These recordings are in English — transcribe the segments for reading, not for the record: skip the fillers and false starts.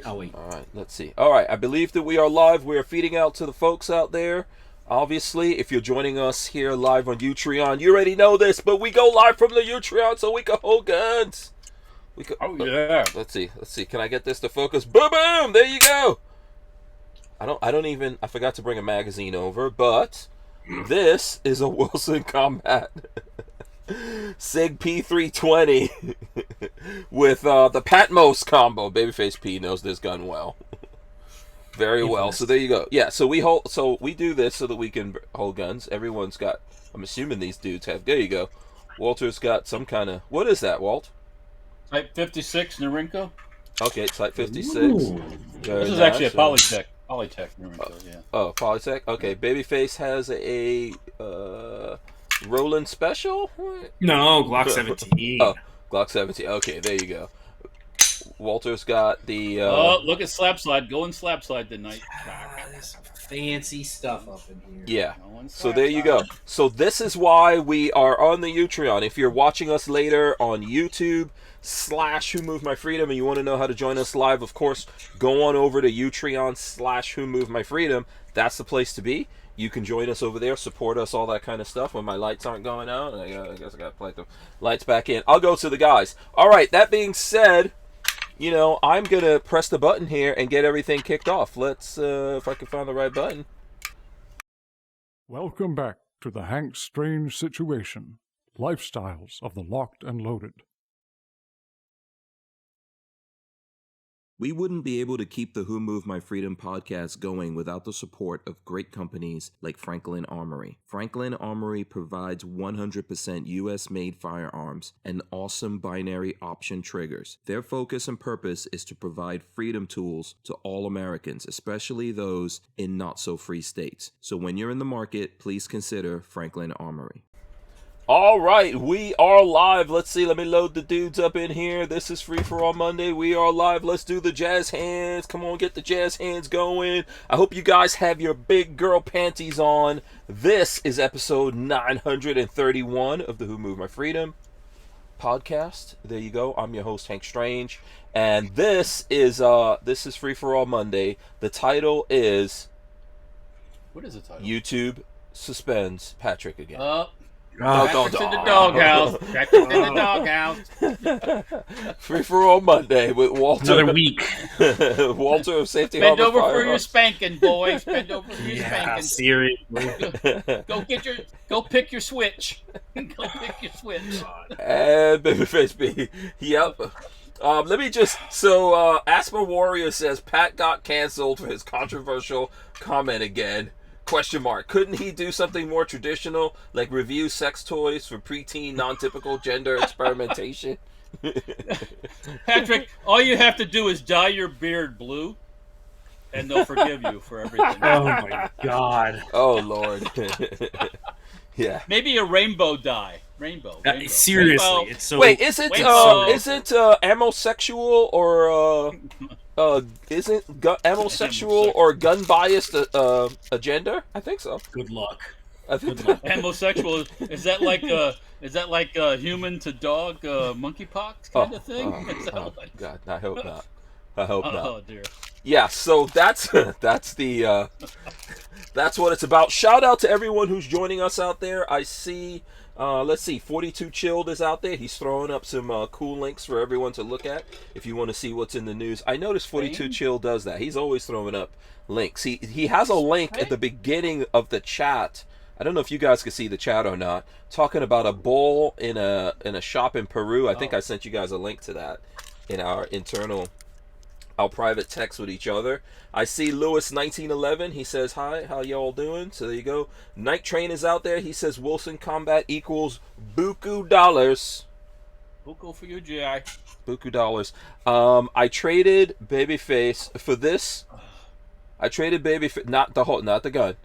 Oh, wait. All right, let's see. All right, I believe that we are live. We are feeding out to the folks out there. Obviously, if you're joining us here live on Utreon, you already know this, but we go live from the Utreon so we can hold guns. We can, yeah. Let's see. Can I get this to focus? Boom, boom. There you go. I forgot to bring a magazine over, but this is a Wilson Combat Sig P320 with the Patmos combo. Babyface P knows this gun well. Very well. So there you go. Yeah, so we do this so that we can hold guns. Everyone's got, I'm assuming these dudes have, there you go. Walter's got some kind of, what is that, Walt? Type 56 Norinco. Okay, it's Type 56. This is actually a Polytech Norinco, yeah. Oh, Polytech? Okay, Babyface has a Roland Special? No, Glock 17. Oh, Glock 17. Okay, there you go. Walter's got the... oh, look at Slap Slide. Going Slap Slide tonight. There's some fancy stuff up in here. Yeah. So there you go. So this is why we are on the Utreon. If you're watching us later on YouTube /Who Moved My Freedom and you want to know how to join us live, of course, go on over to Utreon /Who Moved My Freedom. That's the place to be. You can join us over there, support us, all that kind of stuff. When my lights aren't going out, I guess I got to plug the lights back in. I'll go to the guys. All right, that being said, you know, I'm going to press the button here and get everything kicked off. Let's, if I can find the right button. Welcome back to the Hank Strange Situation, Lifestyles of the Locked and Loaded. We wouldn't be able to keep the Who Moved My Freedom podcast going without the support of great companies like Franklin Armory. Franklin Armory provides 100% US-made firearms and awesome binary option triggers. Their focus and purpose is to provide freedom tools to all Americans, especially those in not-so-free states. So when you're in the market, please consider Franklin Armory. All right, we are live. Let's see. Let me load the dudes up in here. This is FreeForAll Monday. We are live. Let's do the jazz hands. Come on, get the jazz hands going. I hope you guys have your big girl panties on. This is episode 931 of the Who Moved My Freedom podcast. There you go. I'm your host, Hank Strange, and this is FreeForAll Monday. The title is, what is the title? YouTube suspends Patrick again. Patrick's in the doghouse. Patrick's in the doghouse. FreeForAll Monday with Walter. Another week. Walter of Safety Bend Harbor over for your Firearms. Spanking, boys. Bend over for your spanking. Seriously. Go pick your switch. Go pick your switch. And Babyface B. Yep. Let me just, so Asper Warrior says Pat got canceled for his controversial comment again. Question mark. Couldn't he do something more traditional, like review sex toys for preteen, non-typical gender experimentation? Patrick, all you have to do is dye your beard blue, and they'll forgive you for everything. Oh my God. Oh Lord. Yeah. Maybe a rainbow dye. Rainbow. Seriously, Rainbow. it's so. Wait, isn't amosexual or isn't amosexual or gun biased a gender? I think so. Good luck. I think Homosexual is that like human to dog monkeypox kind of thing? Oh, God, I hope not. I hope not. Oh dear. Yeah, so that's that's what it's about. Shout out to everyone who's joining us out there. I see. Let's see, 42 Chilled is out there. He's throwing up some cool links for everyone to look at if you want to see what's in the news. I noticed 42 Chilled does that. He's always throwing up links. He has a link at the beginning of the chat. I don't know if you guys can see the chat or not. Talking about a bull in a shop in Peru. I think I sent you guys a link to that in our private text with each other. I see Lewis 1911. He says, hi, how y'all doing? So there you go. Night Train is out there. He says Wilson Combat equals buku dollars. Buku for you, G.I. Buku dollars. I traded Babyface for this. I traded Babyface, not the gun.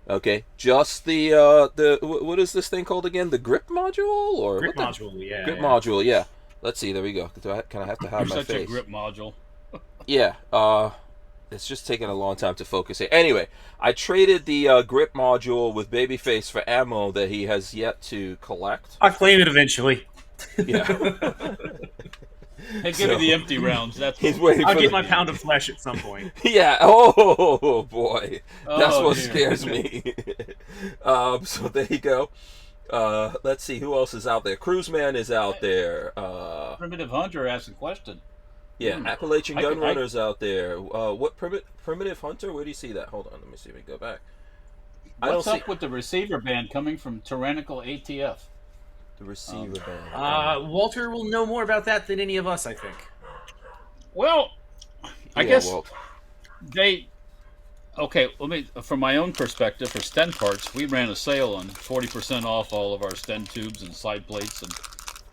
Okay, just the what is this thing called again? The grip module or Grip module, yeah. Grip module, yeah. Let's see. There we go. Can I have to hide my Such face? a grip module. Yeah. It's just taking a long time to focus here. Anyway, I traded the grip module with Babyface for ammo that he has yet to collect. I claim it eventually. Yeah. Hey, give me the empty rounds. That's He's what- waiting I'll for get the- my pound of flesh at some point. Yeah. Oh boy, that's Oh, what dear. scares me. So there you go. Let's see who else is out there. Cruiseman is out there. Primitive Hunter asked a question. Yeah, Appalachian I Gun could- Runners out there. What Primitive Hunter? Where do you see that? Hold on, let me see. Let me go back. What's I don't up with the receiver band coming from Tyrannical ATF? the receiver band. Walter will know more about that than any of us, I think. Well, I Yeah, guess Walt. they. Okay, let me. From my own perspective, for stent parts, we ran a sale on 40% off all of our stent tubes and side plates and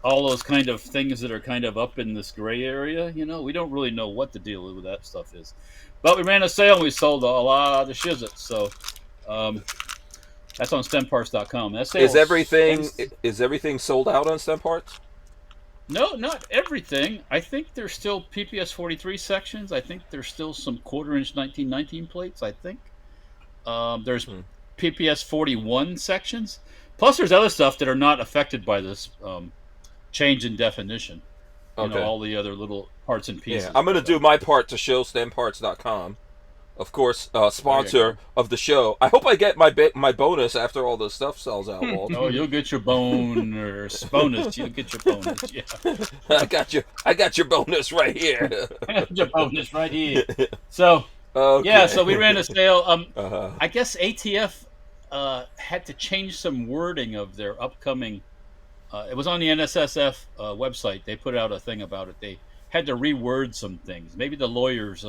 all those kind of things that are kind of up in this gray area. You know, we don't really know what the deal with that stuff is, but we ran a sale and we sold a lot of the shizits. So that's on StemParts.com. That sale Is everything sold out on stem parts? No, not everything. I think there's still PPS 43 sections. I think there's still some 1/4-inch 1919 plates. I think there's PPS 41 sections. Plus, there's other stuff that are not affected by this change in definition. You know, all the other little parts and pieces. Yeah, I'm gonna do my part to show StemParts.com. Of course, sponsor of the show. I hope I get my bonus after all the stuff sells out, Walt. Oh, you'll get your bonus. You'll get your bonus. Yeah, I got your bonus right here. your bonus right here. So, Okay. yeah, so we ran a sale. Uh-huh. I guess ATF had to change some wording of their upcoming. It was on the NSSF website. They put out a thing about it. They had to reword some things. Maybe the lawyers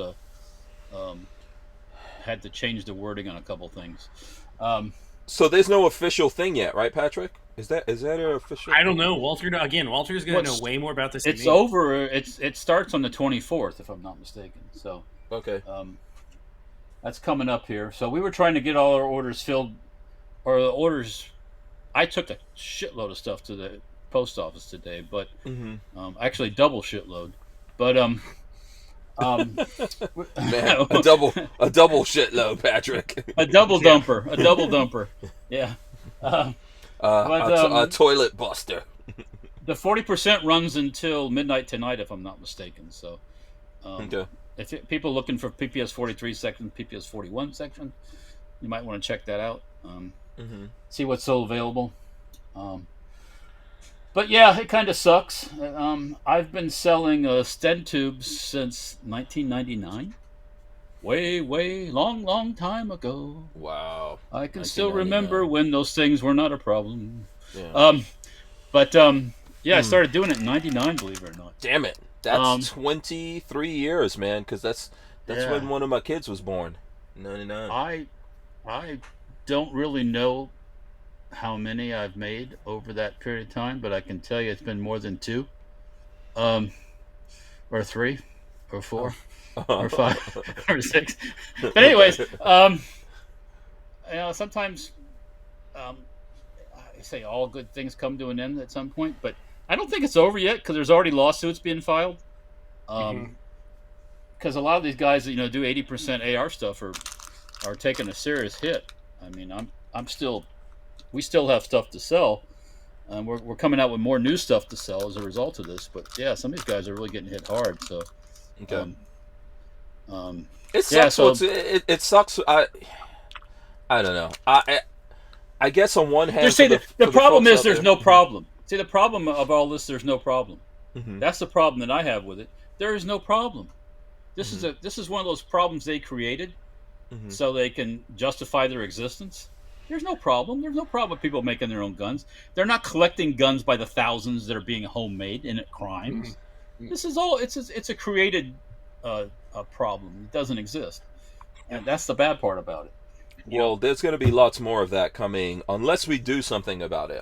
had to change the wording on a couple things. So there's no official thing yet, right, Patrick? Is that an official? I don't know. Walter's going to know way more about this than It's me. over. It starts on the 24th, if I'm not mistaken. So Okay. that's coming up here. So we were trying to get all our orders filled, or the orders. I took a shitload of stuff to the post office today, but actually double shitload. But Man, a double shitload, Patrick. a double dumper. Yeah. A toilet buster. The 40% runs until midnight tonight, if I'm not mistaken. So, Okay. if people looking for PPS 43 section, PPS 41 section, you might want to check that out. See what's still available. But yeah, it kind of sucks. I've been selling stent tubes since 1999. Way, long time ago. Wow. I can still remember when those things were not a problem. Yeah. I started doing it in 99, believe it or not. Damn it. That's 23 years, man, because that's when one of my kids was born. 99. I don't really know how many I've made over that period of time, but I can tell you it's been more than 2, or 3, or 4, or 5, or 6. But anyways, sometimes I say all good things come to an end at some point, but I don't think it's over yet because there's already lawsuits being filed. Because a lot of these guys that do 80% AR stuff are taking a serious hit. I mean, we still have stuff to sell. We're coming out with more new stuff to sell as a result of this. But yeah, some of these guys are really getting hit hard. So, okay. It sucks. It sucks. I don't know. I guess on one hand, the problem is there's no problem. See, the problem of all this, there's no problem. That's the problem that I have with it. There is no problem. This is one of those problems they created so they can justify their existence. There's no problem. There's no problem with people making their own guns. They're not collecting guns by the thousands that are being homemade in crimes. This is all. It's a created a problem. It doesn't exist, and that's the bad part about it. Well, there's going to be lots more of that coming unless we do something about it.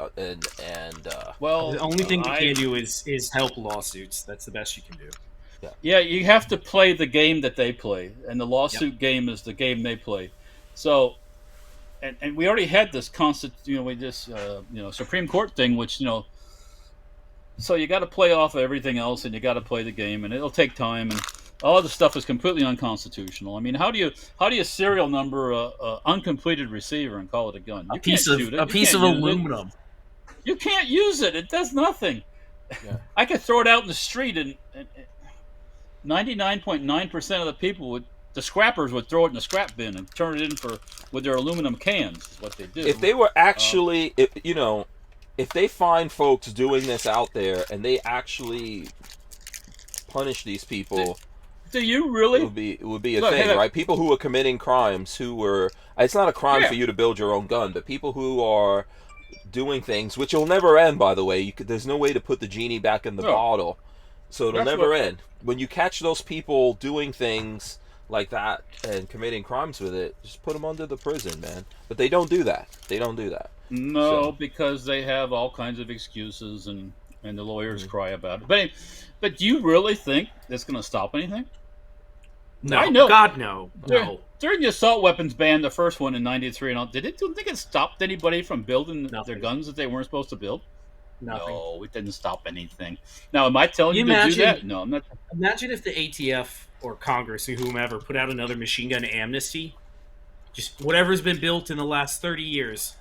Well, the only thing we can do is help lawsuits. That's the best you can do. Yeah, you have to play the game that they play, and the lawsuit game is the game they play. So, and we already had this Supreme Court thing, which so you got to play off of everything else, and you got to play the game, and it'll take time, and all this stuff is completely unconstitutional. I mean, how do you serial number a uncompleted receiver and call it a gun? A piece of aluminum. You can't use it. It does nothing. I could throw it out in the street, and 99.9% of the people the scrappers would throw it in the scrap bin and turn it in with their aluminum cans. Is what they do. If they were actually, if they find folks doing this out there and they actually punish these people, do you really? It would be a thing, right? People who are committing crimes, it's not a crime for you to build your own gun, but people who are doing things, which will never end, by the way. There's no way to put the genie back in the bottle, so it'll never end. When you catch those people doing things like that and committing crimes with it, just put them under the prison, man. But they don't do that. No, because they have all kinds of excuses, and the lawyers cry about it. But do you really think that's going to stop anything? No, I know. God, no. During the assault weapons ban, the first one in '93, and all, do you think it stopped anybody from building their guns that they weren't supposed to build? Nothing. No, it didn't stop anything. Now, am I telling you to do that? No, I'm not. Imagine if the ATF or Congress or whomever put out another machine gun amnesty. Just whatever's been built in the last 30 years,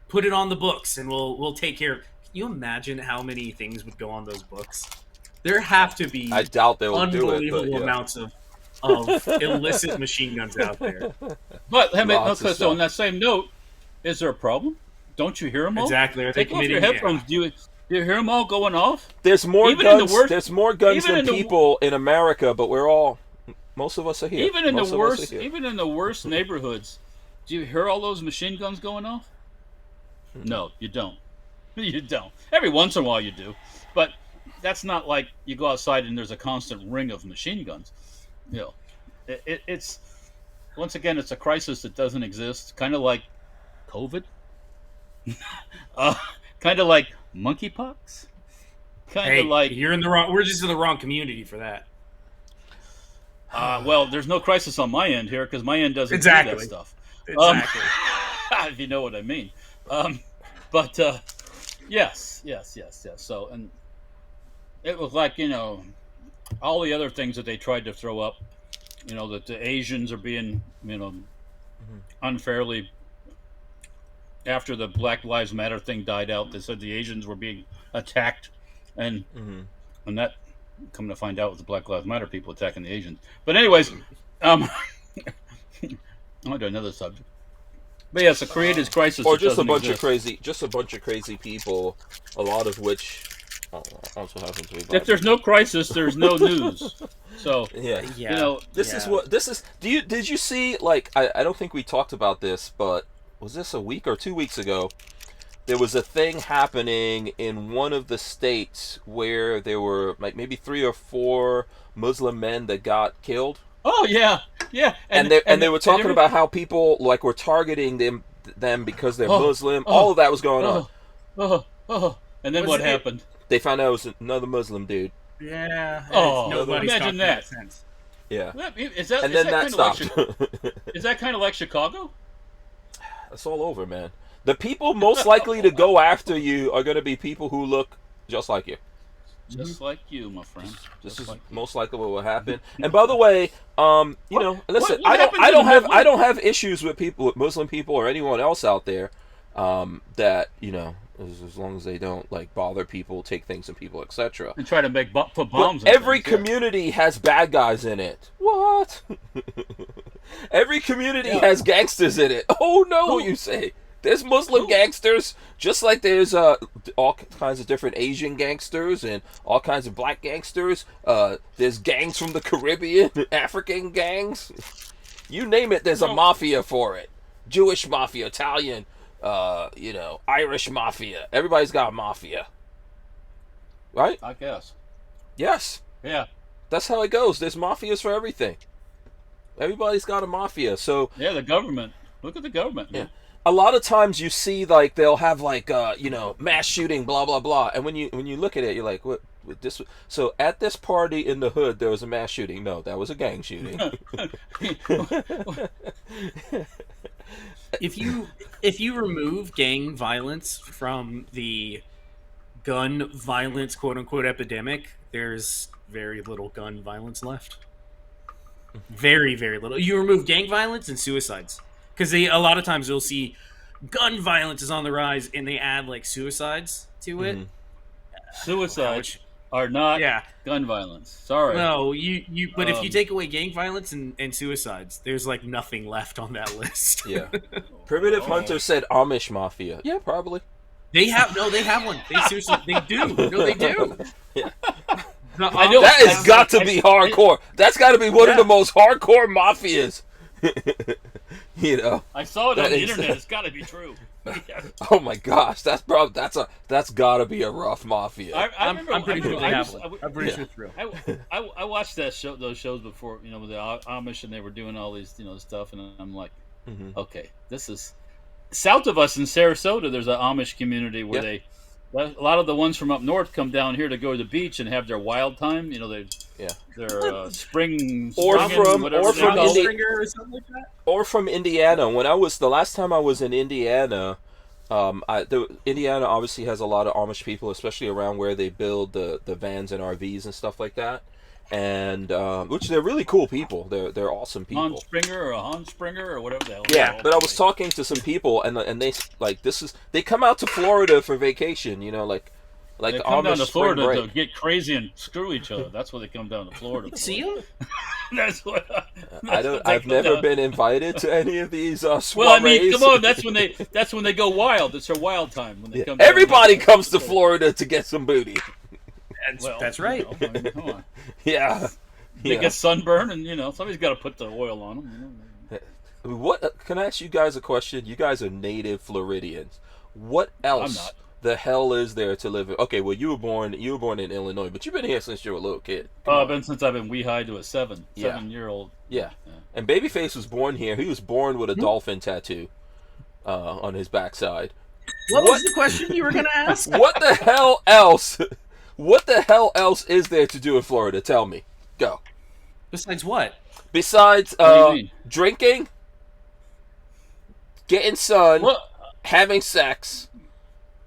put it on the books, and we'll take care of it. Can you imagine how many things would go on those books? There have to be I doubt they will do it, unbelievable amounts of illicit machine guns out there. But so on that same note, is there a problem? Don't you hear them all? Exactly. Take off your headphones. Do you hear them all going off? There's more guns. There's more guns than people in America, but most of us are here. Even in the worst neighborhoods, do you hear all those machine guns going off? No, you don't. You don't. Every once in a while you do, but that's not like you go outside and there's a constant ring of machine guns. It's once again, it's a crisis that doesn't exist. Kind of like COVID. Kind of like monkeypox. You're in the wrong. We're just in the wrong community for that. Well, there's no crisis on my end here because my end doesn't do that stuff. Exactly. If you know what I mean. But yes. So, and it was like, all the other things that they tried to throw up, that the Asians are being, unfairly, after the Black Lives Matter thing died out, they said the Asians were being attacked, and that, come to find out, with the Black Lives Matter people attacking the Asians. But anyways, on to another subject. But yes, a creative crisis. Or just a bunch of crazy people, a lot of which also happen to be. If there's no crisis, there's no news. So this is. Did you see? Like, I don't think we talked about this, but was this a week or 2 weeks ago? There was a thing happening in one of the states where there were like maybe 3 or 4 Muslim men that got killed. Oh yeah. And they were talking about how people like were targeting them because they're Muslim. All of that was going on. And then what happened? They found out it was another Muslim dude. Yeah. Imagine that. Yeah. Is that stopped. Is that kind of like Chicago? It's all over, man. The people most likely to go after you are going to be people who look just like you. Just like you, my friend. This is most likely what will happen. And by the way, listen, I don't have issues with Muslim people or anyone else out there, that as long as they don't like bother people, take things from people, etc. And try to put bombs. Every community has bad guys in it. What? Every community has gangsters in it. Oh no, you say. There's Muslim gangsters, just like there's all kinds of different Asian gangsters and all kinds of black gangsters. There's gangs from the Caribbean, African gangs. You name it, there's a mafia for it. Jewish mafia, Italian, Irish mafia. Everybody's got a mafia. Right? I guess. Yes. Yeah. That's how it goes. There's mafias for everything. Everybody's got a mafia. So yeah, the government. Look at the government, man. Yeah. A lot of times you see like they'll have like mass shooting, blah blah blah, and when you look at it, you're like, what this? So at this party in the hood, there was a mass shooting. No, that was a gang shooting. If you remove gang violence from the gun violence, quote unquote, epidemic, there's very little gun violence left. Very, very little. You remove gang violence and suicides. Because a lot of times you'll see gun violence is on the rise, and they add like suicides to it. Suicides are not gun violence. Sorry. No, but if you take away gang violence and suicides, there's like nothing left on that list. Yeah. Primitive Hunter said Amish Mafia. Yeah, probably. They have one. They seriously, they do. No, they do. Yeah. I know that has got to be hardcore. That's got to be one of the most hardcore mafias. You know. I saw it on the internet. It's got to be true. Oh my gosh, that's got to be a rough mafia. I'm pretty sure they have one. I'm pretty sure it's real. I watched those shows before, with the Amish, and they were doing all these, stuff, and I'm like, okay, this is south of us in Sarasota. There's an Amish community where a lot of the ones from up north come down here to go to the beach and have their wild time. Their spring or from Indiana. The last time I was in Indiana, Indiana obviously has a lot of Amish people, especially around where they build the vans and RVs and stuff like that. And which they're really cool people. They're awesome people. Hans Springer or whatever the hell. Yeah, but I was talking to some people, and they they come out to Florida for vacation. They come down to Florida break. to get crazy and screw each other. That's what they come down to Florida for. See them? That's what. I've never been invited to any of these soirees. Well, I mean, come on. That's when they go wild. It's their wild time when they come. Everybody comes to Florida to get some booty. That's right. Come on. Yeah. They get sunburn, and somebody's got to put the oil on them. What? Can I ask you guys a question? You guys are native Floridians. What else? I'm not. The hell is there to live in? Okay, well, you were born in Illinois, but you've been here since you were a little kid. I've been wee-high to a 7-year-old. Yeah. And BabyFace was born here. He was born with a dolphin tattoo on his backside. What was the question you were going to ask? What the hell else? What the hell else is there to do in Florida? Tell me. Go. Besides what? Besides drinking, getting sun, having sex.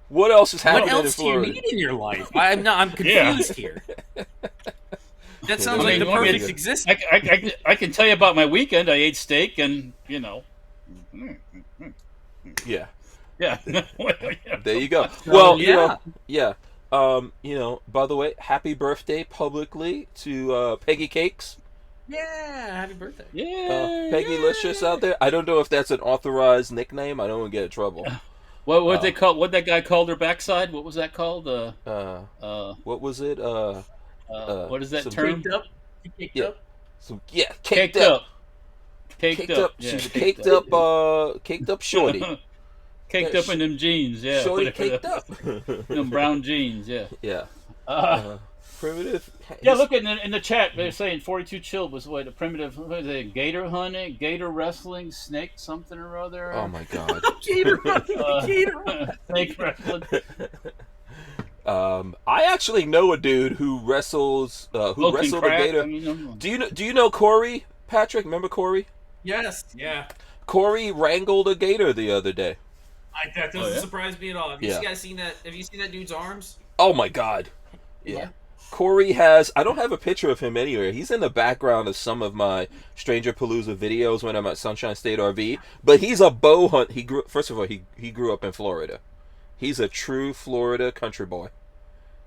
What else is happening in Florida? What else do you need in your life? I'm confused here. That sounds like the perfect existence. I can tell you about my weekend. I ate steak and, Yeah. Yeah. There you go. Well, by the way, happy birthday publicly to Peggy Cakes. Yeah, happy birthday. Yeah. Peggy Licious out there. I don't know if that's an authorized nickname. I don't want to get in trouble. What they call? What that guy called her backside? What was that called? What was it? What is that term? Caked up. Caked up. Caked up. Caked up. Yeah, she's a caked up shorty. Caked up in them jeans, yeah. Shorty caked up. Them brown jeans, yeah. Yeah. Primitive. Yeah, look in the chat. They're saying 42 Chill was a primitive. What is it? Gator hunting, gator wrestling, snake something or other. Oh my god. Gator hunting, gator snake wrestling. I actually know a dude who wrestles. Who wrestled a gator. I mean, Do you know Corey, Patrick? Remember Corey? Yes. Yeah. Corey wrangled a gator the other day. That doesn't surprise me at all. Have you guys seen that? Have you seen that dude's arms? Oh my god. Yeah. Corey has. I don't have a picture of him anywhere. He's in the background of some of my Stranger Palooza videos when I'm at Sunshine State RV. But he's a bow hunt. First of all, he grew up in Florida. He's a true Florida country boy.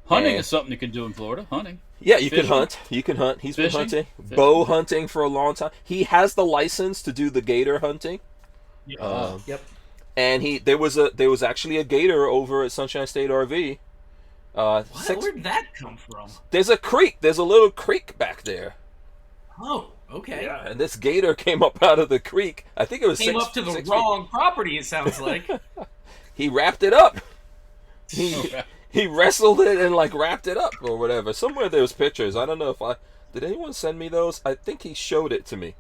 Hunting is something you can do in Florida. Hunting. Yeah, you can hunt. You can hunt. He's been hunting. Bow hunting for a long time. He has the license to do the gator hunting. Yep. And there was actually a gator over at Sunshine State RV. Where'd that come from? There's a creek. There's a little creek back there. Oh, okay. Yeah, and this gator came up out of the creek. I think it was came up to the wrong property. It sounds like. He wrapped it up. He wrestled it and wrapped it up or whatever. Somewhere there's pictures. I don't know if did anyone send me those? I think he showed it to me.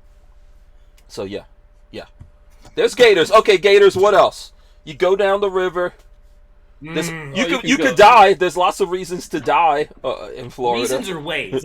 So yeah. There's gators. Okay, gators. What else? You go down the river. You could die. There's lots of reasons to die in Florida. Reasons or ways?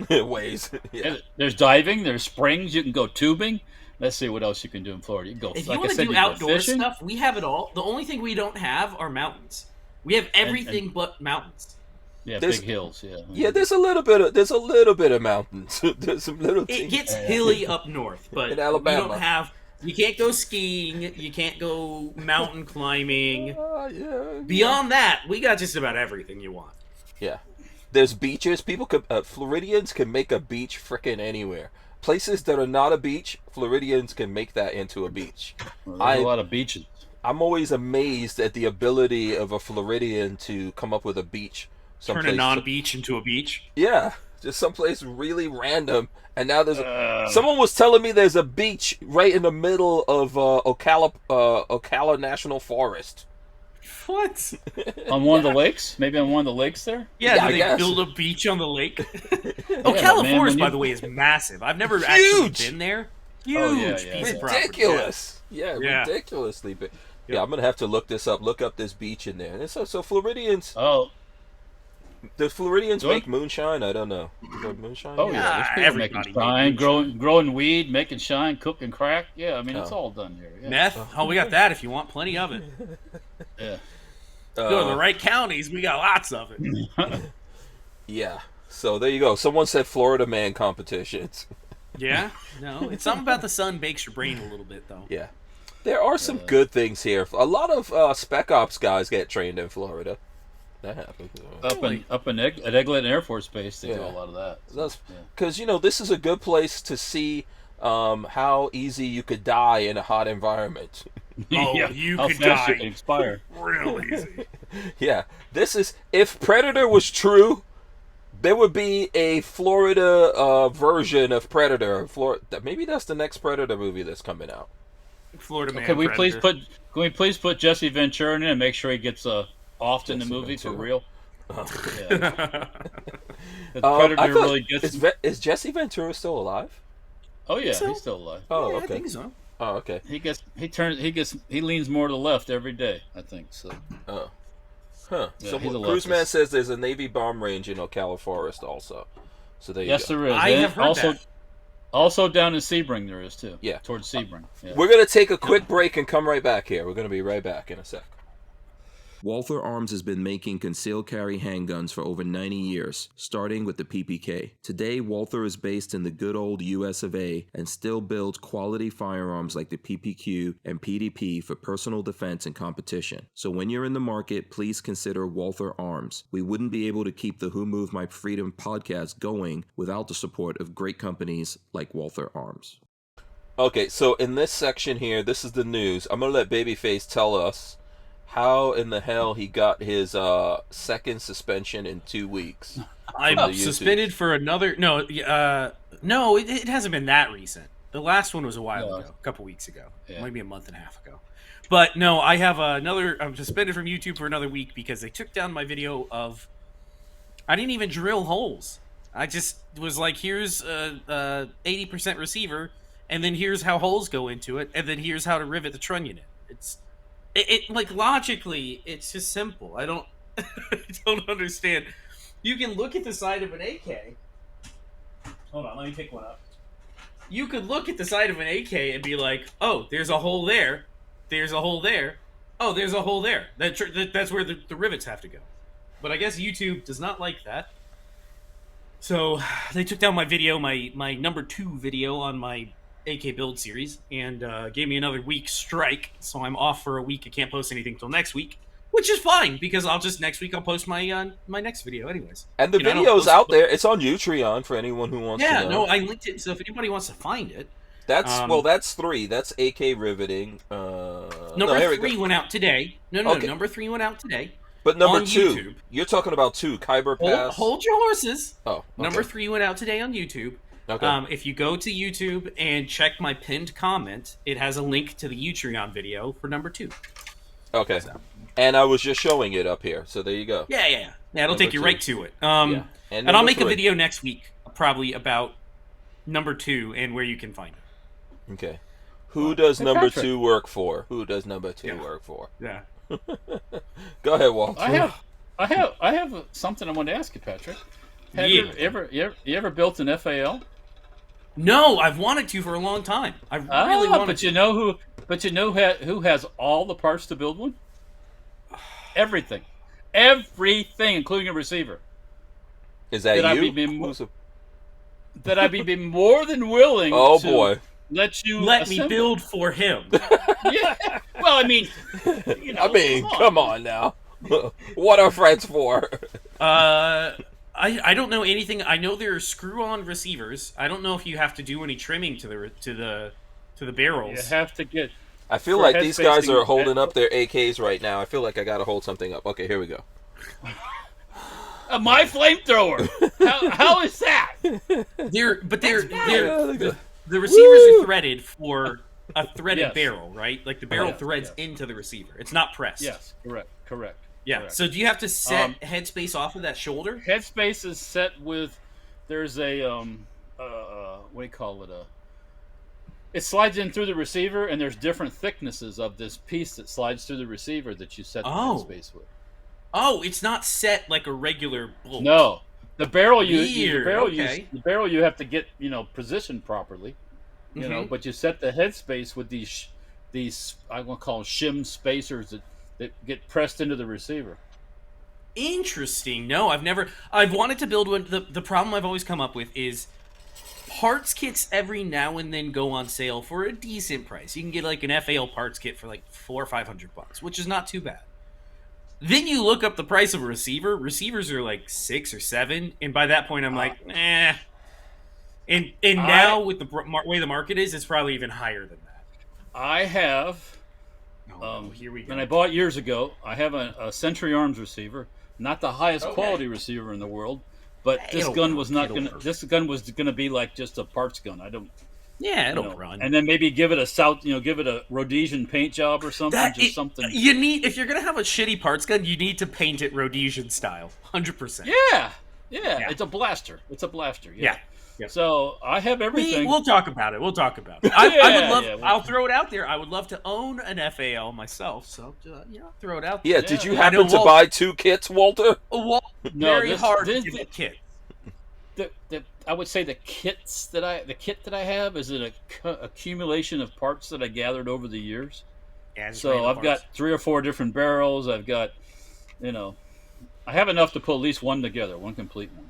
Ways. Yeah. There's diving. There's springs. You can go tubing. Let's see what else you can do in Florida. You can go. If you want to do outdoor stuff, we have it all. The only thing we don't have are mountains. We have everything but mountains. Yeah, big hills. Yeah. Yeah, there's a little bit of mountains. There's some little. It gets hilly up north, but in Alabama. We don't have. You can't go skiing. You can't go mountain climbing. Yeah. Beyond that, we got just about everything you want. Yeah. There's beaches. People could, Floridians can make a beach frickin' anywhere. Places that are not a beach, Floridians can make that into a beach. Well, there's a lot of beaches. I'm always amazed at the ability of a Floridian to come up with a beach. Turn a non-beach into a beach. Yeah, just someplace really random. And now there's someone was telling me there's a beach right in the middle of Ocala National Forest. What? On one of the lakes? Maybe on one of the lakes there? Yeah, did they build a beach on the lake? Ocala Forest, by the way, is massive. I've never actually been there. Huge piece of property. Ridiculous. Yeah, ridiculously big. Yeah, I'm going to have to look this up. Look up this beach in there. And so Floridians... Oh. Do Floridians make moonshine? I don't know. Is there moonshine? Oh, yeah. There's people making shine, growing weed, making shine, cooking crack. Yeah, I mean, it's all done here. Yeah. Meth? Oh, we got that if you want. Plenty of it. Yeah. Go to the right counties. We got lots of it. Yeah. So there you go. Someone said Florida man competitions. Yeah? No. It's something about the sun bakes your brain a little bit, though. Yeah. There are some good things here. A lot of Spec Ops guys get trained in Florida. That happens. Up in at Eglin Air Force Base, they do a lot of that. Because, this is a good place to see how easy you could die in a hot environment. You could die. You can expire. Real easy. Yeah. This is... If Predator was true, there would be a Florida version of Predator. Maybe that's the next Predator movie that's coming out. Florida man. Can we please put Jesse Ventura in it and make sure he gets offed in the movie for real? The Predator really gets. Is Jesse Ventura still alive? Oh yeah, he's still alive. Oh, yeah, okay. I think so. Oh, okay. He leans more to the left every day, I think. So. Oh. Huh. Yeah, So Cruiseman says there's a Navy bomb range in Ocala Forest also. So there you go. Yes, there is. I have heard that. Also down in Sebring there is too. Yeah. Towards Sebring. Yeah. We're going to take a quick break and come right back here. We're going to be right back in a sec. Walther Arms has been making concealed carry handguns for over 90 years, starting with the PPK. Today, Walther is based in the good old US of A and still builds quality firearms like the PPQ and PDP for personal defense and competition. So when you're in the market, please consider Walther Arms. We wouldn't be able to keep the Who Moved My Freedom podcast going without the support of great companies like Walther Arms. Okay, so in this section here, this is the news. I'm going to let BabyFace tell us how in the hell he got his second suspension in 2 weeks. I'm suspended for another... No, it hasn't been that recent. The last one was a while ago, a couple weeks ago. Yeah. Maybe a month and a half ago. But no, I have I'm suspended from YouTube for another week because they took down my video of... I didn't even drill holes. I just was like, here's a 80% receiver, and then here's how holes go into it, and then here's how to rivet the trunnion in. It like logically, it's just simple. I don't understand. You can look at the side of an AK. Hold on, let me pick one up. You could look at the side of an AK and be like, "Oh, there's a hole there. There's a hole there. Oh, there's a hole there." That's where the rivets have to go. But I guess YouTube does not like that. So they took down my video, my number 2 video on my AK build series, and gave me another week strike, so I'm off for a week. I can't post anything till next week, which is fine because next week I'll post my my next video anyways. And the video's out there. It's on Utreon for anyone who wants to know. Yeah, no, I linked it, so if anybody wants to find it. That's 3. That's AK riveting. Number 3 went out today. No, number 3 went out today. But number on 2, YouTube. You're talking about 2, Khyber Pass. Hold your horses. Oh, okay. Number 3 went out today on YouTube. Okay. If you go to YouTube and check my pinned comment, it has a link to the Utreon video for number 2. Okay. So. And I was just showing it up here, so there you go. Yeah, it'll take you right to it. And I'll make a video next week, probably about number 2 and where you can find it. Okay. Who does number 2 work for? Who does number 2 work for? Yeah. Go ahead, Walt. I have something I want to ask you, Patrick. Have you ever built an FAL? No, I've wanted to for a long time. I really wanted to. But you know who has all the parts to build one? Everything, including a receiver. Is that you? That I'd be more than willing. Oh to boy! Let me build for him. Yeah. Well, I mean, come on now. What are friends for? I don't know anything. I know there are screw-on receivers. I don't know if you have to do any trimming to the barrels. You have to get. I feel like these guys are holding up their AKs right now. I feel like I gotta hold something up. Okay, here we go. My flamethrower. How is that? The receivers are threaded for a threaded barrel, right? Like the barrel threads into the receiver. It's not pressed. Yes, correct. Yeah. Correct. So do you have to set headspace off of that shoulder? Headspace is set with. There's a what do you call it? It slides in through the receiver, and there's different thicknesses of this piece that slides through the receiver that you set the headspace with. Oh, it's not set like a regular bolt. No, the barrel you have to get positioned properly, But you set the headspace with these I'm gonna call them shim spacers that get pressed into the receiver. Interesting. No, I've wanted to build one. The problem I've always come up with is parts kits every now and then go on sale for a decent price. You can get like an FAL parts kit for like $400 or $500, which is not too bad. Then you look up the price of a receiver. Receivers are like $6 or $7, and by that point I'm like, eh. And now with the way the market is, it's probably even higher than that. I have. Here we go. And I bought years ago. I have a Century Arms receiver, not the highest quality receiver in the world, but this gun was not gonna. This gun was gonna be like just a parts gun. I don't. Yeah, it'll run. And then maybe give it a Rhodesian paint job or something. Something. You need, if you're gonna have a shitty parts gun, you need to paint it Rhodesian style, 100%. Yeah. It's a blaster. Yeah. Yep. So I have everything. We'll talk about it. I'll throw it out there. I would love to own an FAL myself. So throw it out there. Yeah. Did you happen to buy 2 kits, Walter? Very hard to get a kit. I would say the kit that I have is an accumulation of parts that I gathered over the years. Yeah, so I've got 3 or 4 different barrels. I've got, I have enough to put at least one together, one complete one.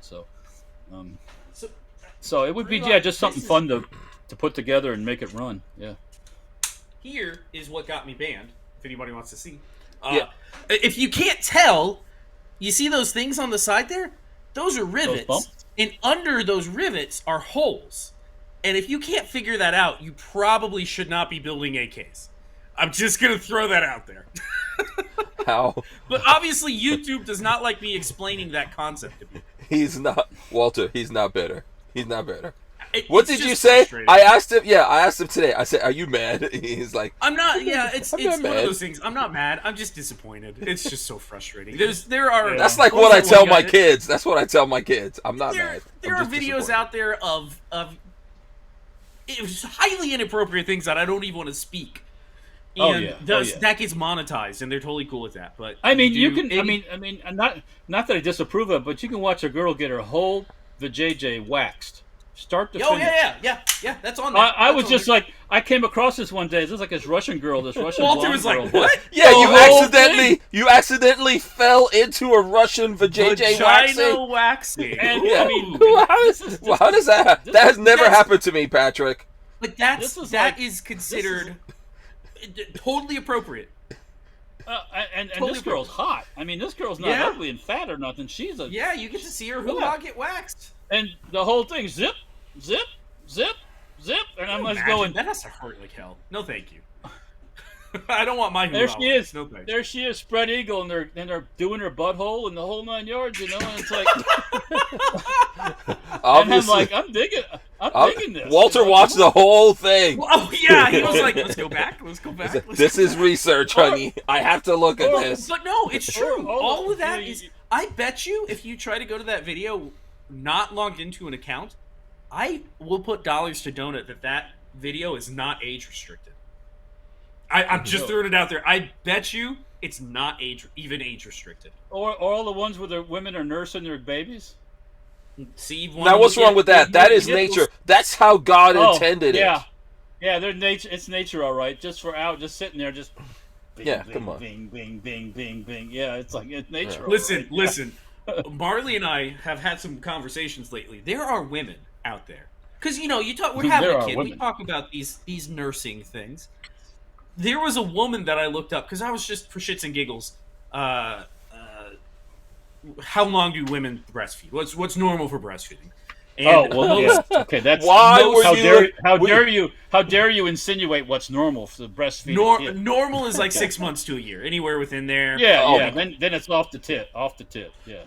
So it would be just something fun to put together and make it run. Yeah. Here is what got me banned. If anybody wants to see. If you can't tell, you see those things on the side there? Those are rivets. And under those rivets are holes. And if you can't figure that out, you probably should not be building AKs. I'm just going to throw that out there. How? But obviously YouTube does not like me explaining that concept to people. He's not, Walter, he's not better. He's not better. What did you say? I asked him today. I said, "Are you mad?" He's like, "I'm not." Yeah, it's one of those things. I'm not mad. I'm just disappointed. It's just so frustrating. There are. That's like what I tell my kids. That's what I tell my kids. I'm not mad. There are videos out there of it was highly inappropriate things that I don't even want to speak. And that gets monetized, and they're totally cool with that. But I mean, not that I disapprove of it, but you can watch a girl get her whole vajayjay waxed, start to finish. Yeah. That's on there. I was just like, I came across this one day. This is like this Russian girl, Walter was like, girl. "What?" Yeah, you accidentally fell into a Russian vajayjay waxing. And how does that? That has never happened to me, Patrick. But that is considered totally appropriate. And this girl's hot. I mean, this girl's not ugly and fat or nothing. She's a... Yeah, you get to see her hoo-ha get waxed. And the whole thing, zip, zip, zip, zip. And I'm just going... That has to hurt like hell. No, thank you. I don't want my hoo-ha. There she is. No, thanks. There she is, spread eagle, and they're doing her butthole and the whole 9 yards, and it's like... And I'm like, I'm digging this. Walter watched the whole thing. Oh, yeah. He was like, let's go back. This is research, honey. I have to look at this. But no, it's true. All of that is... I bet you if you try to go to that video not logged into an account, I will put dollars to donut that video is not age restricted. I'm just throwing it out there. I bet you it's not even age restricted. Or all the ones where the women are nursing their babies. See, now what's wrong with that? That is nature. That's how God intended it. Yeah, they're nature. It's nature, all right. Just sitting there, just. Bing, bing, come on. Bing, bing, bing, bing, bing. Yeah, it's like it's nature. Yeah. Listen. Marley and I have had some conversations lately. There are women out there because we're having a kid. We talk about these nursing things. There was a woman that I looked up because I was just for shits and giggles how long do women breastfeed? What's normal for breastfeeding? And, okay. That's why how dare you insinuate what's normal for the breastfeeding? Normal is like 6 months to a year, anywhere within there. Yeah. Then it's off the tip. Yeah.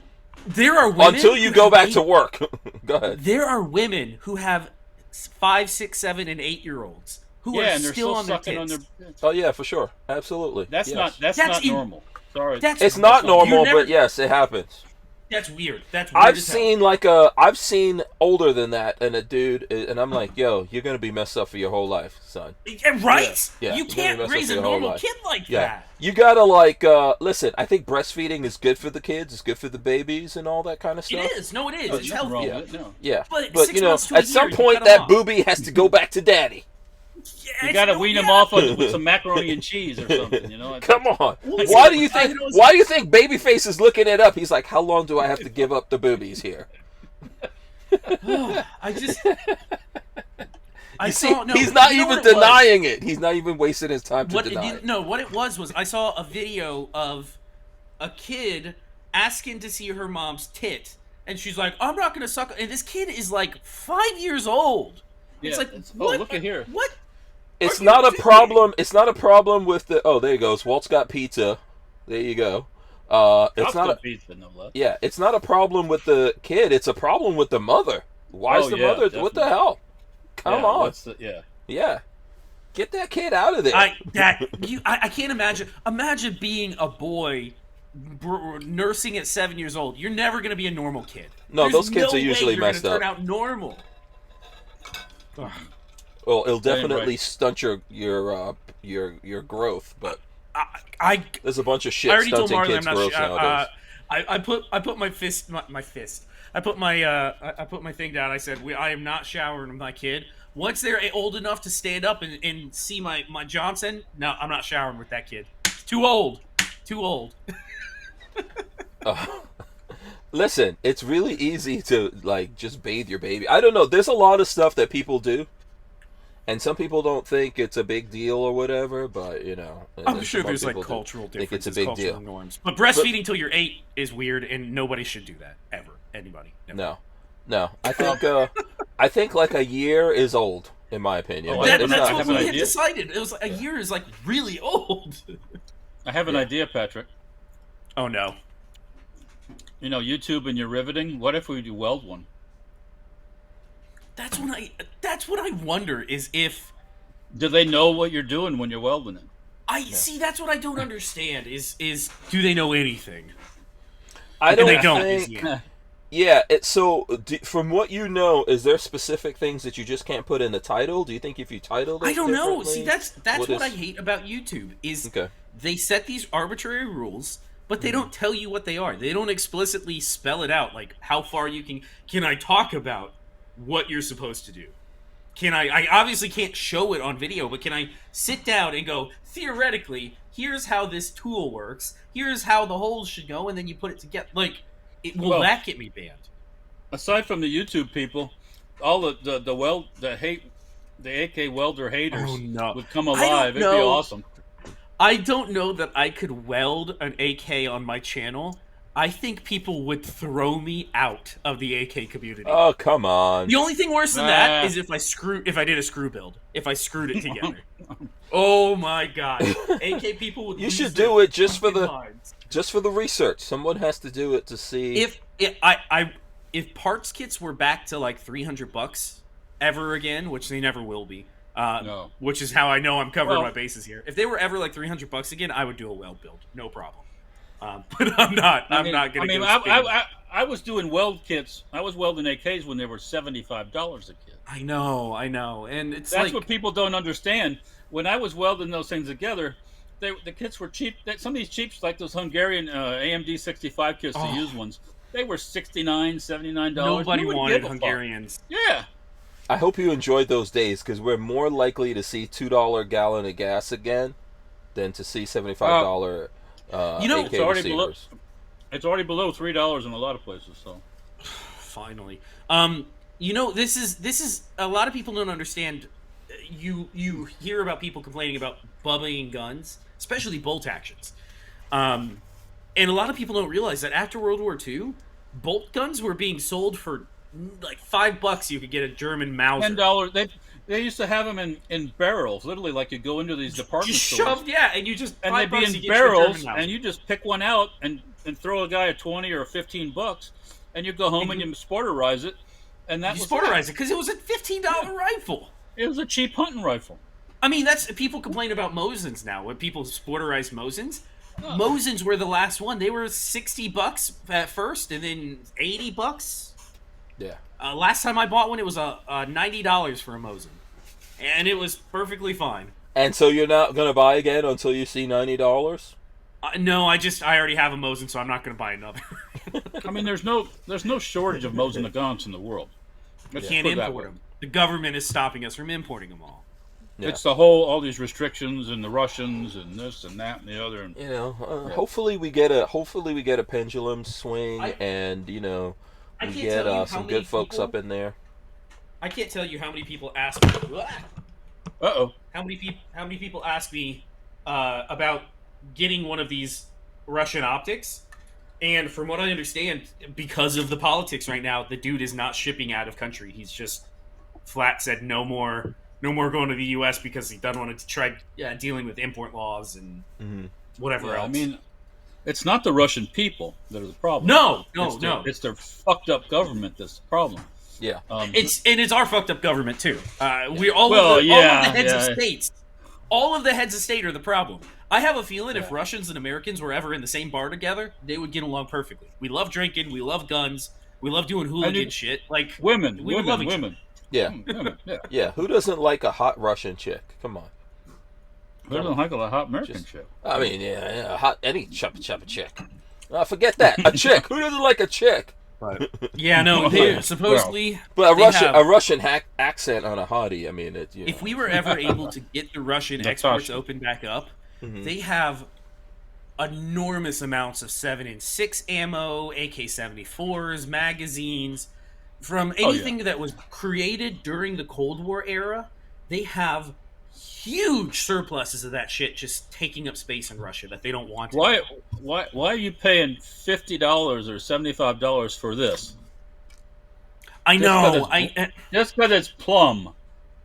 There are women until you go back to work. Go ahead. There are women who have 5, 6, 7, and 8-year-olds who are still on their tits. Oh yeah, for sure, absolutely. That's not normal. Sorry, it's not normal, but yes, it happens. That's weird. That's weird. I've seen older than that, and a dude, and I'm like, yo, you're gonna be messed up for your whole life, son. Right? Yeah. You can't raise a normal kid like that. You gotta listen. I think breastfeeding is good for the kids. It's good for the babies and all that kind of stuff. It is. No, it is. It's healthy. Yeah. But you know, at some point that booby has to go back to daddy. You gotta wean him off with some macaroni and cheese or something, you know. Come on. Why do you think BabyFace is looking it up? He's like, how long do I have to give up the boobies here? He's not even denying it. He's not even wasting his time to deny it. No, what it was I saw a video of a kid asking to see her mom's tit, and she's like, I'm not gonna suck. And this kid is like 5 years old. Yeah, it's like, look at here. What? It's not a problem. It's not a problem with the. Oh, there you go. Walt's got pizza. There you go. It's not a pizza, no less. Yeah, it's not a problem with the kid. It's a problem with the mother. Why is the mother? Definitely. What the hell? Come on. Yeah. Get that kid out of there. I can't imagine. Imagine being a boy nursing at 7 years old. You're never going to be a normal kid. No, those kids are usually messed up. Turn out normal. Well, it'll definitely stunt your growth, but there's a bunch of shit stunting kids' growth nowadays. I put my fist. I put my thing down. I said, I am not showering with my kid. Once they're old enough to stand up and see my Johnson, no, I'm not showering with that kid. Too old. Listen, it's really easy to just bathe your baby. I don't know. There's a lot of stuff that people do, and some people don't think it's a big deal or whatever. But I'm sure there's cultural differences, it's a big deal. Norms. But breastfeeding till you're 8 is weird, and nobody should do that ever. Anybody? Never. No. I think a year is old, in my opinion. That's what we had decided. It was a year is really old. I have an idea, Patrick. Oh no. YouTube and your riveting. What if we do weld one? That's what I wonder is if. Do they know what you're doing when you're welding it? See. That's what I don't understand. Is do they know anything? I don't think. Yeah. From what you know, is there specific things that you just can't put in the title? Do you think if you titled it, I don't know. See, that's what I hate about YouTube is they set these arbitrary rules. But they don't tell you what they are. They don't explicitly spell it out, like how far you can I talk about what you're supposed to do? I obviously can't show it on video, but can I sit down and go, theoretically, here's how this tool works, here's how the holes should go, and then you put it together. Will that get me banned? Aside from the YouTube people, all the AK welder haters would come alive. It'd be awesome. I don't know that I could weld an AK on my channel. I think people would throw me out of the AK community. Oh, come on. The only thing worse than that is if I did a screw build. If I screwed it together. Oh my god. AK people would You should do it just for the research. Someone has to do it to see if parts kits were back to $300 ever again, which they never will be. No. Which is how I know I'm covering my bases here. If they were ever $300 again, I would do a weld build, no problem. But I'm not. I'm not going to. I was doing weld kits. I was welding AKs when they were $75 a kit. I know, and that's what people don't understand. When I was welding those things together, the kits were cheap. Some of these cheaps, like those Hungarian AMD 65 kits, the used ones, they were $69, $79. Nobody wanted Hungarians. Yeah. I hope you enjoyed those days, because we're more likely to see $2 gallon of gas again than to see $75 AK receivers. It's already below $3 in a lot of places. So, finally, this is a lot of people don't understand. You hear about people complaining about bubbling guns, especially bolt actions, and And a lot of people don't realize that after World War II, bolt guns were being sold for like $5. You could get a German Mauser. $10. They used to have them in barrels, literally, like you go into these department stores. And you just and they'd be in barrels, and you just pick one out and throw a guy a $20 or $15, and you go home and you sporterize it, and that you was sporterize it because it was a $15 rifle. It was a cheap hunting rifle. I mean, that's people complain about Mosins now. When people sporterize Mosins, Mosins were the last one. They were $60 at first, and then $80. Yeah. Last time I bought one, it was $90 for a Mosin, and it was perfectly fine. And so you're not gonna buy again until you see $90? No, I already have a Mosin, so I'm not gonna buy another. I mean, there's no shortage of Mosin Nagants in the world. We can't import them. The government is stopping us from importing them all. Yeah. It's all these restrictions and the Russians and this and that and the other. And, hopefully we get a pendulum swing, and we get some good folks up in there. I can't tell you how many people ask me. Uh-oh. How many people ask me about getting one of these Russian optics? And from what I understand, because of the politics right now, the dude is not shipping out of country. He's just flat said no more going to the U.S. because he doesn't want to try dealing with import laws and whatever else. I mean, it's not the Russian people that are the problem. No. It's their fucked up government that's the problem. Yeah. It's our fucked up government too. All of the heads of states. All of the heads of state are the problem. I have a feeling if Russians and Americans were ever in the same bar together, they would get along perfectly. We love drinking, we love guns, we love doing hooligan shit. Like women. Yeah. Yeah. Who doesn't like a hot Russian chick? Come on. Who doesn't like a hot American chick? I mean, hot any chubba chick. Forget that. A chick. Who doesn't like a chick? Right. Yeah, no. They supposedly, but a Russian accent on a hottie. I mean, if we were ever able to get the Russian exports open back up, they have enormous amounts of 7.6 ammo, AK-74s, magazines, from anything that was created during the Cold War era. They have huge surpluses of that shit just taking up space in Russia that they don't want. Why are you paying $50 or $75 for this? I know. Just because it's plum,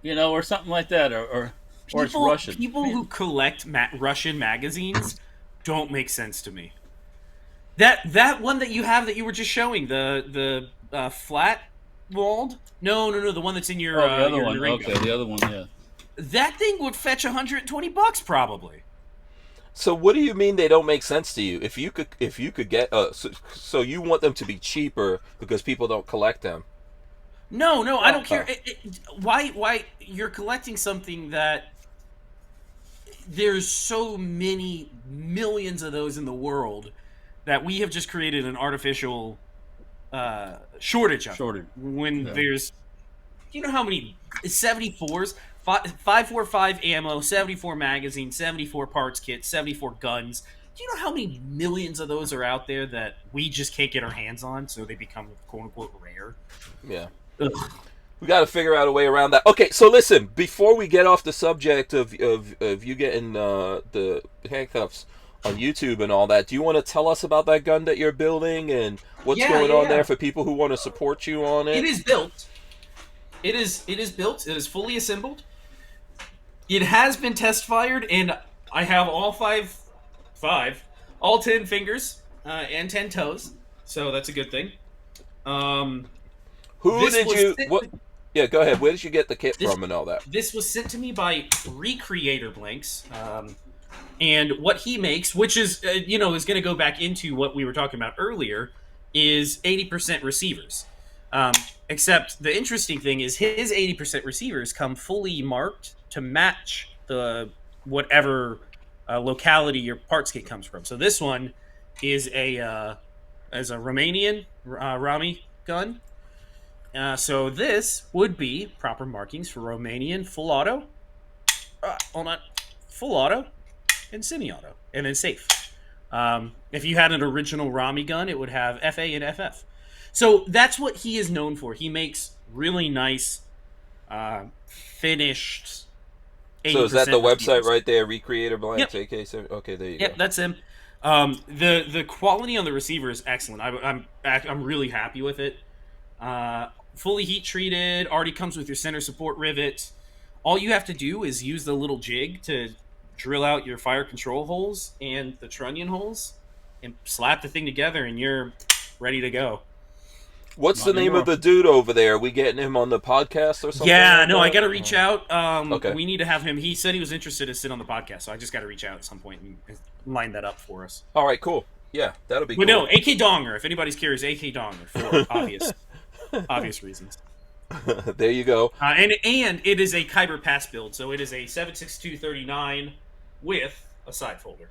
or something like that, or it's Russian. People who collect Russian magazines don't make sense to me. That one that you have that you were just showing, the flat walled? No, the one that's in your the other one. Rainbow. Okay, the other one, yeah. That thing would fetch $120 probably. So what do you mean they don't make sense to you? If you could get so you want them to be cheaper because people don't collect them? No, I don't care. Why you're collecting something that there's so many millions of those in the world that we have just created an artificial shortage of. There's, how many 74s, 545 ammo, 74 magazines, 74 parts kits, 74 guns. Do you know how many millions of those are out there that we just can't get our hands on, so they become quote unquote rare? Yeah. Ugh. We got to figure out a way around that. Okay, so listen, before we get off the subject of you getting the handcuffs on YouTube and all that, do you want to tell us about that gun that you're building and what's going on there for people who want to support you on it? It is built. It is built. It is fully assembled. It has been test fired, and I have all all 10 fingers and 10 toes, so that's a good thing. Yeah, go ahead. Where did you get the kit from and all that? This was sent to me by Recreator Blanks, and what he makes, which is is going to go back into what we were talking about earlier, is 80% receivers. Except the interesting thing is his 80% receivers come fully marked to match the whatever locality your parts kit comes from. So this one is a Romanian Rami gun. So this would be proper markings for Romanian full auto, full auto, and semi-auto, and then safe. If you had an original Rami gun, it would have FA and FF. So that's what he is known for. He makes really nice, finished. So is that the website right there? Recreator Blanks, Yep. AK7. Okay, there you go. Yep, that's him. The quality on the receiver is excellent. I'm really happy with it. Fully heat treated, already comes with your center support rivet. All you have to do is use the little jig to drill out your fire control holes and the trunnion holes and slap the thing together, and you're ready to go. What's the name of the dude over there? Are we getting him on the podcast or something? Yeah, like no, that? I got to reach out. Okay. We need to have him. He said he was interested to sit on the podcast, so I just got to reach out at some point and line that up for us. All right, cool. Yeah, that'll be But cool. no, AK Donger, if anybody's curious, AK Donger for obvious reasons. There you go. And it is a Kyber pass build, so it is a 7.6239 with a side folder.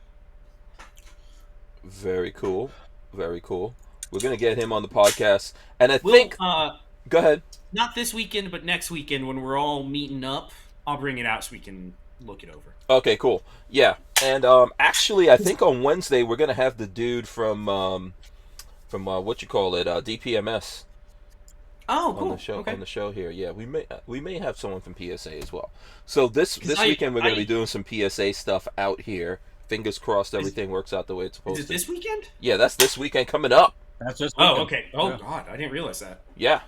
Very cool. Very cool. We're going to get him on the podcast. And I think... go ahead. Not this weekend, but next weekend when we're all meeting up, I'll bring it out so we can look it over. Okay, cool. Yeah. And actually, I think on Wednesday we're going to have the dude from DPMS. Oh, cool. On the show, okay. on the show here. Yeah, we may have someone from PSA as well. So this weekend we're going to be doing some PSA stuff out here. Fingers crossed everything works out the way it's supposed to. Is it this weekend? Yeah, that's this weekend coming up. That's just okay. Oh, God, I didn't realize that. Yeah.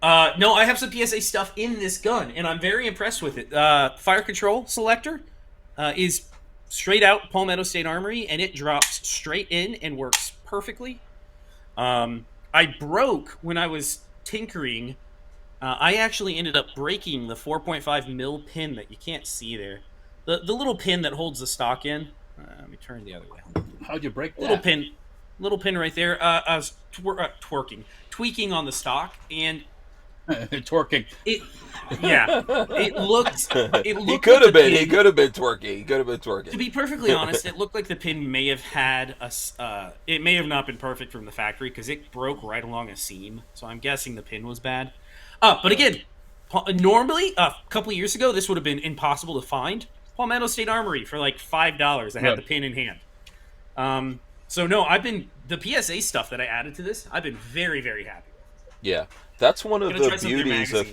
No, I have some PSA stuff in this gun, and I'm very impressed with it. Fire control selector is straight out Palmetto State Armory, and it drops straight in and works perfectly. I broke when I was tinkering. I actually ended up breaking the 4.5 mil pin that you can't see there. The little pin that holds the stock in. Let me turn the other way. How'd you break that? Little pin right there. I was tweaking on the stock, and twerking. It looked. He could have been. He could have been twerking. He could have been twerking. To be perfectly honest, it looked like the pin may have had it may have not been perfect from the factory because it broke right along a seam. So I'm guessing the pin was bad. But again, normally a couple of years ago, this would have been impossible to find. Palmetto State Armory for like $5. I had the pin in hand. So no, the PSA stuff that I added to this, I've been very, very happy with. Yeah, that's one of the beauties of.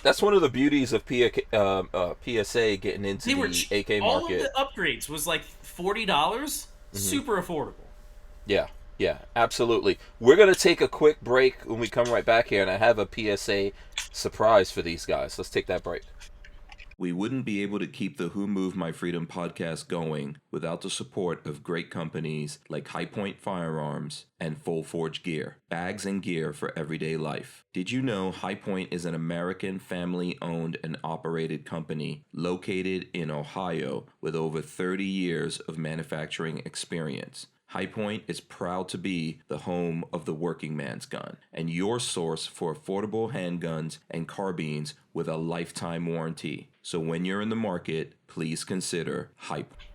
That's one of the beauties of PSA getting into the AK market. All of the upgrades was like $40, super affordable. Yeah, absolutely. We're going to take a quick break when we come right back here, and I have a PSA surprise for these guys. Let's take that break. We wouldn't be able to keep the Who Moved My Freedom podcast going without the support of great companies like High Point Firearms and Full Forge Gear, bags and gear for everyday life. Did you know High Point is an American family-owned and operated company located in Ohio with over 30 years of manufacturing experience? High Point is proud to be the home of the working man's gun and your source for affordable handguns and carbines with a lifetime warranty. So when you're in the market, please consider High Point.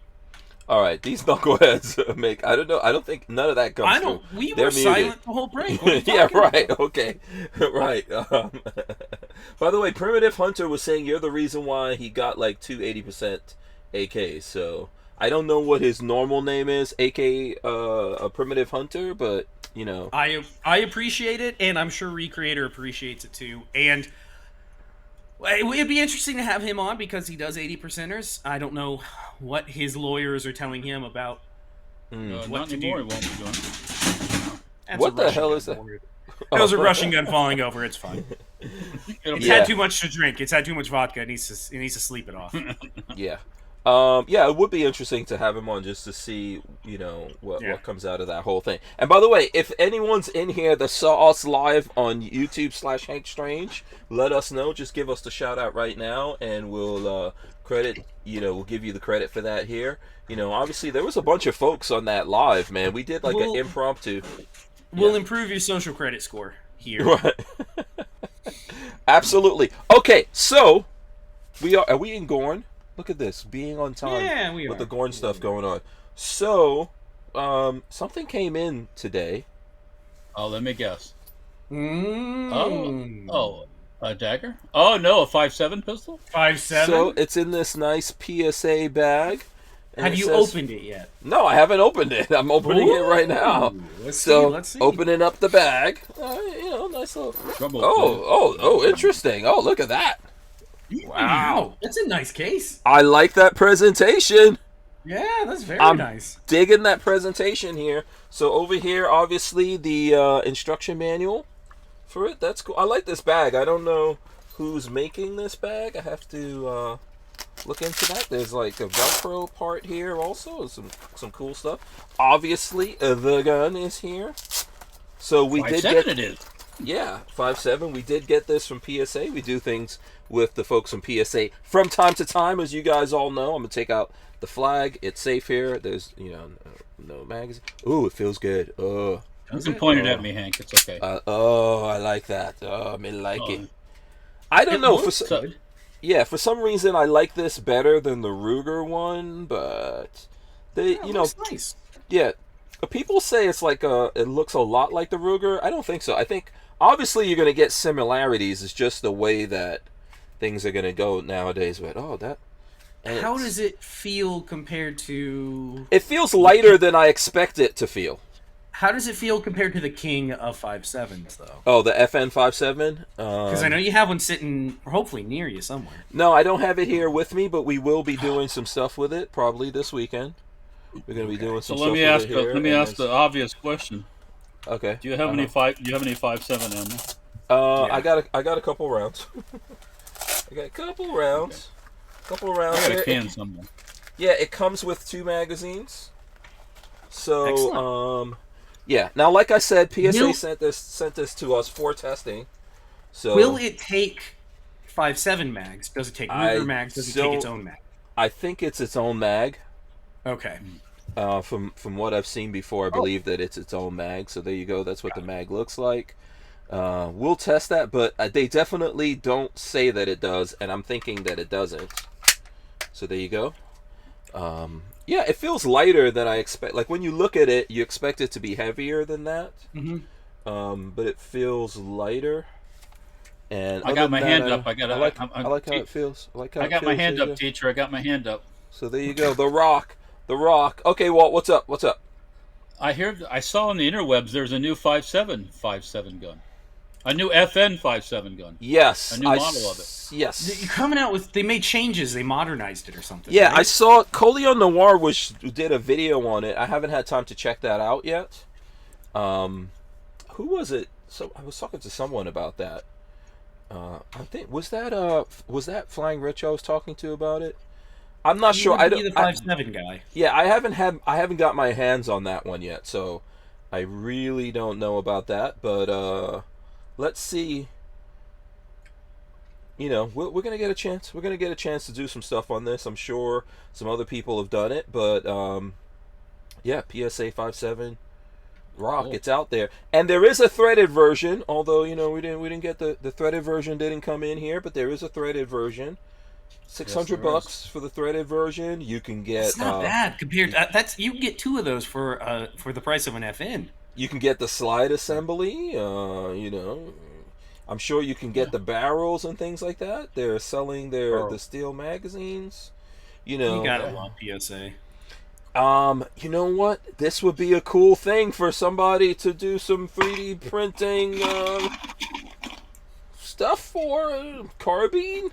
All right, these knuckleheads make. I don't know. I don't think none of that comes. I don't. We were silent the whole break. Yeah, right. Okay, right. By the way, Primitive Hunter was saying you're the reason why he got like 280% AKs. So I don't know what his normal name is, AK a Primitive Hunter, but you know. I appreciate it, and I'm sure Recreator appreciates it too. And it'd be interesting to have him on because he does 80%ers. I don't know what his lawyers are telling him about what to do. Won't be doing. What the hell is that? That was a Russian gun falling over. It's fine. It's had too much to drink. It's had too much vodka. It needs to sleep it off. Yeah. It would be interesting to have him on just to see, what comes out of that whole thing. And by the way, if anyone's in here that saw us live on YouTube /Hank Strange, let us know. Just give us the shout out right now, and we'll we'll give you the credit for that here. Obviously there was a bunch of folks on that live, man. We did an impromptu. We'll improve your social credit score here. Right. Absolutely. Okay, so are we in Gorn? Look at this, being on time. Yeah, we are. With the Gorn stuff going on. So, something came in today. Oh, let me guess. Mm. Oh, a dagger? Oh, no, a 5.7 pistol? 5.7? So, it's in this nice PSA bag. Have you opened it yet? No, I haven't opened it. I'm opening it right now. Let's see. Opening up the bag. Nice little... Oh, interesting. Oh, look at that. Wow. That's a nice case. I like that presentation. Yeah, that's very I'm nice. digging that presentation here. So over here, obviously, the instruction manual for it. That's cool. I like this bag. I don't know who's making this bag. I have to look into that. There's like a Velcro part here also. Some cool stuff. Obviously, the gun is here. So we did get it is. Yeah, 5.7. We did get this from PSA. We do things with the folks from PSA from time to time, as you guys all know. I'm gonna take out the flag. It's safe here. There's no magazine. Ooh, it feels good. Don't point it at me, Hank. It's okay. I like that. I like it. I don't know for some reason I like this better than the Ruger one, but nice. Yeah, people say it's like it looks a lot like the Ruger. I don't think so. I think obviously you're gonna get similarities. It's just the way that things are gonna go nowadays. But how does it feel compared to? It feels lighter than I expect it to feel. How does it feel compared to the king of 5.7s, though? Oh, the FN 5.7? Because I know you have one sitting, hopefully, near you somewhere. No, I don't have it here with me, but we will be doing some stuff with it probably this weekend. We're going to be doing some stuff with it here. Let me ask the obvious question. Okay. Do you have any 5.7 ammo? I got a couple rounds. I got a couple rounds. I got a can somewhere. Yeah, it comes with 2 magazines. So, excellent. Yeah. Now, like I said, PSA sent this to us for testing. So will it take 5.7 mags? Does it take Ruger mags? Does it take its own mag? I think it's its own mag. Okay. From what I've seen before, I believe that it's its own mag. So there you go. That's what the mag looks like. We'll test that, but they definitely don't say that it does, and I'm thinking that it doesn't. So there you go. Yeah, it feels lighter than I expect. Like when you look at it, you expect it to be heavier than that. Mm-hmm. But it feels lighter. And I got my hand up. I like how it feels. I got my hand up, teacher. I got my hand up. So there you go. The Rock. Okay, Walt, what's up? I saw on the interwebs there's a new 5.7 gun. A new FN 5.7 gun. Yes. A new model of it. Yes. You're coming out with... They made changes. They modernized it or something. Yeah, right? I saw Colio Noir did a video on it. I haven't had time to check that out yet. Who was it? So I was talking to someone about that. I think was that Flying Rich I was talking to about it? I'm not sure. I don't. The 5.7 guy. Yeah, I haven't got my hands on that one yet, so I really don't know about that. But let's see. We're gonna get a chance. We're gonna get a chance to do some stuff on this. I'm sure some other people have done it, but yeah, PSA 5.7 Rock. Cool. It's out there, and there is a threaded version. Although we didn't get the threaded version. Didn't come in here, but there is a threaded version. $600 for the threaded version. You can get. It's not bad compared. You can get 2 of those for the price of an FN. You can get the slide assembly. I'm sure you can get the barrels and things like that. They're selling the steel magazines. You gotta love PSA. You know what? This would be a cool thing for somebody to do some 3D printing stuff for carbine.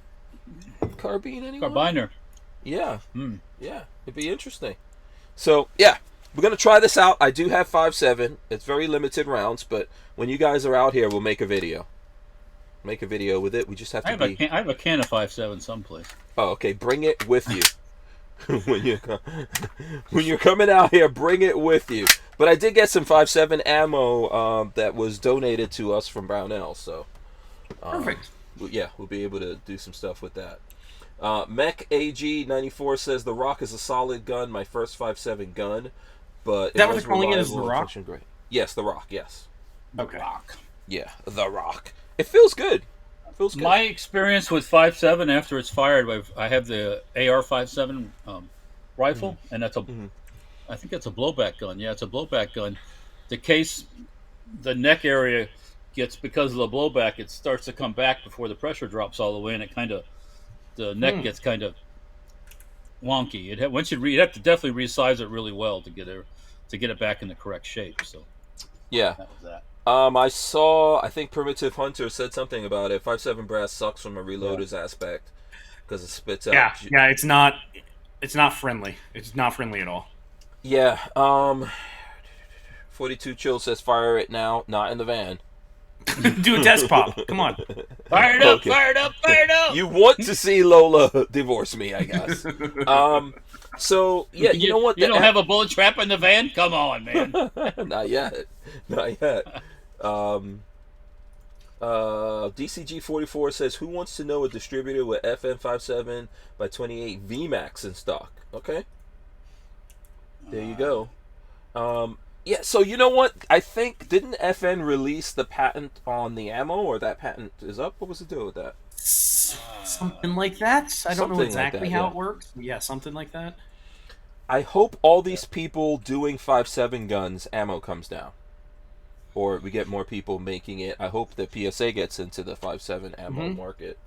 Anyone? Carbiner. Yeah. Yeah. It'd be interesting. So yeah, we're gonna try this out. I do have 5.7. It's very limited rounds, but when you guys are out here, we'll make a video. Make a video with it. We just have to I have a can of 5.7 someplace. Oh, okay. Bring it with you. when you're coming out here, bring it with you. But I did get some 5.7 ammo that was donated to us from Barnauls, so perfect. Yeah, we'll be able to do some stuff with that. Mech AG94 says the Rock is a solid gun, my first 5.7 gun, but is that what they're calling it? Is the Rock? Great. Yes, the Rock. Yes. Okay. Rock. Yeah, the Rock. It feels good. My experience with 5.7 after it's fired, I have the AR 5.7 rifle, and that's I think that's a blowback gun. Yeah, it's a blowback gun. The case, the neck area gets, because of the blowback, it starts to come back before the pressure drops all the way, and the neck gets kind of wonky. You have to definitely resize it really well to get it back in the correct shape. So yeah, that was that. I think Primitive Hunter said something about it. 5.7 brass sucks from a reloader's aspect because it spits out. Yeah, it's not. It's not friendly. It's not friendly at all. Yeah. 42 Chill says fire it now, not in the van. Do a test pop. Come on. Fire it up, fire it up, fire it up. You want to see Lola divorce me, I guess. So yeah, you know what? You don't have a bullet trap in the van? Come on, man. Not yet. Not yet. DCG44 says, who wants to know a distributor with FN57 by 28 VMAX in stock? Okay. There you go. Yeah, so you know what? I think, didn't FN release the patent on the ammo, or that patent is up? What was the deal with that? Something like that. I don't know exactly how it works. Yeah, something like that. I hope all these people doing 5.7 guns, ammo comes down. Or we get more people making it. I hope that PSA gets into the 5.7 ammo market.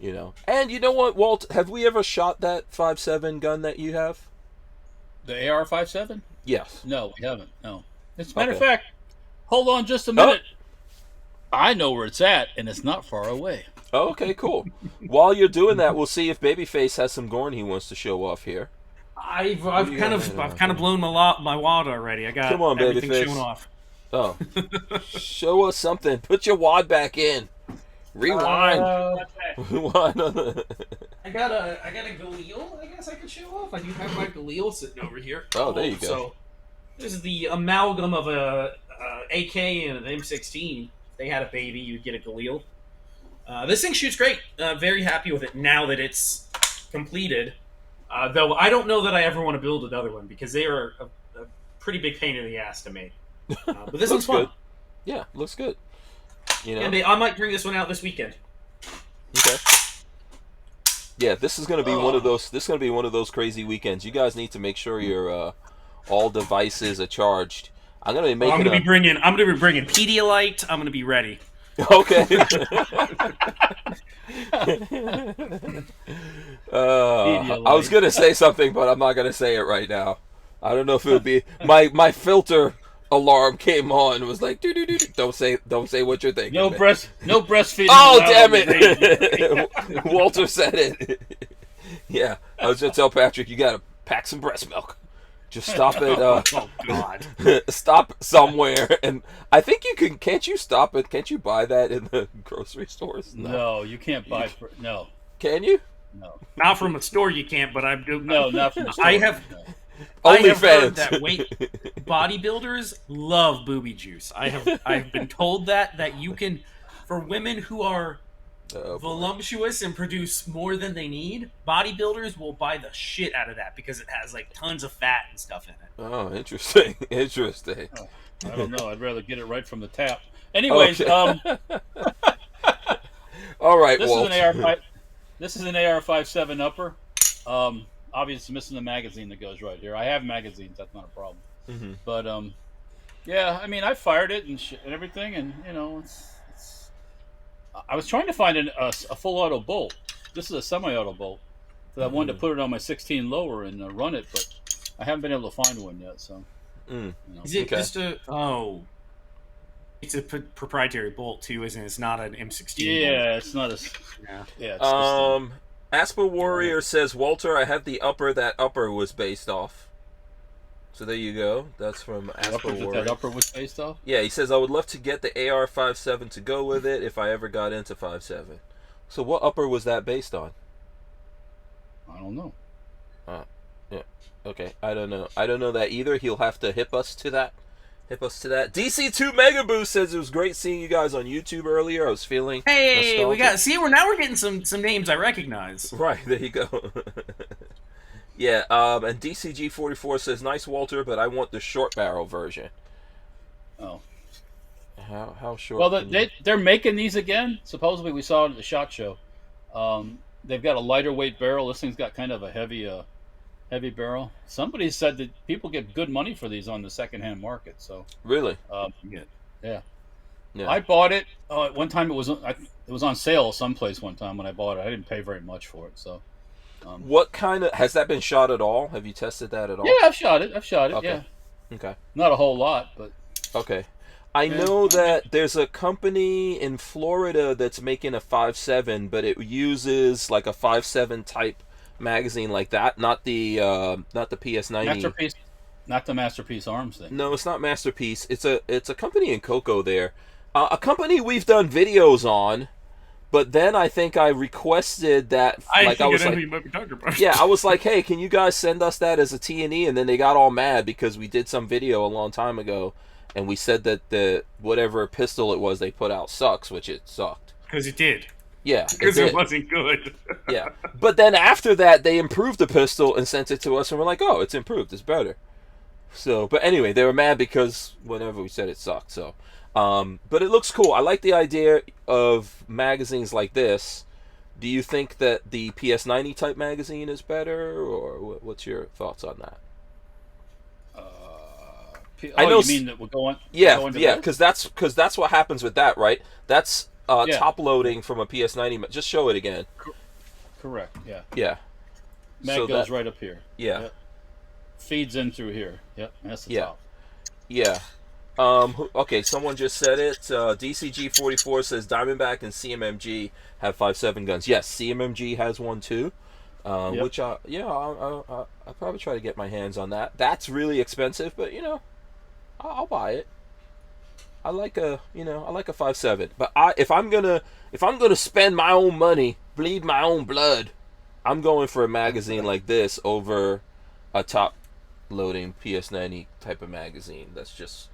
You know. And you know what, Walt? Have we ever shot that 5.7 gun that you have? The AR-57? Yes. No, we haven't. No. As a matter of fact, hold on just a minute. I know where it's at, and it's not far away. Okay, cool. While you're doing that, we'll see if BabyFace has some Gorn he wants to show off here. I've kind of blown my wad already. I got everything shown off. Oh, show us something. Put your wad back in. Rewind. Rewind. I got a Galil. I guess I could show off. I do have my Galil sitting over here. Oh, there you go. So this is the amalgam of a AK and an M16. If they had a baby, you'd get a Galil. This thing shoots great. Very happy with it now that it's completed. Though I don't know that I ever want to build another one because they are a pretty big pain in the ass to make. But this one's fun. Good. Yeah, looks good. You know? And I might bring this one out this weekend. Okay. Yeah, this is gonna be one of those. This is gonna be one of those crazy weekends. You guys need to make sure your all devices are charged. I'm gonna be bringing Pedialyte. I'm gonna be ready. Okay. I was gonna say something, but I'm not gonna say it right now. I don't know if it would be my filter alarm came on and was like, don't say what you're thinking. No breastfeeding. Oh, damn it! Walter said it. Yeah, I was gonna tell Patrick, you gotta pack some breast milk. Just stop at oh God. Stop somewhere, and I think you can. Can't you stop it? Can't you buy that in the grocery stores? No, you can't buy. No. Can you? No. Not from a store, you can't. But I'm no, not from a store. Only I have heard fans. that bodybuilders love booby juice. I've been told that you can, for women who are voluptuous and produce more than they need, bodybuilders will buy the shit out of that because it has like tons of fat and stuff in it. Oh, interesting. Interesting. Oh, I don't know. I'd rather get it right from the tap. Anyways, okay. All right, this Walt. This is an AR-57 upper. Obviously missing the magazine that goes right here. I have magazines. That's not a problem. Mm-hmm. But yeah, I mean, I fired it and everything, and you know, I was trying to find a full auto bolt. This is a semi-auto bolt. So I wanted to put it on my 16 lower and run it, but I haven't been able to find one yet. So, you know. Is it just it's a proprietary bolt too, isn't it? It's not an M16. Yeah, bolt. It's not a. Yeah. It's Asper Warrior says, Walter, I have the upper that upper was based off. So there you go. That's from Asper Warrior. That upper was based off? Yeah, he says, I would love to get the AR-57 to go with it if I ever got into 5.7. So what upper was that based on? I don't know. Yeah. Okay, I don't know. I don't know that either. He'll have to hip us to that. DC2 Mega Boost says it was great seeing you guys on YouTube earlier. I was feeling Hey, nostalgic. we're getting some names I recognize. Right, there you go. Yeah, and DCG44 says, nice, Walter, but I want the short barrel version. Oh. How short? Well, they're making these again. Supposedly we saw it at the SHOT Show. They've got a lighter weight barrel. This thing's got kind of a heavy barrel. Somebody said that people get good money for these on the secondhand market. So really, yeah. I bought it one time. It was on sale someplace one time when I bought it. I didn't pay very much for it. So, what kind of has that been shot at all? Have you tested that at all? Yeah, I've shot it. Okay. Yeah. Okay. Not a whole lot, but okay. I know that there's a company in Florida that's making a 5.7, but it uses like a 5.7 type magazine like that, not the PS90. Masterpiece, not the Masterpiece Arms thing. No, it's not Masterpiece. It's a company in Cocoa there, a company we've done videos on. But then I think I requested that. I was like, you might be talking about. Yeah, I was like, hey, can you guys send us that as a T&E? And then they got all mad because we did some video a long time ago, and we said that the whatever pistol it was they put out sucks, which it sucked. Because it did. Yeah, because it wasn't good. Yeah, but then after that, they improved the pistol and sent it to us, and we're like, oh, it's improved, it's better. So, but anyway, they were mad because whenever we said it sucked. So. But it looks cool. I like the idea of magazines like this. Do you think that the PS90 type magazine is better, or what's your thoughts on that? I know. You mean that we're going? Yeah, because that's what happens with that, right? That's top loading from a PS90. Just show it again. Correct. Yeah. Yeah. Mag goes right up here. Yeah. Yep. Feeds in through here. Yep. That's the top. Yeah. Okay, someone just said it. DCG44 says Diamondback and CMMG have 5.7 guns. Yes, CMMG has one too. Which I'll probably try to get my hands on that. That's really expensive, but I'll buy it. I like a 5.7. But if I'm gonna spend my own money, bleed my own blood, I'm going for a magazine like this over a top loading PS90 type of magazine. That's just,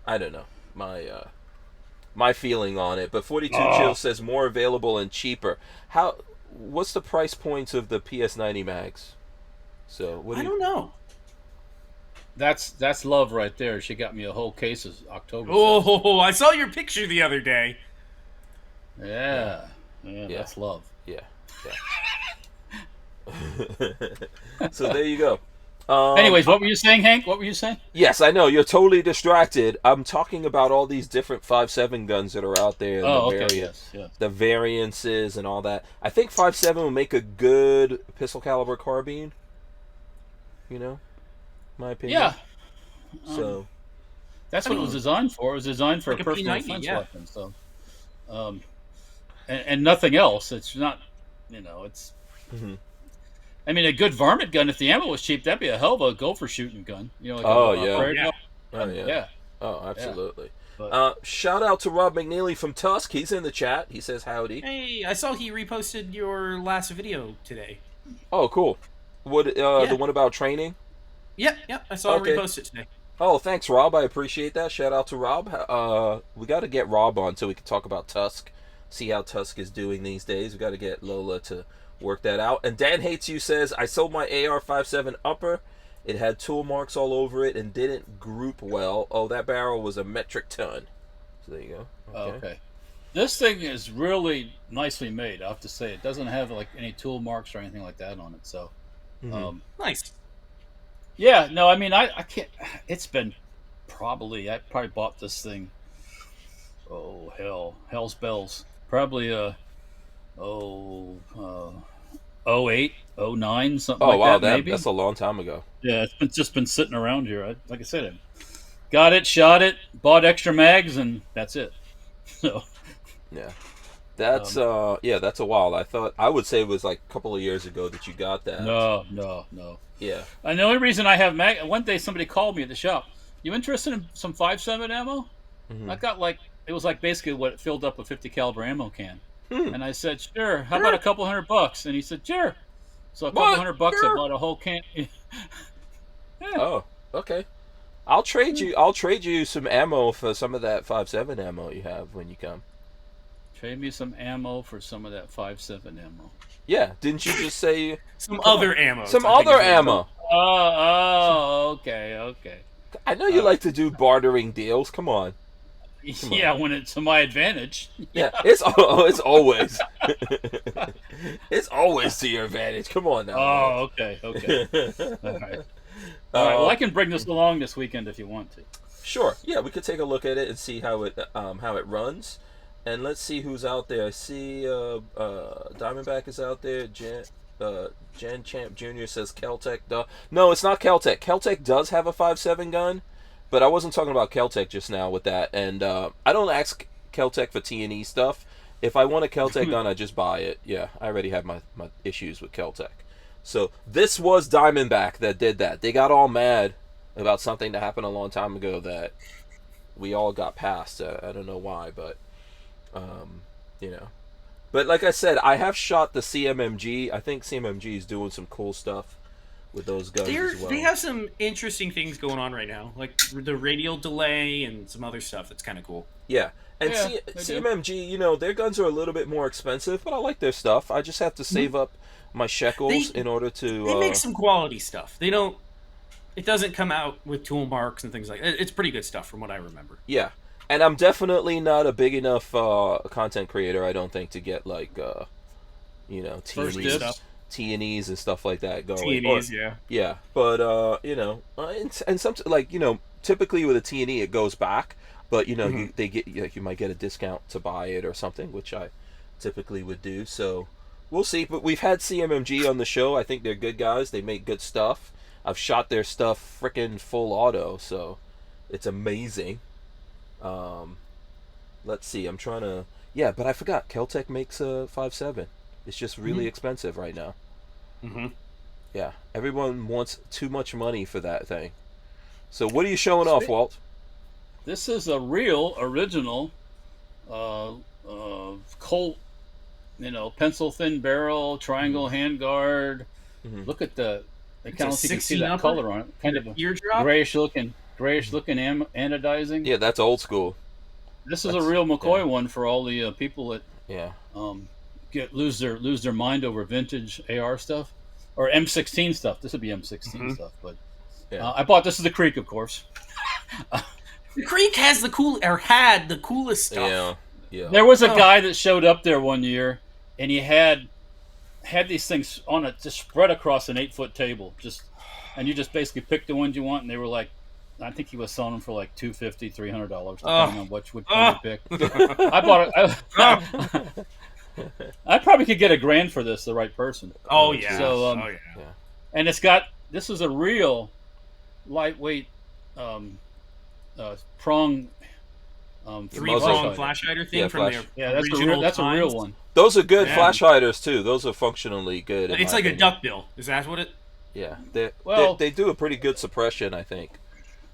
I don't know, my feeling on it. But 42 Chill says more available and cheaper. What's the price points of the PS90 mags? So I don't know. That's love right there. She got me a whole case of October. Oh, I saw your picture the other day. Yeah, that's love. Yeah. So there you go. Anyways, what were you saying, Hank? What were you saying? Yes, I know. You're totally distracted. I'm talking about all these different 5.7 guns that are out there. The variances and all that. I think 5.7 will make a good pistol caliber carbine. My opinion. Yeah. So that's what it was designed for. It was designed for a personal defense weapon. So, and nothing else. It's not, it's. Mm-hmm. I mean, a good varmint gun, if the ammo was cheap, that'd be a hell of a gopher shooting gun. Yeah. Oh, absolutely. Yeah. But, shout out to Rob McNeely from TUSC. He's in the chat. He says howdy. Hey, I saw he reposted your last video today. Oh, cool. The one about training? Yep. I saw him repost it today. Oh, thanks, Rob. I appreciate that. Shout out to Rob. We got to get Rob on so we can talk about TUSC, see how TUSC is doing these days. We got to get Lola to work that out. And Dan Hates You says, I sold my AR-57 upper. It had tool marks all over it and didn't group well. Oh, that barrel was a metric ton. So there you go. Okay. This thing is really nicely made, I have to say. It doesn't have like any tool marks or anything like that on it. So, nice. Yeah, no, I mean, I can't. It's been I probably bought this thing. Oh, hell's bells. Probably 08, 09, something like that. Maybe. That's a long time ago. Yeah, it's just been sitting around here. Like I said, I got it, shot it, bought extra mags, and that's it. So. Yeah. That's that's a while. I would say it was like a couple of years ago that you got that. No. Yeah. And the only reason I have one day somebody called me at the shop. You interested in some 5.7 ammo? Mm-hmm. I got it was like basically what it filled up a 50 caliber ammo can. And I said, sure. How about a couple $100? And he said, sure. So a couple $100, I bought a whole can. Yeah. Oh, okay. I'll trade you some ammo for some of that 5.7 ammo you have when you come. Trade me some ammo for some of that 5.7 ammo. Yeah, didn't you just say some other ammo? Some other ammo. Oh, okay. I know you like to do bartering deals. Come on. When it's to my advantage. Yeah, it's always it's always to your advantage. Come on now. Oh, okay. All right. Well, I can bring this along this weekend if you want to. Sure. Yeah, we could take a look at it and see how it runs. And let's see who's out there. I see Diamondback is out there. Jen Champ Jr. says Keltec. No, it's not Keltec. Keltec does have a 5.7 gun, but I wasn't talking about Keltec just now with that. And I don't ask Keltec for T&E stuff. If I want a Keltec gun, I just buy it. Yeah, I already have my issues with Keltec. So this was Diamondback that did that. They got all mad about something that happened a long time ago that we all got past. I don't know why, but you know. But like I said, I have shot the CMMG. I think CMMG is doing some cool stuff with those guns as well. They have some interesting things going on right now, like the radial delay and some other stuff that's kind of cool. Yeah. And CMMG, you know, their guns are a little bit more expensive, but I like their stuff. I just have to save up my shekels in order to... They make some quality stuff. They don't... It doesn't come out with tool marks and things like that. It's pretty good stuff from what I remember. Yeah. And I'm definitely not a big enough content creator, I don't think, to get, like, you know, T&Es and stuff like that going. T&Es, yeah. Yeah. But, you know, and some, like, you know, typically with a T&E, it goes back. But, you know, you might get a discount to buy it or something, which I typically would do. So we'll see. But we've had CMMG on the show. I think they're good guys. They make good stuff. I've shot their stuff freaking full auto, so it's amazing. Let's see. I'm trying to... Yeah, but I forgot. Keltec makes a 5.7. It's just really expensive right now. Yeah. Everyone wants too much money for that thing. So what are you showing off, Walt? This is a real original Colt, you know, pencil thin barrel, triangle handguard. Look at the... I can't see, you can see that color on it. Kind of a grayish looking anodizing. Yeah, that's old school. That's a real McCoy one for all the people that lose their mind over vintage AR stuff or M16 stuff. This would be M16 stuff, but I bought this as the Creek, of course. The Creek had the coolest stuff. Yeah. There was a guy that showed up there one year, and he had these things on it just spread across an 8-foot table, and you just basically pick the ones you want, and they were like, I think he was selling them for like $250, $300, depending on which one you pick. I bought it. I probably could get $1,000 for this, the right person. Oh yeah. So, and this is a real lightweight prong. 3-prong flash hider thing from their original that's a real one. Those are good flash hiders too. Those are functionally good. It's like a duckbill. Is that what it? Yeah, they do a pretty good suppression, I think.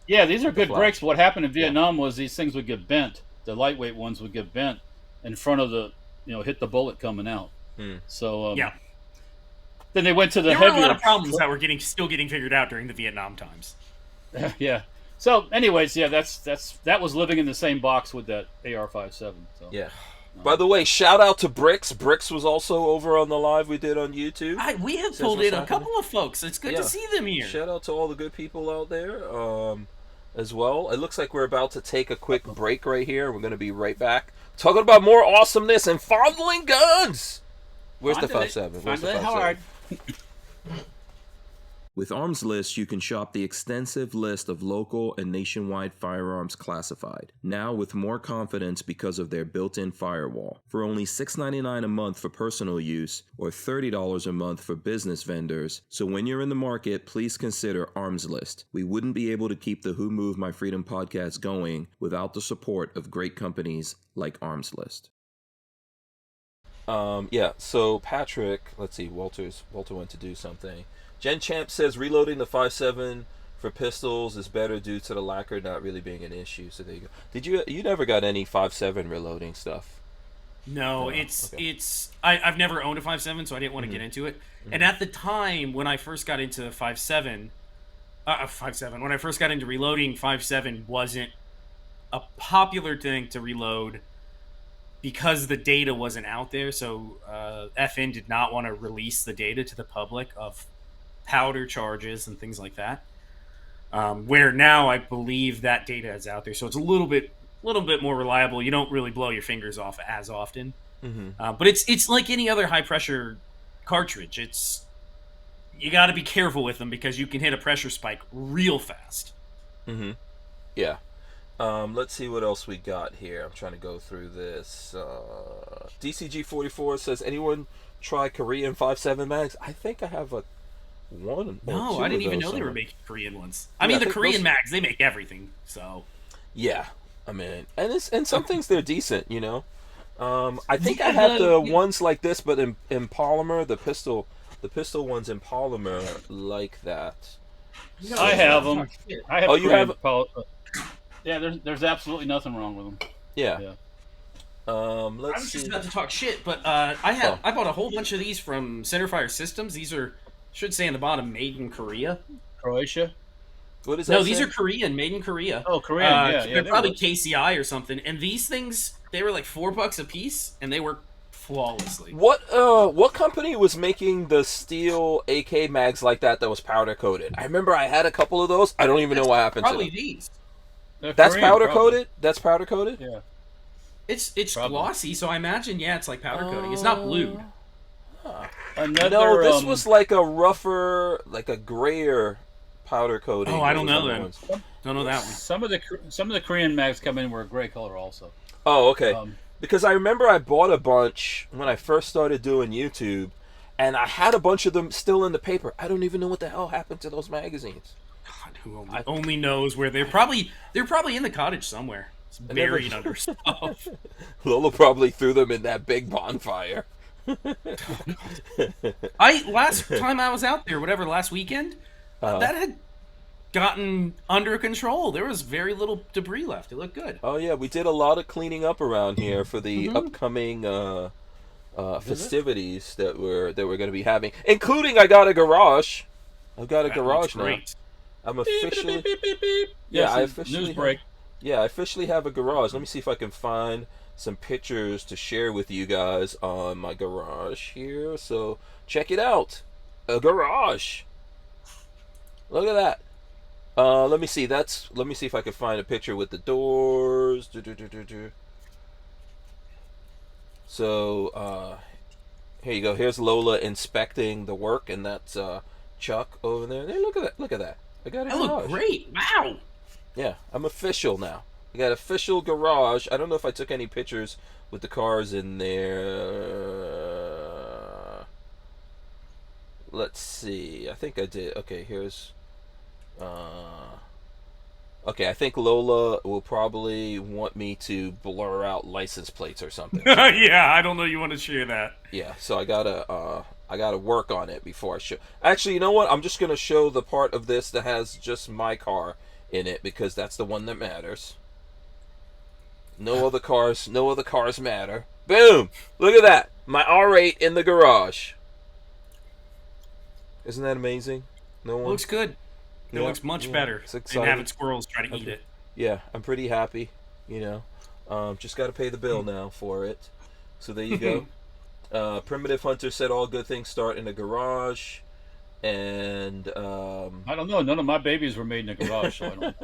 Yeah, these are good breaks. But what happened in Vietnam was these things would get bent. The lightweight ones would get bent in front of the, hit the bullet coming out. So then they went to the heavier. There were a lot of problems that were still getting figured out during the Vietnam times. Yeah. So, anyways, that was living in the same box with that AR-57. So. Yeah. By the way, shout out to Bricks. Bricks was also over on the live we did on YouTube. We have pulled in a couple of folks. It's good to see them here. Shout out to all the good people out there as well. It looks like we're about to take a quick break right here. We're going to be right back. Talking about more awesomeness and fondling guns. Where's the 5.7? Where's the 5.7? With Armslist, you can shop the extensive list of local and nationwide firearms classified, now with more confidence because of their built-in firewall. For only $6.99 a month for personal use, or $30 a month for business vendors, so when you're in the market, please consider Armslist. We wouldn't be able to keep the Who Moved My Freedom podcast going without the support of great companies like Armslist. So Patrick, let's see, Walter went to do something. Jen Champ says reloading the 5.7 for pistols is better due to the lacquer not really being an issue. So there you go. You never got any 5.7 reloading stuff? No, I've never owned a 5.7, so I didn't want to get into it. And at the time when I first got into 5.7, when I first got into reloading, 5.7 wasn't a popular thing to reload because the data wasn't out there. So FN did not want to release the data to the public of powder charges and things like that. Where now I believe that data is out there, so it's a little bit more reliable. You don't really blow your fingers off as often. But it's like any other high pressure cartridge. You got to be careful with them because you can hit a pressure spike real fast. Yeah. Let's see what else we got here. I'm trying to go through this. DCG44 says, anyone try Korean 5.7 mags? I think I have one. No, I didn't even know they were making Korean ones. I mean, the Korean mags, they make everything. So. Yeah, I mean, and some things they're decent, I think I had the ones like this, but in polymer, the pistol The pistol one's in polymer like that. I have them. I have. Oh, you have? Yeah, there's absolutely nothing wrong with them. Yeah. I Let's was see. just about to talk shit, but I bought a whole bunch of these from Centerfire Systems. These are, should say on the bottom, made in Korea. Croatia. What is that? No, these are Korean, made in Korea. Oh, Korean. Yeah, they're probably KCI or something. And these things, they were like $4 a piece, and they work flawlessly. What company was making the steel AK mags like that was powder coated? I remember I had a couple of those. I don't even know what happened to them. Probably these. That's powder coated? That's powder coated? Yeah. It's glossy, so I imagine, it's like powder coating. It's not blued. Another, this was like a rougher, like a grayer powder coating. Oh, I don't know that. Don't know that one. Some of the Korean mags come in were a gray color also. Oh, okay. Because I remember I bought a bunch when I first started doing YouTube, and I had a bunch of them still in the paper. I don't even know what the hell happened to those magazines. God, who only knows where they're probably in the cottage somewhere. It's buried under stuff. Lola probably threw them in that big bonfire. Last time I was out there, last weekend, that had gotten under control. There was very little debris left. It looked good. Oh yeah, we did a lot of cleaning up around here for the upcoming festivities that we're going to be having, including I got a garage. I've got a garage now. I'm officially I officially have a garage. Let me see if I can find some pictures to share with you guys on my garage here. So check it out. A garage. Look at that. Let me see. Let me see if I can find a picture with the doors. So here you go. Here's Lola inspecting the work, and that's Chuck over there. Hey, look at that. Look at that. I got a garage. That looked great. Wow. Yeah, I'm official now. I got official garage. I don't know if I took any pictures with the cars in there. Let's see. I think I did. Okay, here's... Okay, I think Lola will probably want me to blur out license plates or something. Yeah, I don't know you want to share that. Yeah, so I gotta work on it before I show. Actually, you know what? I'm just gonna show the part of this that has just my car in it because that's the one that matters. No other cars matter. Boom! Look at that. My R8 in the garage. Isn't that amazing? No one. Looks good. It looks much better than having squirrels try to eat it. Yeah, I'm pretty happy. You know, just got to pay the bill now for it. So there you go. Primitive Hunter said all good things start in a garage, and I don't know. None of my babies were made in a garage, so I don't.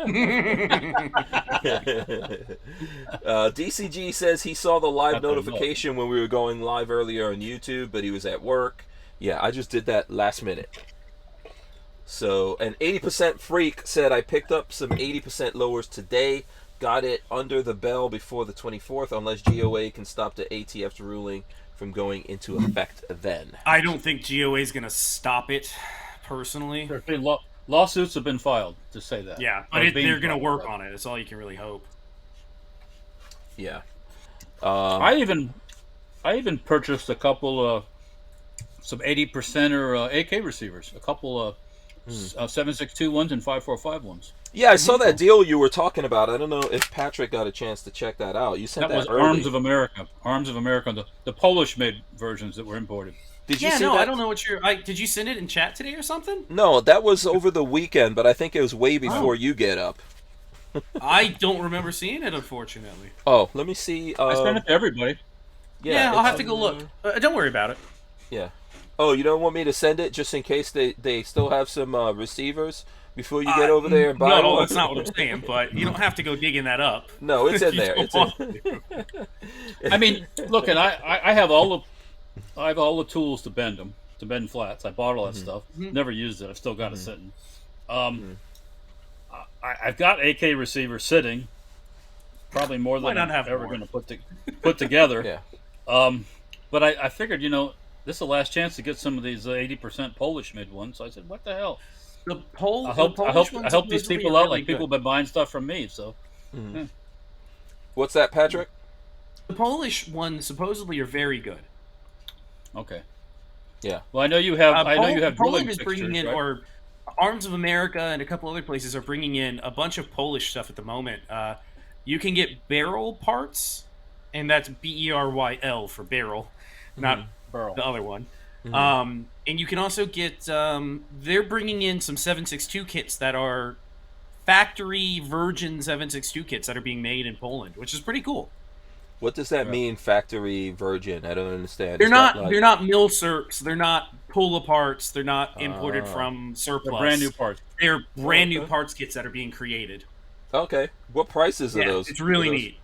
DCG says he saw the live notification when we were going live earlier on YouTube, but he was at work. Yeah, I just did that last minute. So, an 80% Freak said, I picked up some 80% lowers today. Got it under the bell before the 24th, unless GOA can stop the ATF's ruling from going into effect then. I don't think GOA is going to stop it, personally. Lawsuits have been filed to say that. Yeah, but they're going to work on it. That's all you can really hope. Yeah. I even purchased a couple some 80% or AK receivers. A couple of 7.62 ones and 5.45 ones. Yeah, I saw that deal you were talking about. I don't know if Patrick got a chance to check that out. You sent that was early. Arms of America. Arms of America, the Polish-made versions that were imported. Did you see that? I don't know what did you send it in chat today or something? No, that was over the weekend, but I think it was way before you get up. I don't remember seeing it, unfortunately. Oh, let me see. I sent it to everybody. Yeah, I'll have to go look. Don't worry about it. Yeah. Oh, you don't want me to send it just in case they still have some receivers before you get over there and buy No, one? that's not what I'm saying, but you don't have to go digging that up. No, it's in there. I mean, look, and I have all the tools to bend them, to bend flats. I bought all that stuff. Never used it. I've still got it sitting. I've got AK receivers sitting, probably more than I'm ever going to put together. Yeah. But I figured, this is the last chance to get some of these 80% Polish made ones. So I said, what the hell? I help these people out. Like people have been buying stuff from me. So, What's that, Patrick? The Polish ones supposedly are very good. Okay. Yeah. Well, I know you have. I know you have Poland drilling is bringing fixtures, in, right? or Arms of America and a couple other places are bringing in a bunch of Polish stuff at the moment. You can get barrel parts, and that's BERYL for barrel, not Barrel. the other one. And you can also get. They're bringing in some 7.62 kits that are factory virgin 7.62 kits that are being made in Poland, which is pretty cool. What does that mean, factory virgin? I don't understand. They're Is not. that like... They're not mill circs. They're not pull aparts. They're not imported from surplus. They're brand new parts. They're brand new parts kits that are being created. Okay. What prices are those? It's really neat.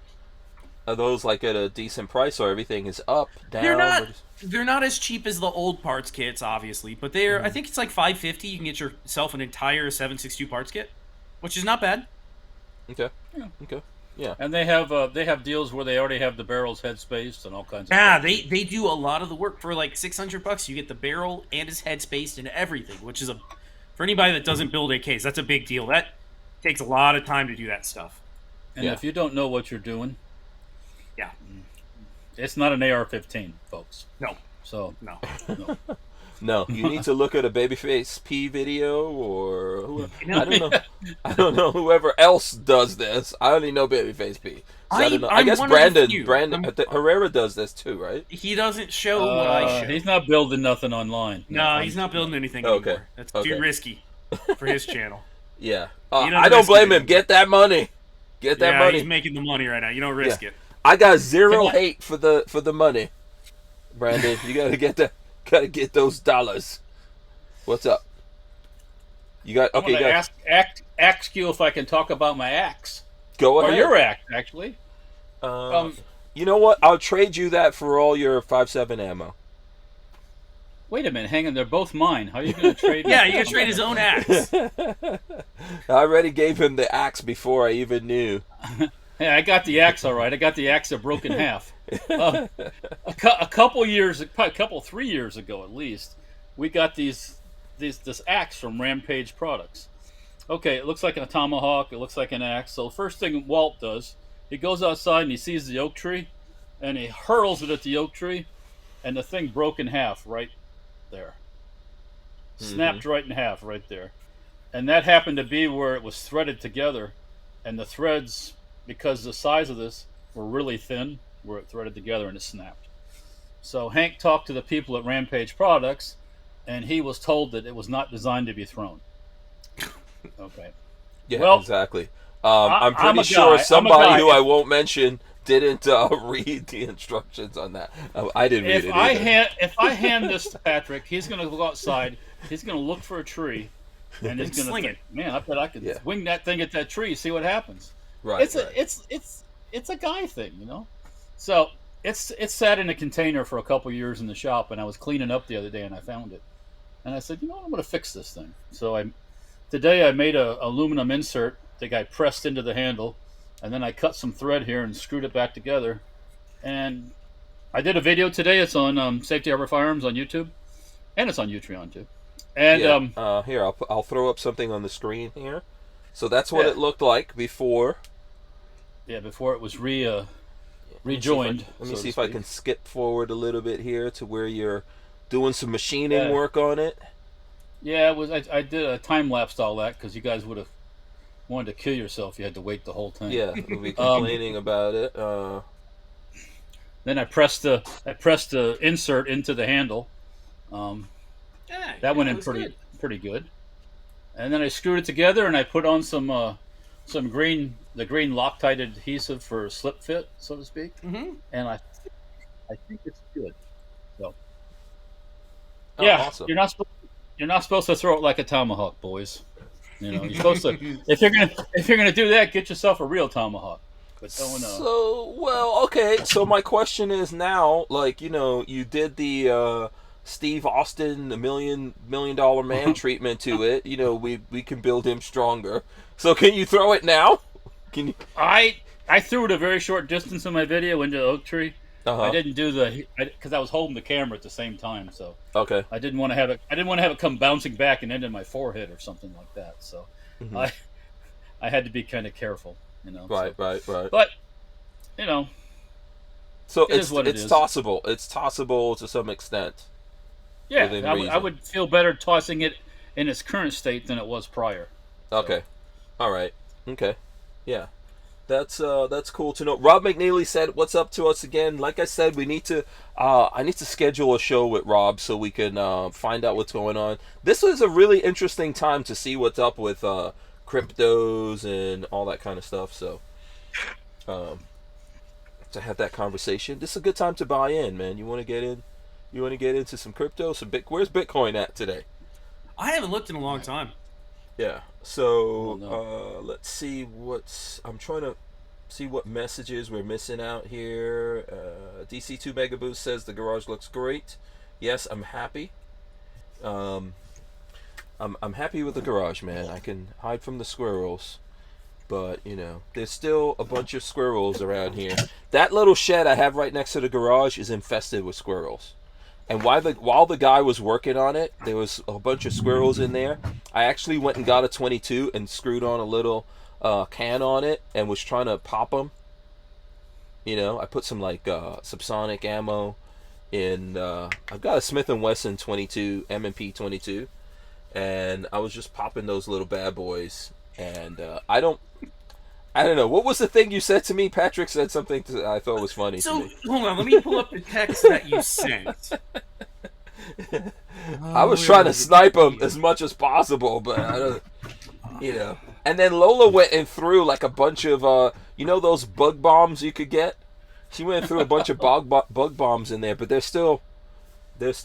Are those like at a decent price, or everything is up, down? They're not as cheap as the old parts kits, obviously, but they're. I think it's like $5.50. You can get yourself an entire 7.62 parts kit, which is not bad. Okay. Okay. Yeah. And they have deals where they already have the barrels head spaced and all kinds of Yeah, stuff. they do a lot of the work for like $600. You get the barrel and his head spaced and everything, which is for anybody that doesn't build AKs, that's a big deal. That takes a lot of time to do that stuff. And if you don't know what you're doing, yeah, it's not an AR-15, folks. No. So no. No, you need to look at a BabyFace P video, or I don't know whoever else does this. I only know BabyFace P. So I don't know. I guess Brandon Herrera does this too, right? He doesn't show what I show. He's not building nothing online. No, he's not building anything anymore. That's too risky for his channel. Yeah, I don't blame him. Get that money. Get that money. He's making the money right now. You don't risk it. I got zero hate for the money, Brandon. You gotta get that. Gotta get those dollars. What's up? You got okay. I'm gonna ask you if I can talk about my axe. Go ahead. Or your axe, actually. You know what? I'll trade you that for all your 5.7 ammo. Wait a minute, hang on. They're both mine. How are you going to trade? Yeah, you can trade his own axe. I already gave him the axe before I even knew. Hey, I got the axe all right. I got the axe that broke in half. A couple 3 years ago at least, we got this axe from Rampage Products. Okay, it looks like a tomahawk. It looks like an axe. So the first thing Walt does, he goes outside and he sees the oak tree, and he hurls it at the oak tree, and the thing broke in half right there. Snapped right in half right there. And that happened to be where it was threaded together, and the threads, because the size of this, were really thin, where it threaded together and it snapped. So Hank talked to the people at Rampage Products, and he was told that it was not designed to be thrown. Okay. Yeah, well, exactly. I'm pretty sure somebody who I won't mention didn't read the instructions on that. I didn't read it either. If I hand this to Patrick, he's going to go outside, he's going to look for a tree, and he's going to sling think, man, I bet I could swing that thing at that tree, see what happens. Right. It's a guy thing, you know. So it's sat in a container for a couple years in the shop, and I was cleaning up the other day and I found it, and I said, you know what, I'm going to fix this thing. So today I made a aluminum insert that I pressed into the handle, and then I cut some thread here and screwed it back together. And I did a video today. It's on Safety Harbor Firearms on YouTube, and it's on Utreon too. And here I'll throw up something on the screen here. So that's what it looked like before. Yeah, before it was rejoined. Let me see if I can skip forward a little bit here to where you're doing some machining work on it. Yeah, it was. I did a time lapsed all that because you guys would have wanted to kill yourself. You had to wait the whole time. Yeah, we'll be complaining about it. Then I pressed the insert into the handle. That went in pretty good. And then I screwed it together and I put on some green Loctite adhesive for slip fit, so to speak. Mm-hmm. And I think it's good. So awesome. You're not supposed to throw it like a tomahawk, boys. You know, you're supposed to. If you're gonna do that, get yourself a real tomahawk. But don't. So my question is now, like, you know, you did the Steve Austin, the $1 million man treatment to it. You know, we can build him stronger. So can you throw it now? Can you? I threw it a very short distance in my video into the oak tree. I didn't do because I was holding the camera at the same time. So I didn't want to have it come bouncing back and end in my forehead or something like that. So I had to be kind of careful, you know. Right. But you know, so it's tossable. It's tossable to some extent. Yeah, within I reason. would feel better tossing it in its current state than it was prior. Okay. All right. Okay. Yeah. That's cool to know. Rob McNeely said, "What's up to us again?" Like I said, we need to. I need to schedule a show with Rob so we can find out what's going on. This was a really interesting time to see what's up with cryptos and all that kind of stuff. So, to have that conversation, this is a good time to buy in, man. You want to get in? You want to get into some crypto? Where's Bitcoin at today? I haven't looked in a long time. Yeah. So let's see I'm trying to see what messages we're missing out here. DC2 Megaboost says the garage looks great. Yes, I'm happy. I'm happy with the garage, man. I can hide from the squirrels, but there's still a bunch of squirrels around here. That little shed I have right next to the garage is infested with squirrels. And while the guy was working on it, there was a bunch of squirrels in there. I actually went and got a 22 and screwed on a little can on it and was trying to pop them. I put some subsonic ammo in. I've got a Smith & Wesson 22, M&P 22, and I was just popping those little bad boys. And I don't know. What was the thing you said to me? Patrick said something I thought was funny to me. Hold on, let me pull up the text that you sent. I was trying to snipe him as much as possible, but I don't, And then Lola went and threw like a bunch of, those bug bombs you could get? She went through a bunch of bug bombs in there, but they're still, but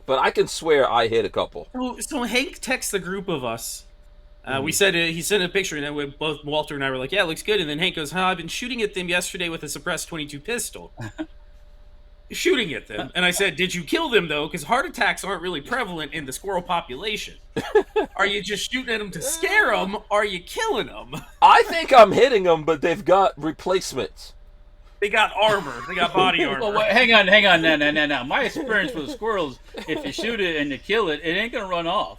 I can swear I hit a couple. So Hank texts the group of us. We said he sent a picture, and then both Walter and I were like, "Yeah, it looks good." And then Hank goes, "I've been shooting at them yesterday with a suppressed 22 pistol." Shooting at them, and I said, "Did you kill them though? Because heart attacks aren't really prevalent in the squirrel population. Are you just shooting at them to scare them? Or are you killing them?" I think I'm hitting them, but they've got replacements. They got armor. They got body armor. Well, hang on. Now. My experience with squirrels, if you shoot it and you kill it, it ain't gonna run off.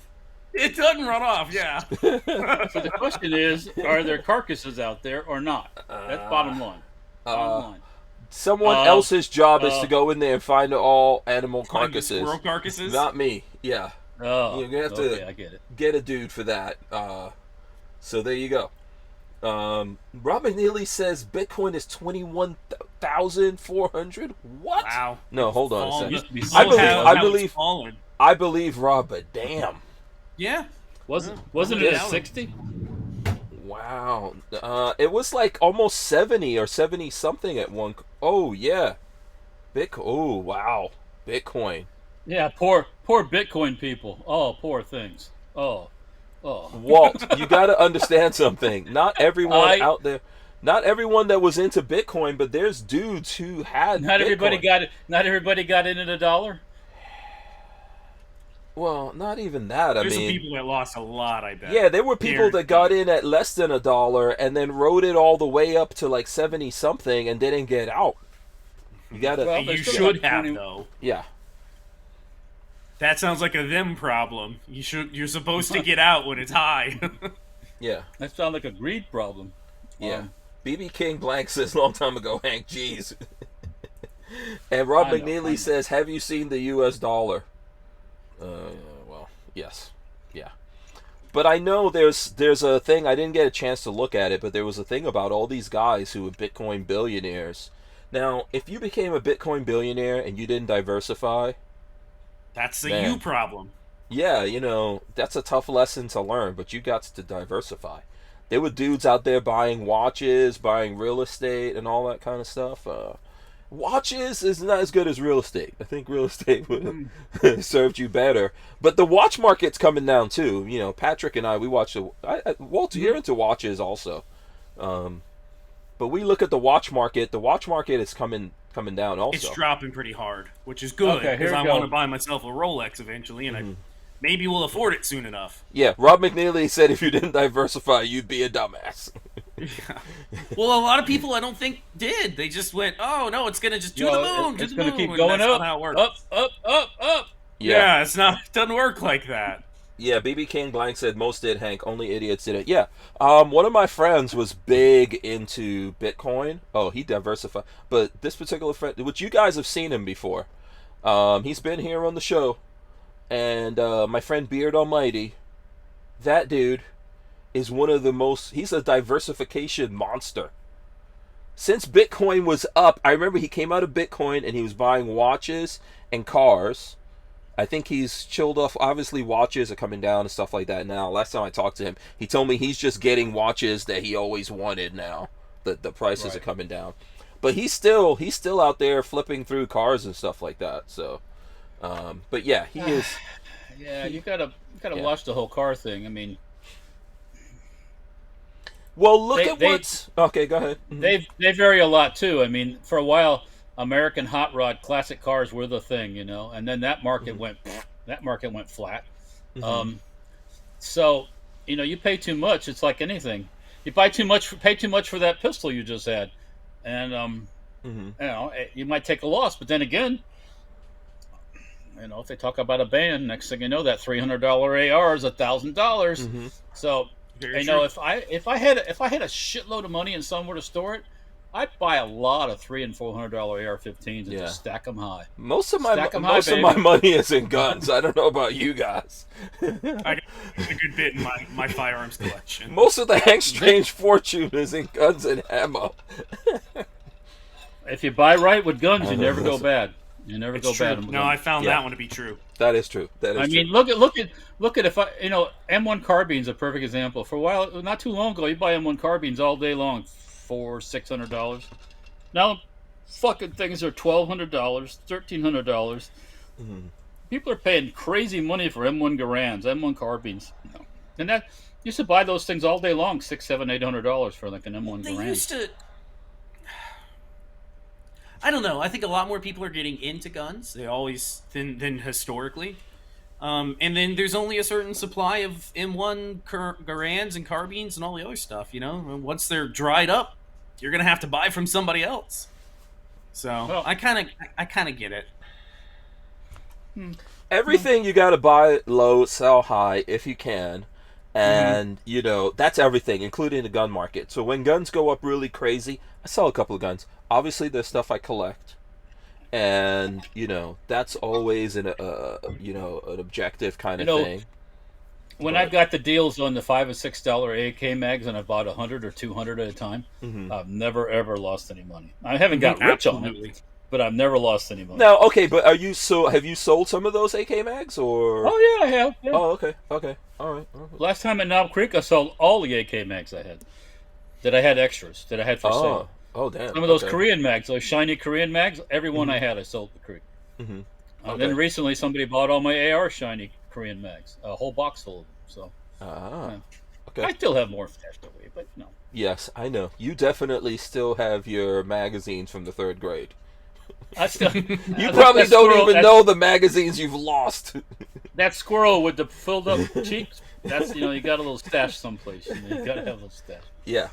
It doesn't run off, yeah. So the question is, are there carcasses out there or not? That's bottom line. Someone else's job is to go in there and find all animal carcasses. Squirrel carcasses? Not me. Yeah. Oh, you're gonna have to I get it. Get a dude for that. So there you go. Rob McNeely says Bitcoin is 21,400. What? Wow. No, hold on a second. I believe Rob, but damn. Yeah. Wasn't it at 60? Wow. It was like almost 70 or 70 something at one. Oh yeah. Oh wow. Bitcoin. Yeah, poor Bitcoin people. Oh, poor things. Oh. Walt, you got to understand something. Not everyone out there. Not everyone that was into Bitcoin, but there's dudes who had. Not Bitcoin. everybody got it. Not everybody got in at $1. Well, not even that. There's some people that lost a lot, I bet. Yeah, there were people that got in at less than $1 and then rode it all the way up to like 70 something and didn't get out. You gotta. Well, you should have though. Yeah. That sounds like a them problem. You're supposed to get out when it's high. Yeah. That sounds like a greed problem. Yeah. BB King Blank says long time ago, Hank. Jeez. And Rob McNeely says, "Have you seen the U.S. dollar?" Well, yes, yeah, but I know there's a thing. I didn't get a chance to look at it, but there was a thing about all these guys who were Bitcoin billionaires. Now, if you became a Bitcoin billionaire and you didn't diversify, that's a you problem. Yeah, that's a tough lesson to learn, but you got to diversify. There were dudes out there buying watches, buying real estate, and all that kind of stuff. Watches is not as good as real estate. I think real estate would have served you better. But the watch market's coming down too. Patrick and we watch Walter, you're into watches also. But we look at the watch market. The watch market is coming down also. It's dropping pretty hard, which is good because I want to buy myself a Rolex eventually, and maybe we'll afford it soon enough. Yeah, Rob McNeely said if you didn't diversify, you'd be a dumbass. Yeah. Well, a lot of people I don't think did. They just went, "Oh no, it's gonna just do the moon." It's gonna keep going up, up. Yeah, it doesn't work like that. Yeah, BB King Blank said most did, Hank. Only idiots did it. Yeah. One of my friends was big into Bitcoin. Oh, he diversified. But this particular friend, which you guys have seen him before, He's been here on the show, and my friend Beard Almighty, that dude is one of the most. He's a diversification monster. Since Bitcoin was up, I remember he came out of Bitcoin and he was buying watches and cars. I think he's chilled off. Obviously, watches are coming down and stuff like that now. Last time I talked to him, he told me he's just getting watches that he always wanted now. The prices are coming down. But he's still out there flipping through cars and stuff like that. So, but yeah, he is. Yeah, you gotta watch the whole car thing. I mean, well, look at what's okay. Go ahead. They vary a lot too. I mean, for a while, American hot rod classic cars were the thing, and then that market went flat. So you pay too much. It's like anything. You pay too much for that pistol you just had, and you might take a loss. But then again, if they talk about a band, next thing you know, that $300 AR is $1,000. So if I had a shitload of money and somewhere to store it, I'd buy a lot of $300 and $400 AR-15s and just stack them high. Most of my money is in guns. I don't know about you guys. I got a good bit in my firearms collection. Most of the Hank Strange fortune is in guns and ammo. If you buy right with guns, you never go bad. You never go bad. No, I found that one to be true. That is true. I mean, look at if M1 carbines a perfect example. For a while, not too long ago, you buy M1 carbines all day long. $600. Now, fucking things are $1,200, $1,300. People are paying crazy money for M1 Garands, M1 carbines, and that used to buy those things all day long, $600, $700, $800 for like an M1 Garand. They used to. I don't know. I think a lot more people are getting into guns. They always than historically. And then there's only a certain supply of M1 Garands and carbines and all the other stuff, Once they're dried up, you're gonna have to buy from somebody else. So I kind of get it. Everything you got to buy low, sell high if you can, and that's everything, including the gun market. So when guns go up really crazy, I sell a couple of guns. Obviously, there's stuff I collect. And that's always an objective kind of thing. When I've got the deals on the $5 or $6 AK mags, and I bought 100 or 200 at a time, I've never ever lost any money. I haven't got rich on it, but I've never lost any money. Now, okay, but have you sold some of those AK mags, or? Oh yeah, I have. Yeah. Oh, okay, all right. Last time at Knob Creek, I sold all the AK mags I had, that I had extras, that I had for sale. Oh, damn. Some of those Korean mags, those shiny Korean mags, every one I had, I sold at the Creek. Then recently, somebody bought all my AR shiny Korean mags, a whole box full of them. So, okay. I still have more stashed away, but no. Yes, I know. You definitely still have your magazines from the 3rd grade. I still. You probably don't even know the magazines you've lost. That squirrel with the filled up cheeks. That's you got a little stash someplace. You got to have a little stash. Yeah.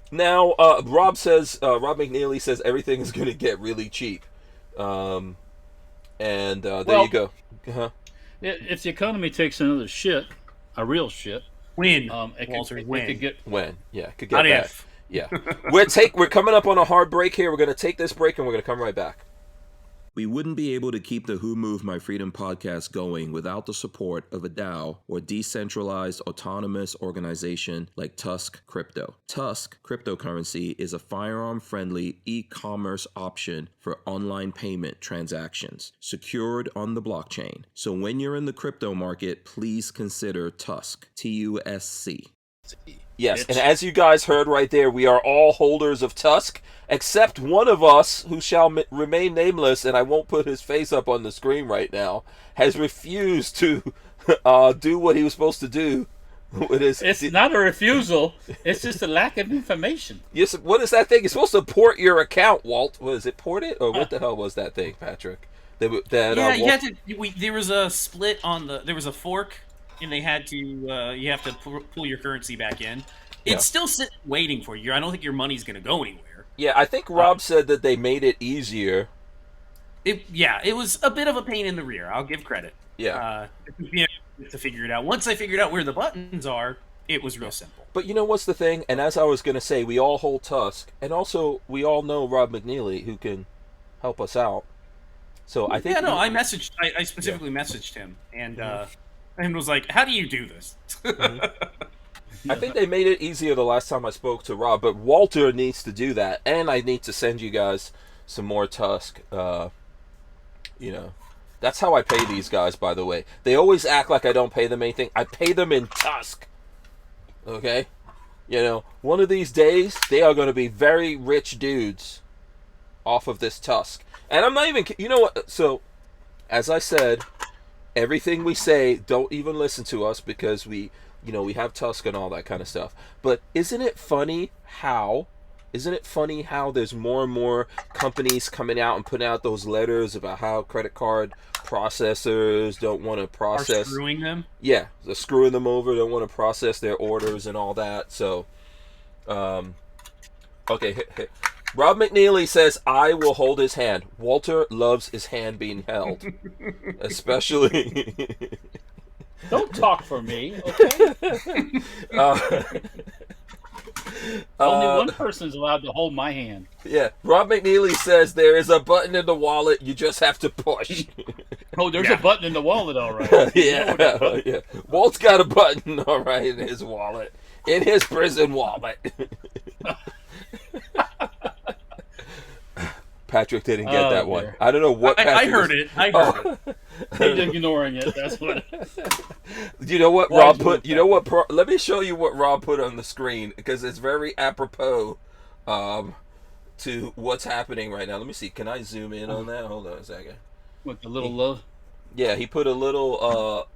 Now, Rob McNeely says everything is going to get really cheap. There you go. If the economy takes another shit, a real shit. When? Walter, when? Yeah, it could get bad. Yeah. We're coming up on a hard break here. We're going to take this break and we're going to come right back. We wouldn't be able to keep the Who Moved My Freedom podcast going without the support of a DAO, or decentralized autonomous organization like TUSC Crypto. TUSC cryptocurrency is a firearm-friendly e-commerce option for online payment transactions, secured on the blockchain. So when you're in the crypto market, please consider TUSC, TUSC. Yes, and as you guys heard right there, we are all holders of TUSC, except one of us, who shall remain nameless, and I won't put his face up on the screen right now, has refused to do what he was supposed to do. It's not a refusal, it's just a lack of information. Yes, what is that thing? You're supposed to port your account, Walt. Was it port it? Or what the hell was that thing, Patrick? You had to. There was a split on the. There was a fork. And they had to, you have to pull your currency back in. It's still sitting waiting for you. I don't think your money's going to go anywhere. Yeah, I think Rob said that they made it easier. It was a bit of a pain in the rear. I'll give credit. Yeah. To figure it out. Once I figured out where the buttons are, it was real simple. But you know what's the thing? And as I was going to say, we all hold TUSC. And also, we all know Rob McNeely, who can help us out. So I think I specifically messaged him and was like, "How do you do this?" I think they made it easier the last time I spoke to Rob, but Walter needs to do that, and I need to send you guys some more TUSC. That's how I pay these guys, by the way. They always act like I don't pay them anything. I pay them in TUSC. Okay? One of these days, they are going to be very rich dudes off of this TUSC. And I'm not even... You know what? So, as I said, everything we say, don't even listen to us because we have TUSC and all that kind of stuff. But isn't it funny how there's more and more companies coming out and putting out those letters about how credit card processors don't want to process... Are screwing them? Yeah, they're screwing them over, don't want to process their orders and all that. So, okay. Rob McNeely says, I will hold his hand. Walter loves his hand being held. Especially... Don't talk for me, okay? Only one person's allowed to hold my hand. Yeah, Rob McNeely says there is a button in the wallet, you just have to push. Oh, there's a button in the wallet, all right. Yeah. Walt's got a button, all right, in his wallet. In his prison wallet. Patrick didn't get that one. I don't know what Patrick I heard it. I heard it. He's ignoring it. That's what. You know what Rob put? You know what? Let me show you what Rob put on the screen because it's very apropos to what's happening right now. Let me see. Can I zoom in on that? Hold on a second. With the little love. Yeah, he put a little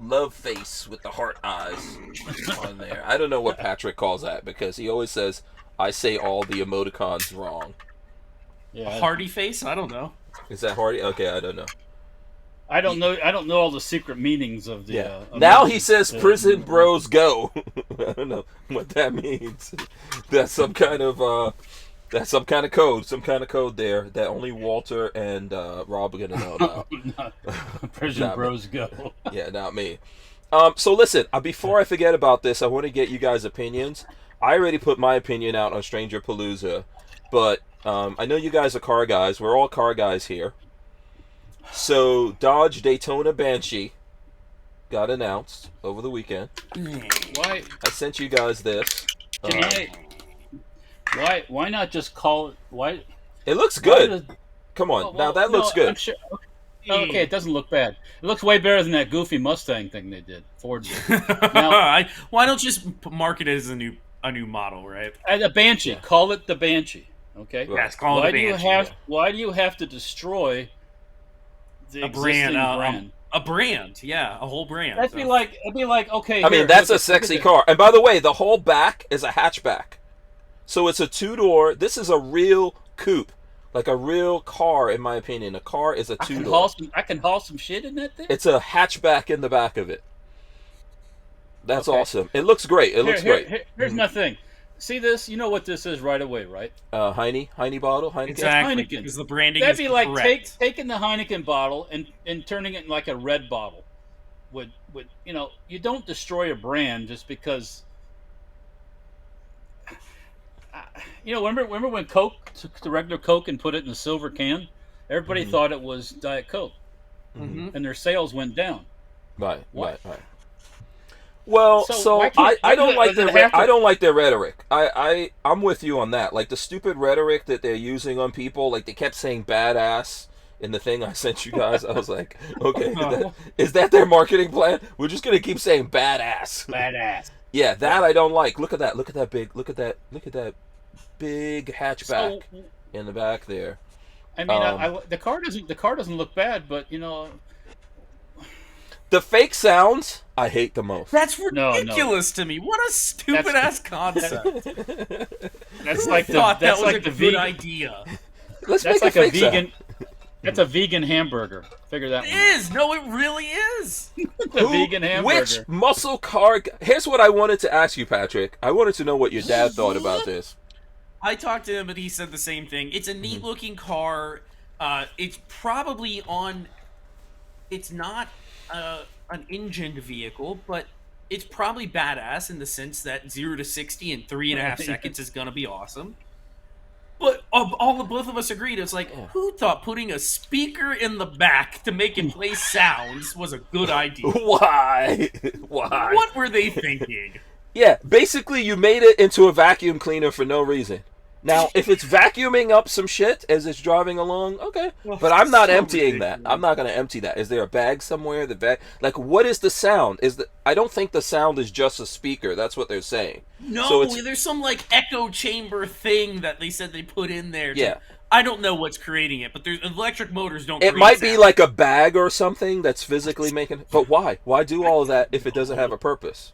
love face with the heart eyes on there. I don't know what Patrick calls that because he always says I say all the emoticons wrong. Yeah, a hearty face? I don't know. Is that hearty? Okay, I don't know. I don't know all the secret meanings of the. Yeah. Now he says "Prison Bros Go." I don't know what that means. That's some kind of code. Some kind of code there that only Walter and Rob are gonna know about. Prison Bros Go. Yeah, not me. So listen. Before I forget about this, I want to get you guys' opinions. I already put my opinion out on Stranger Palooza, but I know you guys are car guys. We're all car guys here. So, Dodge Daytona Banshee got announced over the weekend. Why? I sent you guys this. Why not just call it? Why? It looks good. Come on, now that looks good. I'm sure, okay, it doesn't look bad. It looks way better than that goofy Mustang thing they did. Ford did. Now, why don't you just market it as a new model, right? The Banshee. Yeah. Call it the Banshee. Okay. Yes, call it the Banshee. Why do you have to destroy the existing brand? A brand, yeah, a whole brand. It'd be like, okay. I mean, that's a sexy car. And by the way, the whole back is a hatchback, so it's a 2-door. This is a real coupe, like a real car, in my opinion. A car is a 2-door. I can haul some shit in that thing. It's a hatchback in the back of it. That's awesome. It looks great. Looks great. Here's my thing. See this? You know what this is right away, right? Heine bottle, Heineken. Exactly. Heineken. Because the branding That'd be like taking the Heineken bottle and turning it in like a red bottle. Would you don't destroy a brand just because. Remember when Coke took the regular Coke and put it in a silver can? Everybody thought it was Diet Coke, and their sales went down. Right. Well, I don't like their rhetoric. I'm with you on that. Like the stupid rhetoric that they're using on people. Like they kept saying "badass" in the thing I sent you guys. I was like, okay, is that their marketing plan? We're just gonna keep saying "badass." Badass. Yeah, that I don't like. Look at that big hatchback in the back there. I mean, the car doesn't look bad, but the fake sounds I hate the most. That's ridiculous to me. What a stupid ass concept. That's like that was a good idea. Let's make a fake vegan. That's a vegan hamburger. Figure that one out. It is. No, it really is. Vegan hamburger. Which muscle car? Here's what I wanted to ask you, Patrick. I wanted to know what your dad thought about this. I talked to him, and he said the same thing. It's a neat-looking car. It's probably on... It's not an engined vehicle, but it's probably badass in the sense that 0 to 60 in 3.5 seconds is going to be awesome. But both of us agreed. It's like, who thought putting a speaker in the back to make it play sounds was a good idea? Why? What were they thinking? Yeah, basically you made it into a vacuum cleaner for no reason. Now, if it's vacuuming up some shit as it's driving along, okay. But I'm not emptying that. I'm not going to empty that. Is there a bag somewhere? Like, what is the sound? I don't think the sound is just a speaker. That's what they're saying. No, so there's some, like, echo chamber thing that they said they put in there. Yeah. I don't know what's creating it, but there's electric motors don't It create might sound. be like a bag or something that's physically making... But why? Why do all of that if it doesn't have a purpose?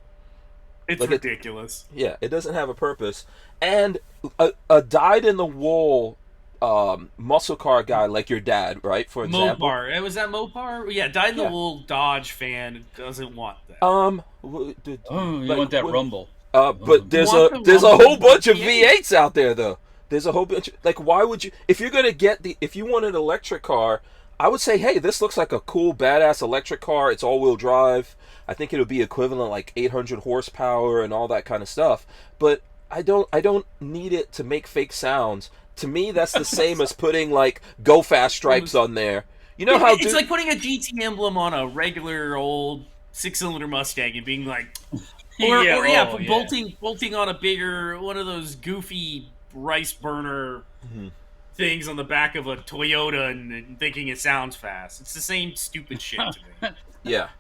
It's like ridiculous. It doesn't have a purpose. And a dyed-in-the-wool muscle car guy like your dad, right, for example. Mopar. Was that Mopar? Yeah, dyed-in-the-wool Dodge fan doesn't want that. You want that rumble. But there's a whole bunch of V8s out there, though. There's a whole bunch. Like, why would you... If you're going to get if you want an electric car, I would say, hey, this looks like a cool, badass electric car. It's all-wheel drive. I think it would be equivalent like 800 horsepower and all that kind of stuff. But I don't need it to make fake sounds. To me, that's the same as putting like Go Fast stripes on there. You know how it's like putting a GT emblem on a regular old 6-cylinder Mustang and being like, bolting on a bigger one of those goofy rice burner things on the back of a Toyota and thinking it sounds fast. It's the same stupid shit to me. Yeah.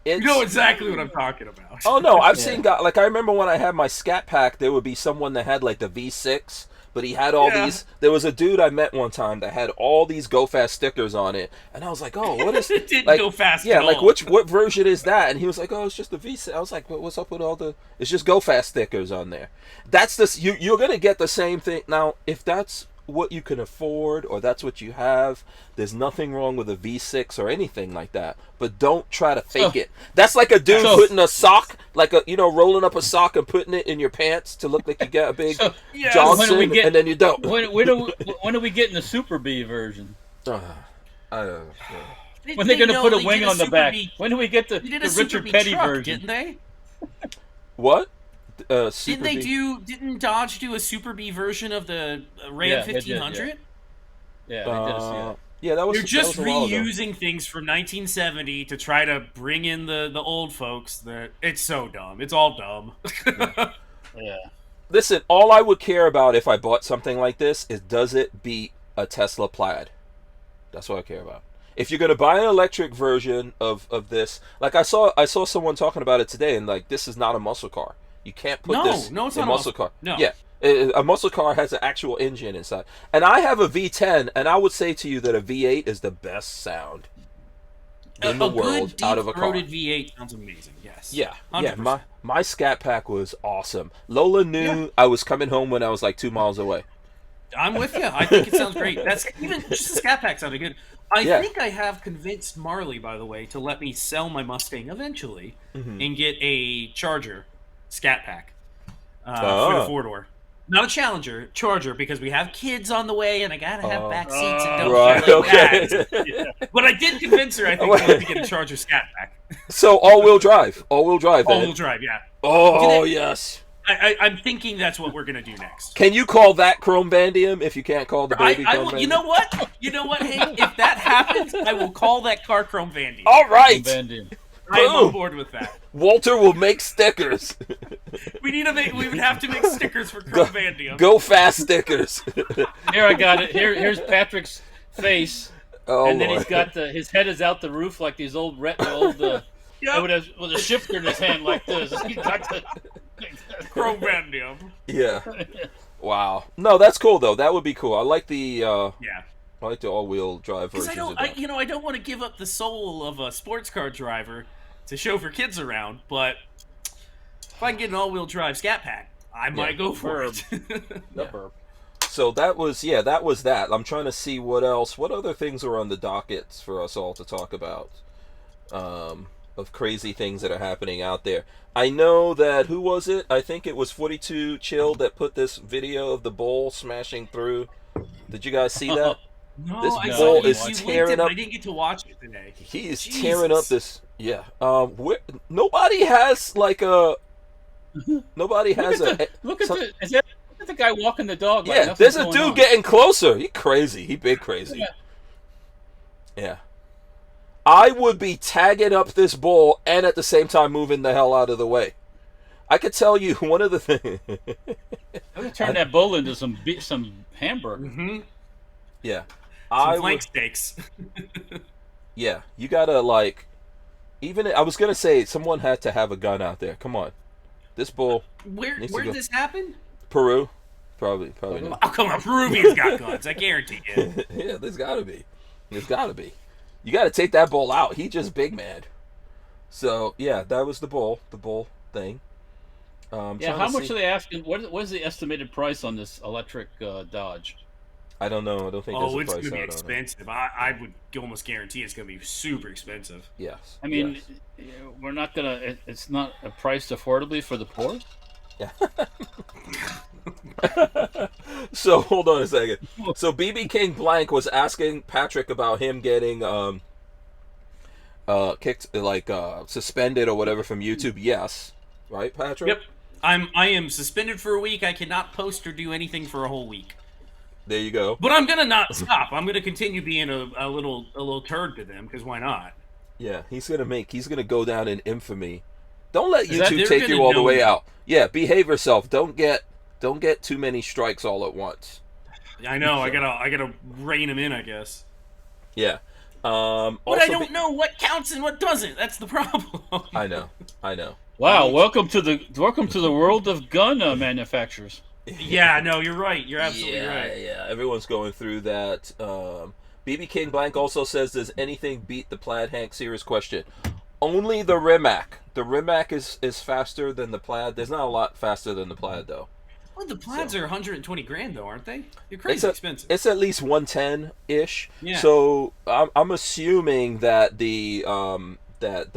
You know exactly what I'm talking about. Oh no, I've seen guys, like I remember when I had my Scat Pack, there would be someone that had like the V6, but he had all these. There was a dude I met one time that had all these Go Fast stickers on it, and I was like, oh, what is it? Didn't like, go fast. Yeah, at like all. what version is that? And he was like, oh, it's just the V6. I was like, what's up with all the? It's just Go Fast stickers on there. That's this. You're gonna get the same thing now if that's what you can afford or that's what you have. There's nothing wrong with a V6 or anything like that, but don't try to fake it. That's like a dude putting a sock, like rolling up a sock and putting it in your pants to look like you got a big Johnson, and then you don't. When are we getting the Super B version? I don't know. When they're going to put a wing on the back? When do we get the Richard Petty truck, version? Didn't they? What? Super Didn't Dodge do a Super B version of the Ram 1500? Yeah, they did see that. Yeah, that was. You're just that was reusing things from 1970 to try to bring in the old folks. That it's so dumb. It's all dumb. Yeah. Listen, all I would care about if I bought something like this is does it beat a Tesla Plaid? That's what I care about. If you're gonna buy an electric version of this, like I saw someone talking about it today, and like this is not a muscle car. You can't put this in a muscle car. No. Yeah. A muscle car has an actual engine inside. And I have a V10, and I would say to you that a V8 is the best sound in the world out of a car. A good V8 sounds amazing, yes. Yeah. 100%. Yeah, my Scat Pack was awesome. Lola knew I was coming home when I was like 2 miles away. I'm with you. I think it sounds great. That's even just the Scat Pack sounded good. I think I have convinced Marley, by the way, to let me sell my Mustang eventually and get a Charger Scat Pack for the 4-door. Not a Challenger, Charger, because we have kids on the way, and I gotta have back seats and don't feel like that. But I did convince her, I think, to let me get a Charger Scat Pack. So all-wheel drive. All-wheel drive, then. All-wheel drive, yeah. Oh, yes. I'm thinking that's what we're gonna do next. Can you call that Chrome Vandium if you can't call the baby Chrome Vandium? You know what? You know what, Hank? If that happens, I will call that car Chrome Vandium. All right. I am on board with that. Walter will make stickers. We would have to make stickers for Chrome Vandium. Go Fast stickers. Here I got it. Here's Patrick's face, and then he's got his head is out the roof like these old with a shifter in his hand like this. He's got the Chrome Vandium. Yeah. Wow. No, that's cool though. That would be cool. I like the I like the all-wheel drive versions. I don't want to give up the soul of a sports car driver to show for kids around, but if I can get an all-wheel drive Scat Pack, I might go for it. So that was that. I'm trying to see what other things are on the dockets for us all to talk about, of crazy things that are happening out there. I know that, who was it? I think it was 42 Chill that put this video of the bull smashing through. Did you guys see that? No, this bull is tearing up. I didn't get to watch it today. He is tearing up this. Yeah. Nobody has like a. Nobody has look at the Look at the guy walking the dog. Yeah, there's a dude getting closer. He crazy. He big crazy. Yeah. I would be tagging up this bull and at the same time moving the hell out of the way. I could tell you one of the things. I'm gonna turn that bull into some hamburger. Mm-hmm. Yeah. Some flank steaks. Yeah, you gotta like. Even I was gonna say someone had to have a gun out there. Come on, this bull. Where did this happen? Peru, probably not. Oh come on, Peruvians got guns. I guarantee you. Yeah, there's gotta be. You gotta take that bull out. He just big mad. So yeah, that was the bull thing. Yeah, how much are they asking? What is the estimated price on this electric Dodge? I don't know. I don't think. Oh, it's going to be expensive. I would almost guarantee it's going to be super expensive. Yes. I mean, we're not gonna. It's not a priced affordably for the poor. Yeah. So hold on a second. So BB King Blank was asking Patrick about him getting kicked, like suspended or whatever from YouTube. Yes, right, Patrick? Yep. I am suspended for a week. I cannot post or do anything for a whole week. There you go. But I'm gonna not stop. I'm gonna continue being a little turd to them because why not? Yeah, he's gonna go down in infamy. Don't let YouTube take you gonna all the way know. out. Yeah, behave yourself. Don't get too many strikes all at once. I know. I gotta rein them in. I guess. Yeah. But I don't know what counts and what doesn't. That's the problem. I know. Wow, welcome to the world of gun manufacturers. Yeah, no, you're right. You're absolutely right. Yeah, everyone's going through that. BB King Blank also says, does anything beat the Plaid? Hank, serious question. Only the Rimac. The Rimac is faster than the Plaid. There's not a lot faster than the Plaid, though. Well, the Plaids are 120 grand, though, aren't they? They're crazy expensive. It's at least 110-ish. Yeah. So I'm assuming that the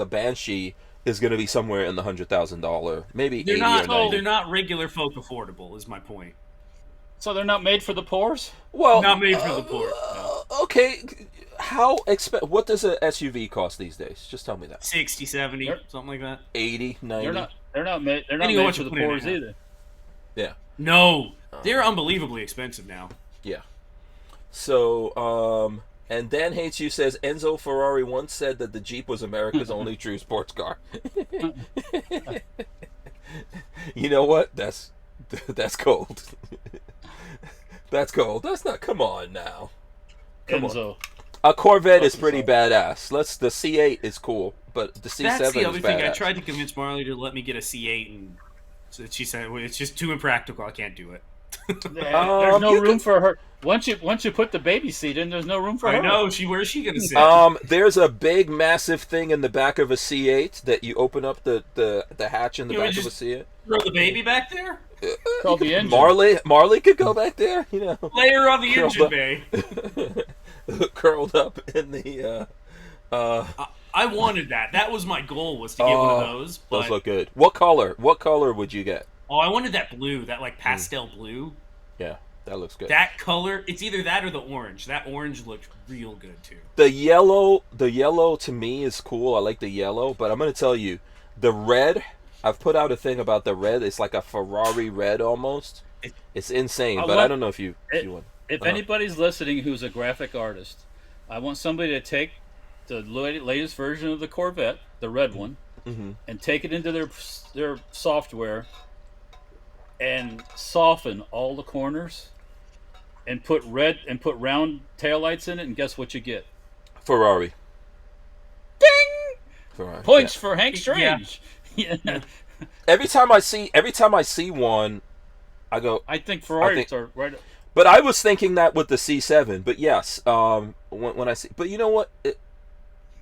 Banshee is going to be somewhere in the $100,000, maybe They're 80 not. or 90. They're not regular folk affordable. Is my point. So they're not made for the poors? Well, Not made for the poor. No. Okay, what does a SUV cost these days? Just tell me that. 60, 70, something like that. 80, 90. They're not made Depending on what for you the put in poors it. either. Yeah. No, they're unbelievably expensive now. Yeah. So, and Dan Hates You says, Enzo Ferrari once said that the Jeep was America's only true sports car. You know what? That's cold. That's cold. That's not, come on now. Come Enzo. on. A Corvette is pretty badass. The C8 is cool, but the C7 That's the other is thing. badass. I tried to convince Marley to let me get a C8, and so she said, well, it's just too impractical. I can't do it. There's no room for her. Once you put the baby seat in, there's no room for her. I know. Where's she gonna sit? There's a big, massive thing in the back of a C8 that you open up the hatch in the back of a C8. Throw the baby back there. Called the engine. Marley could go back there, you know. Lay her on the engine bay. Curled up in the. I wanted that. That was my goal, was to get one of those. But, those look good. What color? What color would you get? Oh, I wanted that blue, that like pastel blue. Yeah, that looks good. That color, it's either that or the orange. That orange looked real good too. The yellow to me is cool. I like the yellow, but I'm gonna tell you, the red. I've put out a thing about the red. It's like a Ferrari red almost. It's insane, but I don't know if you want. If anybody's listening who's a graphic artist, I want somebody to take the latest version of the Corvette, the red one, and take it into their software and soften all the corners and put round taillights in it, and guess what you get? Ferrari. Ding! Ferrari. Points for Hank Strange. Yeah. Every time I see one, I go. I think Ferraris are right. But I was thinking that with the C7. But yes, when I see, but you know what?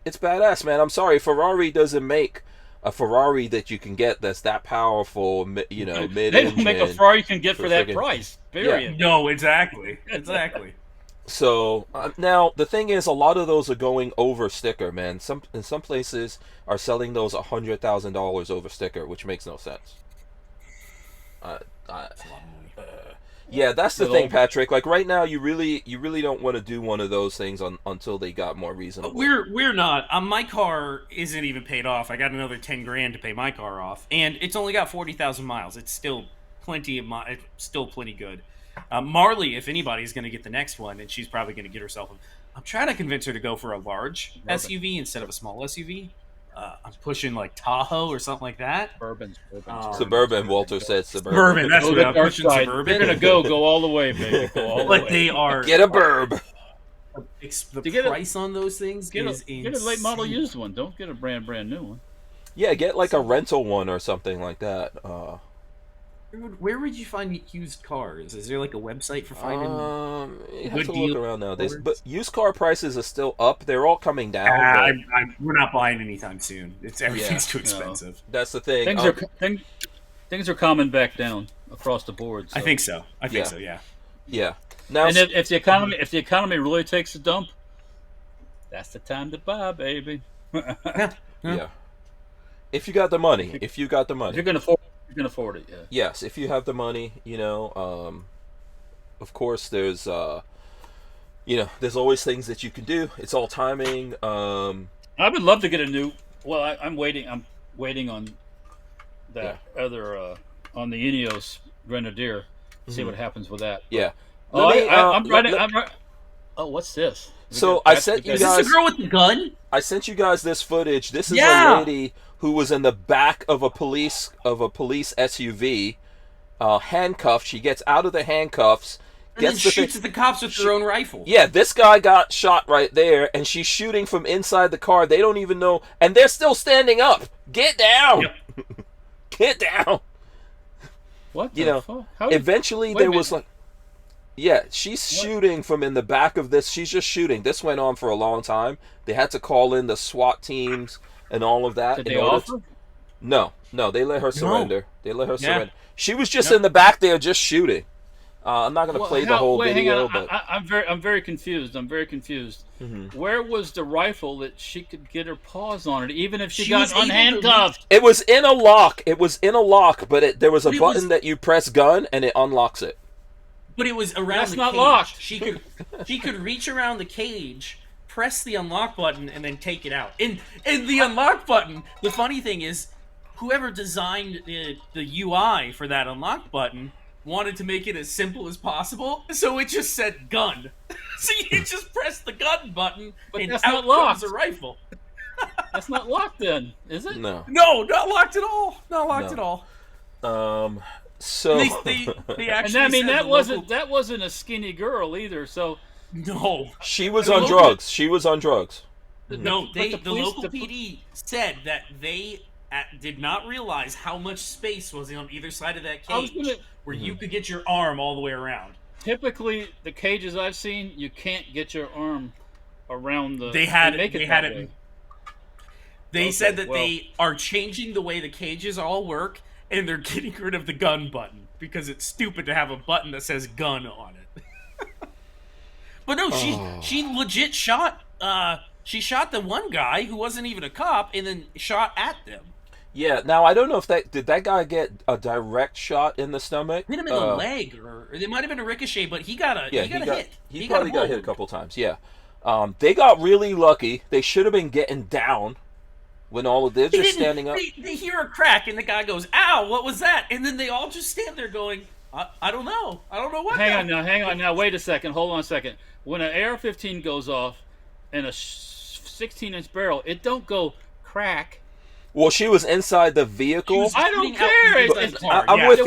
It's badass, man. I'm sorry, Ferrari doesn't make a Ferrari that you can get that's that powerful. You know, mid-engine. They don't make a Ferrari you can get for that price. Period. Yeah. No, exactly. So now the thing is, a lot of those are going over sticker, man. In some places are selling those $100,000 over sticker, which makes no sense. Yeah, that's the thing, Patrick. Like right now, you really don't want to do one of those things until they got more reasonable. We're not. My car isn't even paid off. I got another $10,000 to pay my car off, and it's only got 40,000 miles. It's still still plenty good. Marley, if anybody's going to get the next one, and she's probably going to get herself. I'm trying to convince her to go for a large SUV instead of a small SUV. I'm pushing like Tahoe or something like that. Suburban. Walter said suburban. That's what I'm pushing. Suburban. They're gonna go all the way, baby. Go all the way. But they are. Get a burb. The price on those things is insane. Get a late model used one. Don't get a brand new one. Yeah, get like a rental one or something like that. Where would you find used cars? Is there like a website for finding you have to look around nowadays. But used car prices are still up. They're all coming down. We're not buying anytime soon. Everything's too expensive. No. That's the thing. Things are calming back down across the board. So. I think so. Yeah. Yeah. Now, and if the economy really takes a dump, that's the time to buy, baby. Yeah. If you got the money. If you got the money. You're gonna afford it. Yeah. Yes, if you have the money, of course there's there's always things that you can do. It's all timing. I would love to get a new. Well, I'm waiting on that other on the Ineos Grenadier. See what happens with that. Yeah. I'm writing. Oh, what's this? So I sent you guys. Is this the girl with the gun? I sent you guys this footage. This is a lady who was in the back of a police SUV, handcuffed. She gets out of the handcuffs, and shoots at the cops with her own rifle. Yeah, this guy got shot right there, and she's shooting from inside the car. They don't even know, and they're still standing up. Get down, get down. What the fuck? Eventually there was like. Yeah, she's shooting from in the back of this. She's just shooting. This went on for a long time. They had to call in the SWAT teams and all of that. Did they offer? No, they let her surrender. They let her surrender. She was just in the back there just shooting. I'm not going to play the whole video, but I'm very confused. Mm-hmm. Where was the rifle that she could get her paws on it, even if she got unhandcuffed? It was in a lock. But there was a button that you press gun and it unlocks it. But it was around That's the not cage. locked. She could reach around the cage, press the unlock button, and then take it out. And the unlock button, the funny thing is, whoever designed the UI for that unlock button wanted to make it as simple as possible, so it just said gun. So you just press the gun button, and out comes a rifle. That's not locked then, is it? No, not locked at all. Not locked at all. So they actually and that wasn't a skinny girl either. So no, she was on drugs. No, the local PD said that they did not realize how much space was on either side of that cage where you could get your arm all the way around. Typically, the cages I've seen, you can't get your arm around the. They said that they are changing the way the cages all work. And they're getting rid of the gun button because it's stupid to have a button that says gun on it. But no, she legit shot. She shot the one guy who wasn't even a cop, and then shot at them. Yeah. Now I don't know if did that guy get a direct shot in the stomach? Hit him in the leg, or it might have been a ricochet, but he got a hit. He probably got hit a couple times. Yeah. They got really lucky. They should have been getting down. When they're just standing up. They hear a crack and the guy goes, "Ow, what was that?" And then they all just stand there going, I don't know. I don't know what. Hang on now. Wait a second. Hold on a second. When an AR-15 goes off and a 16-inch barrel, it don't go crack. Well, she was inside the vehicle. I don't care. I'm with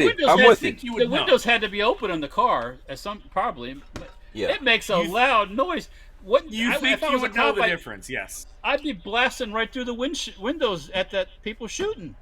you. The windows had to be open in the car. Probably. Yeah. It makes a loud noise. What you think you would know the difference? Yes. I'd be blasting right through the windows at that people shooting.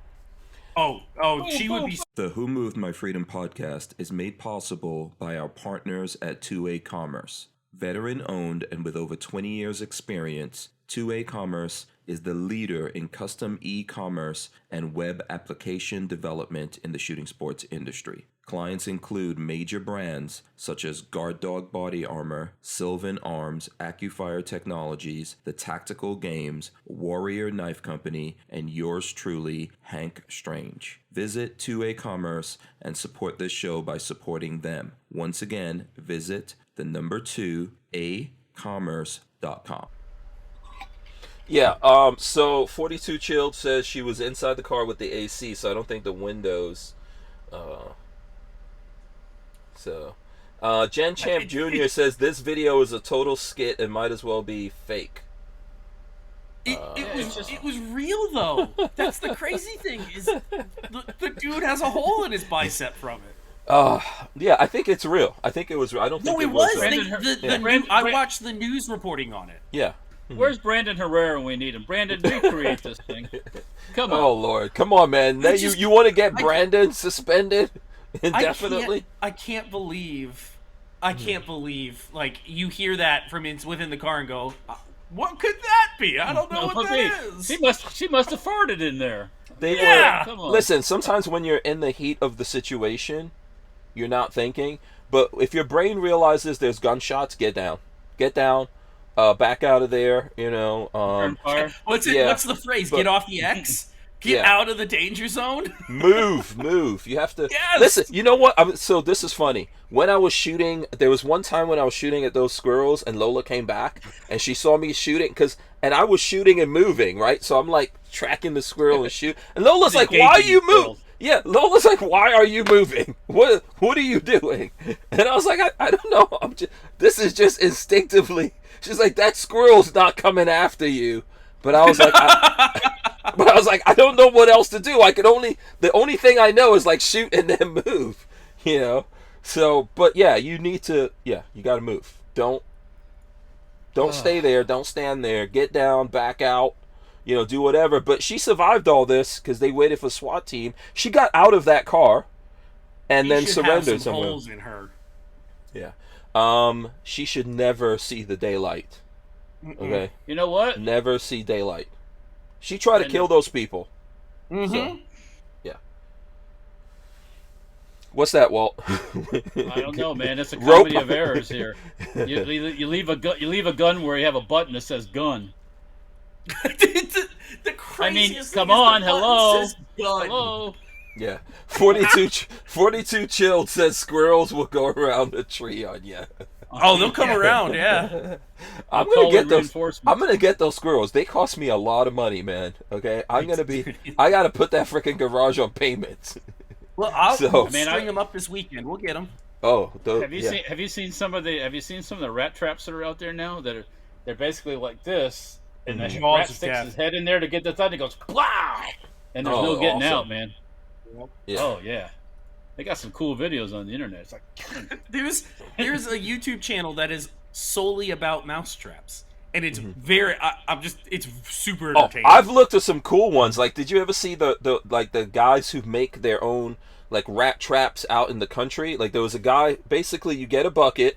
She would be. The Who Moved My Freedom podcast is made possible by our partners at 2A Commerce. Veteran owned and with over 20 years experience, 2A Commerce is the leader in custom e-commerce and web application development in the shooting sports industry. Clients include major brands such as Guard Dog Body Armor, Sylvan Arms, AccuFire Technologies, The Tactical Games, Warrior Knife Company, and yours truly, Hank Strange. Visit 2A Commerce and support this show by supporting them. Once again, visit 2acommerce.com. Yeah, so 42 Chilled says she was inside the car with the AC, so I don't think the windows So, Jen Champ Jr. says this video is a total skit and might as well be fake. It was real though. That's the crazy thing is the dude has a hole in his bicep from it. Yeah, I think it's real. I think it was. I don't think no, it was. I watched the news reporting on it. Yeah. Where's Brandon Herrera when we need him? Brandon, recreate this thing. Come on. Oh Lord, come on, man. Now you want to get Brandon suspended indefinitely? I can't believe. Like you hear that from within the car and go, what could that be? I don't know what that is. She must have farted in there. Come on. Listen, sometimes when you're in the heat of the situation, you're not thinking. But if your brain realizes there's gunshots, get down. Back out of there. You know. What's the phrase? Get off the X. Get out of the danger zone. Move. You have to. Yes! Listen, you know what? So this is funny. When I was shooting, there was one time when I was shooting at those squirrels, and Lola came back, and she saw me shooting, and I was shooting and moving, right? So I'm like tracking the squirrel and shoot. And Lola's like, "Why are you moving?" Yeah, Lola's like, "Why are you moving? What are you doing?" And I was like, "I don't know. This is just instinctively." She's like, "That squirrel's not coming after you." But I was like, I don't know what else to do. The only thing I know is like shoot and then move, you know. So, but yeah, you got to move. Don't stay there. Don't stand there. Get down, back out, you know, do whatever. But she survived all this because they waited for SWAT team. She got out of that car and then surrendered somewhere. Holes in her. Yeah. She should never see the daylight. Okay. You know what? Never see daylight. She tried to kill those people. Mm-hmm. So, yeah. What's that, Walt? I don't know, man. It's a comedy of errors here. You leave a gun where you have a button that says gun. the craziest come on, hello. Says gun. Hello. Yeah. 42 chilled says squirrels will go around a tree on you. Oh, they'll come around, yeah. I'm gonna get those. I'm gonna get those squirrels. They cost me a lot of money, man. Okay, I gotta put that freaking garage on payments. Well, I'll string them up this weekend. We'll get them. Oh, have you seen some of the rat traps that are out there now? They're basically like this, and the rat sticks his head in there to get the thud. It goes blah, and there's no getting out, man. Yeah. Oh yeah. They got some cool videos on the internet. It's like there's a YouTube channel that is solely about mouse traps, and it's it's super entertaining. I've looked at some cool ones. Like, did you ever see the guys who make their own like rat traps out in the country? Like, there was a guy. Basically, you get a bucket,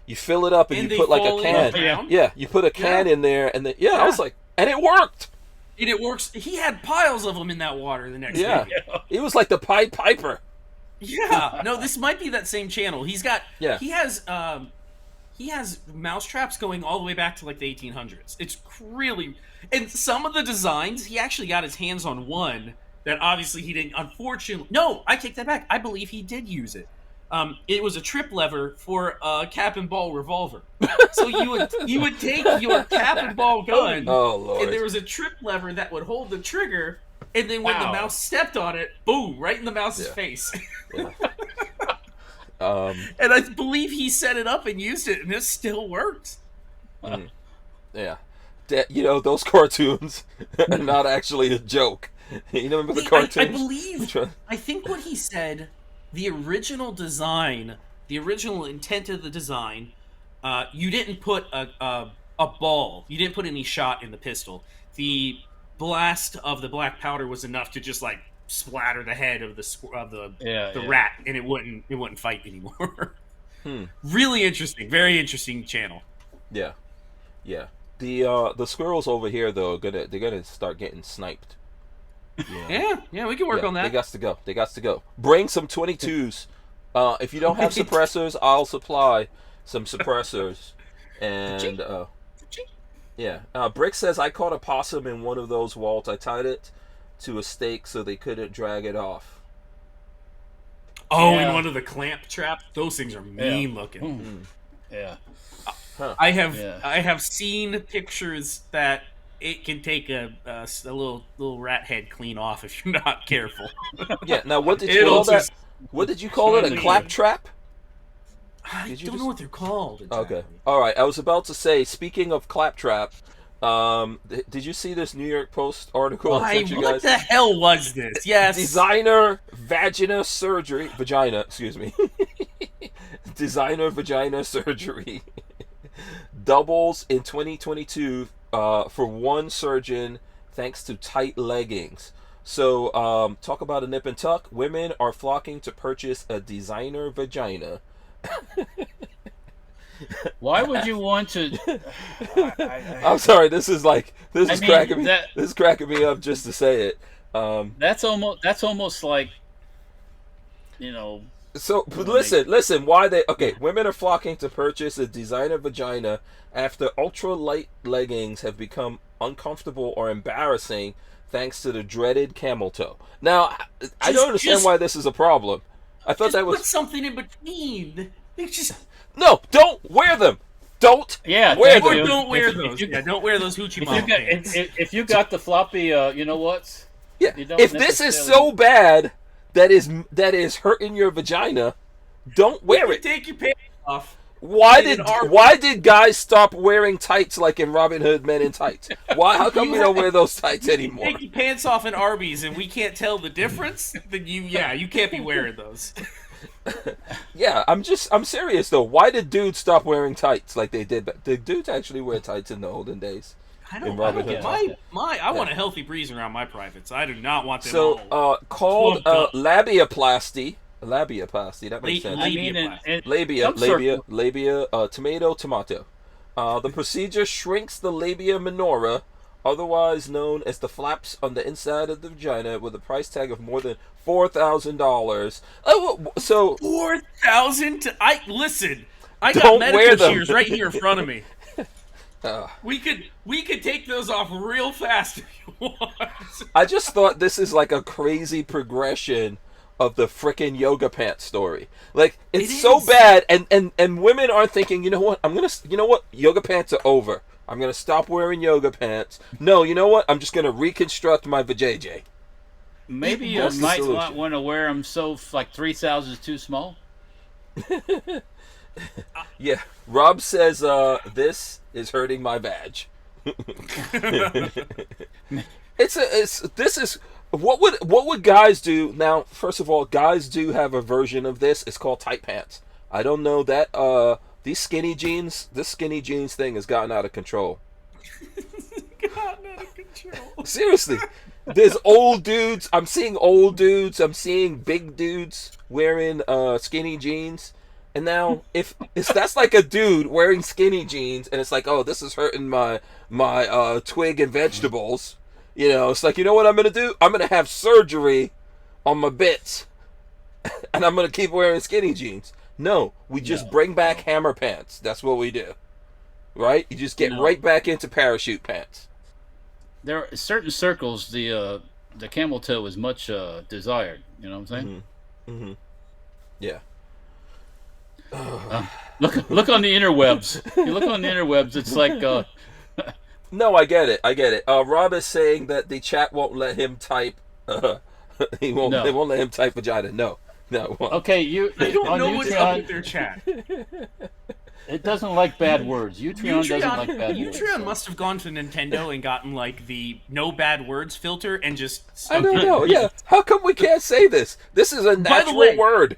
you fill it up, and you put like a can. Yeah, you put a can in there, and then I was like, and it worked. And it works. He had piles of them in that water the next day. Yeah, it was like the Pied Piper. Yeah, no, this might be that same channel. He has mouse traps going all the way back to like the 1800s. It's really, and some of the designs, he actually got his hands on one that obviously he didn't. Unfortunately, no, I take that back. I believe he did use it. It was a trip lever for a cap and ball revolver. So you would take your cap and ball gun, Lord. and there was a trip lever that would hold the trigger. And then when the mouse stepped on it, boom, right in the mouse's face. Yeah. And I believe he set it up and used it, and it still works. Yeah. Those cartoons are not actually a joke. You remember the cartoons? I think what he said, the original design, the original intent of the design, you didn't put a ball, you didn't put any shot in the pistol. The blast of the black powder was enough to just like splatter the head of the rat, and it wouldn't fight anymore. Really interesting, very interesting channel. Yeah. The squirrels over here though they're gonna start getting sniped. Yeah, we can work on that. They got to go. Bring some 22s. If you don't have suppressors, I'll supply some suppressors. And Brick says, I caught a possum in one of those, Walt. I tied it to a stake so they couldn't drag it off. In one of the clamp traps? Those things are mean looking. Yeah. I have seen pictures that it can take a little rat head clean off if you're not careful. Yeah, now what did you call that? What did you call it? A clap trap? I don't know what they're called exactly. Okay. All right. I was about to say, speaking of claptrap, did you see this New York Post article? What the hell was this? Yes. Designer vagina surgery. Designer vagina surgery doubles in 2022 for one surgeon thanks to tight leggings. So, talk about a nip and tuck. Women are flocking to purchase a designer vagina. Why would you want to? I'm sorry. This is cracking me up just to say it. That's almost like, So, but listen. Why they? Okay, women are flocking to purchase a designer vagina after ultralight leggings have become uncomfortable or embarrassing thanks to the dreaded camel toe. Now, I don't understand why this is a problem. I thought that was put something in between. No, don't wear them. Don't wear them. Don't wear those. Don't wear those hoochie mama pants. If you got the floppy, you know what? Yeah. If this is so bad that is hurting your vagina, don't wear it. Take your pants off. Why did guys stop wearing tights like in Robin Hood Men in Tights? How come we don't wear those tights anymore? Take your pants off in Arby's and we can't tell the difference? Then you can't be wearing those. Yeah, I'm serious though. Why did dudes stop wearing tights like they did? Did dudes actually wear tights in the olden days? I want a healthy breeze around my privates. I do not want them called labiaplasty. Labiaplasty, that makes sense. Labia, tomato. The procedure shrinks the labia minora, otherwise known as the flaps on the inside of the vagina, with a price tag of more than $4,000. So $4,000? Listen. I got medical shears right here in front of me. We could take those off real fast if you want. I just thought this is like a crazy progression of the frickin' yoga pants story. Like, it's so bad, and women are thinking, you know what, yoga pants are over. I'm gonna stop wearing yoga pants. No, you know what, I'm just gonna reconstruct my vajayjay. Maybe you might not want to wear them so, like, 3,000 is too small. Yeah, Rob says, this is hurting my vag. What would guys do now? First of all, guys do have a version of this. It's called tight pants. I don't know that this skinny jeans thing has gotten out of control. Seriously, there's old dudes. I'm seeing old dudes. I'm seeing big dudes wearing skinny jeans. And now, if that's like a dude wearing skinny jeans, and it's like, oh, this is hurting my twig and vegetables. It's like, you know what I'm going to do? I'm going to have surgery on my bits, and I'm going to keep wearing skinny jeans. No, we just bring back hammer pants. That's what we do. Right? You just get right back into parachute pants. There are certain circles, the camel toe is much desired. You know what I'm saying? Mm-hmm. Mm-hmm. Yeah. Look on the interwebs. You look on the interwebs, it's like... No, I get it. Rob is saying that the chat won't let him type. They won't let him type vagina. No. Okay, I don't know what's up with their chat. It doesn't like bad words. Utreon doesn't like bad words. Utreon must have gone to Nintendo and gotten like the no bad words filter and just. I don't know. Yeah, how come we can't say this? This is a natural word.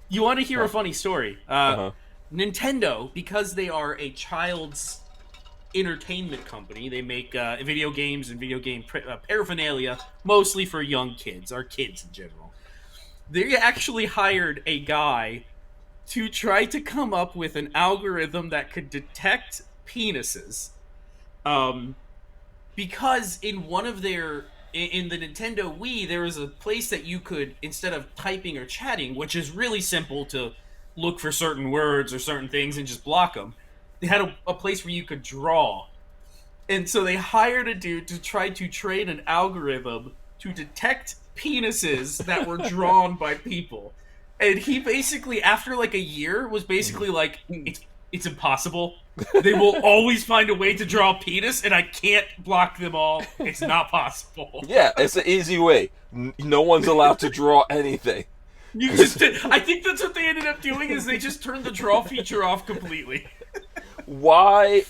You want to hear a funny story? Nintendo, because they are a child's entertainment company, they make video games and video game paraphernalia, mostly for young kids, or kids in general. They actually hired a guy to try to come up with an algorithm that could detect penises. Because in one of their... In the Nintendo Wii, there was a place that you could, instead of typing or chatting, which is really simple to look for certain words or certain things and just block them, they had a place where you could draw. And so they hired a dude to try to train an algorithm to detect penises that were drawn by people. And he basically, after like a year, was basically like, it's impossible. They will always find a way to draw a penis, and I can't block them all. It's not possible. Yeah, it's an easy way. No one's allowed to draw anything. I think that's what they ended up doing is they just turned the draw feature off completely. Why?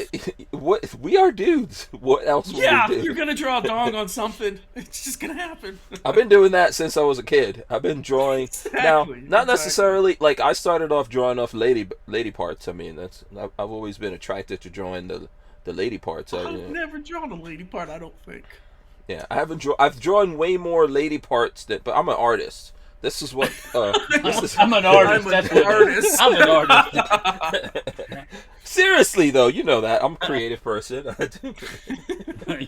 What? We are dudes. What else would we do? You're gonna draw a dong on something. It's just gonna happen. I've been doing that since I was a kid. I've been drawing. Now, not necessarily like I started off drawing off lady parts. I mean, I've always been attracted to drawing the lady parts. I've never drawn a lady part. I don't think. Yeah, I've drawn way more lady parts but I'm an artist. This is what. I'm an artist. I'm an artist. Seriously, though, you know that I'm a creative person.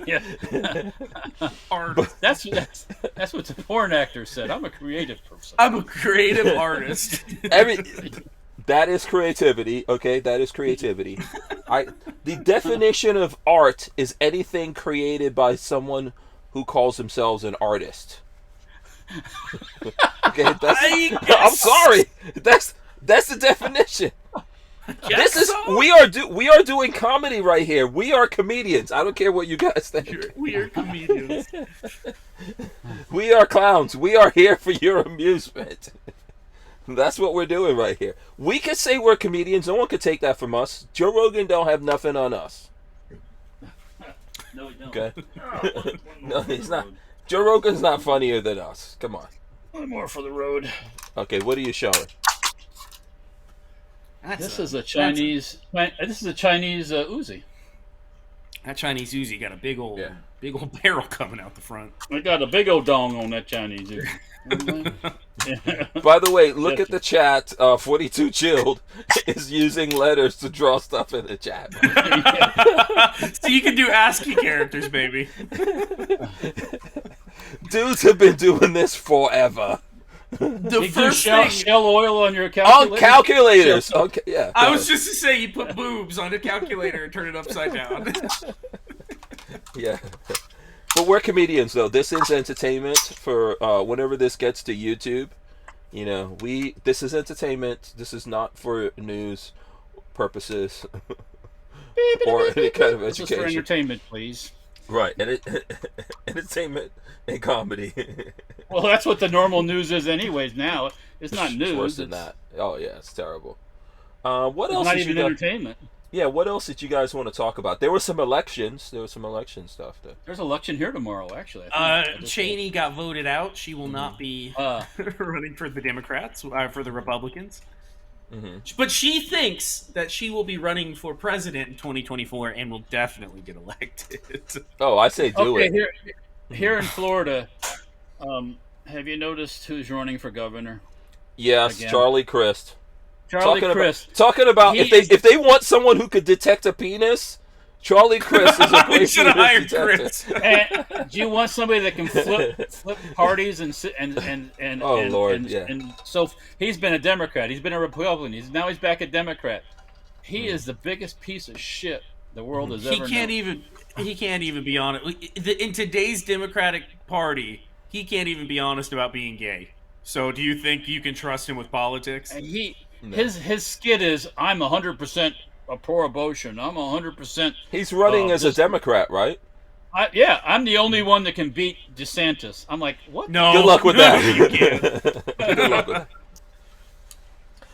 Yeah. Artist. That's what the porn actor said. I'm a creative person. I'm a creative artist. That is creativity. Okay, that is creativity. The definition of art is anything created by someone who calls themselves an artist. Okay, I'm sorry. That's the definition. We are doing comedy right here. We are comedians. I don't care what you guys think. We are comedians. We are clowns. We are here for your amusement. That's what we're doing right here. We could say we're comedians. No one could take that from us. Joe Rogan don't have nothing on us. No, he don't. Okay. No, he's not. Joe Rogan's not funnier than us. Come on. I'm more for the road. Okay, what are you showing? This is a Chinese Uzi. That Chinese Uzi got a big old barrel coming out the front. I got a big old dong on that Chinese Uzi. By the way, look at the chat. 42 Chilled is using letters to draw stuff in the chat. So you can do ASCII characters, baby. Dudes have been doing this forever. The first thing, shell oil on your calculator? On calculators. Okay, yeah. I was just to say you put boobs on a calculator and turn it upside down. Yeah. But we're comedians, though. This is entertainment for whenever this gets to YouTube. You know, this is entertainment. This is not for news purposes or any kind of education. This is for entertainment, please. Right. Entertainment and comedy. Well, that's what the normal news is anyways now. It's not news. It's worse than that. Oh, yeah. It's terrible. What else? Not even entertainment. Yeah, what else did you guys want to talk about? There were some elections. There was some election stuff. There's an election here tomorrow, actually. Cheney got voted out. She will not be running for the Democrats, for the Republicans. Mm-hmm. But she thinks that she will be running for president in 2024 and will definitely get elected. Oh, I say do it. Here in Florida, have you noticed who's running for governor? Yes, again? Charlie Crist. Talking about if they want someone who could detect a penis, Charlie Crist is a great should hire Chris. And do you want somebody that can flip parties and so he's been a Democrat, he's been a Republican, he's back a Democrat. He is the biggest piece of shit the world has ever known. He can't even be honest. In today's Democratic Party, he can't even be honest about being gay. So do you think you can trust him with politics? And his skit is, I'm 100% pro-abortion. I'm 100%. He's running as a Democrat, right? I'm the only one that can beat DeSantis. I'm like, what? No. Good luck with that. You can't. Good luck with that.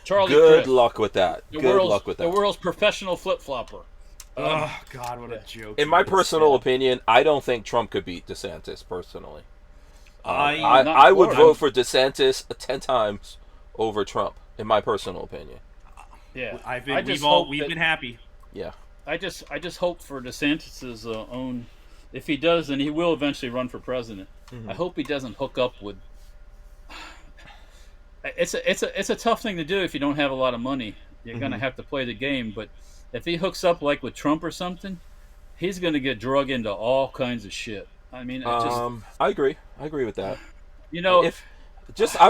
Charlie Good Crist, luck with that. Good luck with that. The world's professional flip-flopper. Oh, God, what a joke. In my personal opinion, I don't think Trump could beat DeSantis, personally. I would vote for DeSantis 10 times over Trump, in my personal opinion. Yeah, we've been happy. Yeah, I just hope for DeSantis's own. If he does, then he will eventually run for president. Mm-hmm. I hope he doesn't hook up with. It's a tough thing to do if you don't have a lot of money. You're gonna have to play the game. But if he hooks up like with Trump or something, he's gonna get drug into all kinds of shit. I mean, I agree. I agree with that. You know, I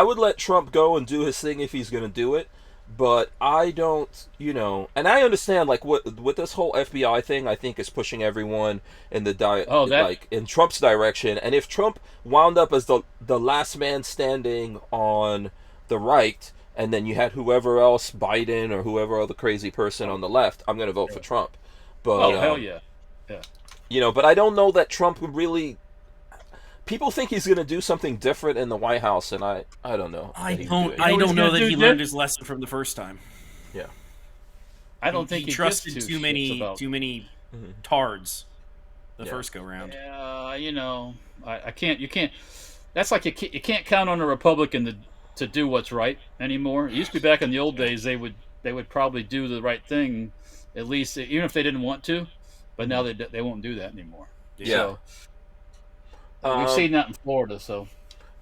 would let Trump go and do his thing if he's gonna do it. But I don't, and I understand like what this whole FBI thing I think is pushing everyone in the in Trump's direction. And if Trump wound up as the last man standing on the right, and then you had whoever else, Biden or whoever other crazy person on the left, I'm gonna vote for Trump. But hell yeah, but I don't know that Trump would really. people think he's going to do something different in the White House, and I don't know. I don't know that he learned his lesson from the first time. Yeah, I don't think he trusted too many tards the first go round. Yeah, you know, I can't. You can't. That's like you can't count on a Republican to do what's right anymore. It used to be back in the old days they would probably do the right thing, at least even if they didn't want to. But now they won't do that anymore. Yeah. So, we've seen that in Florida. So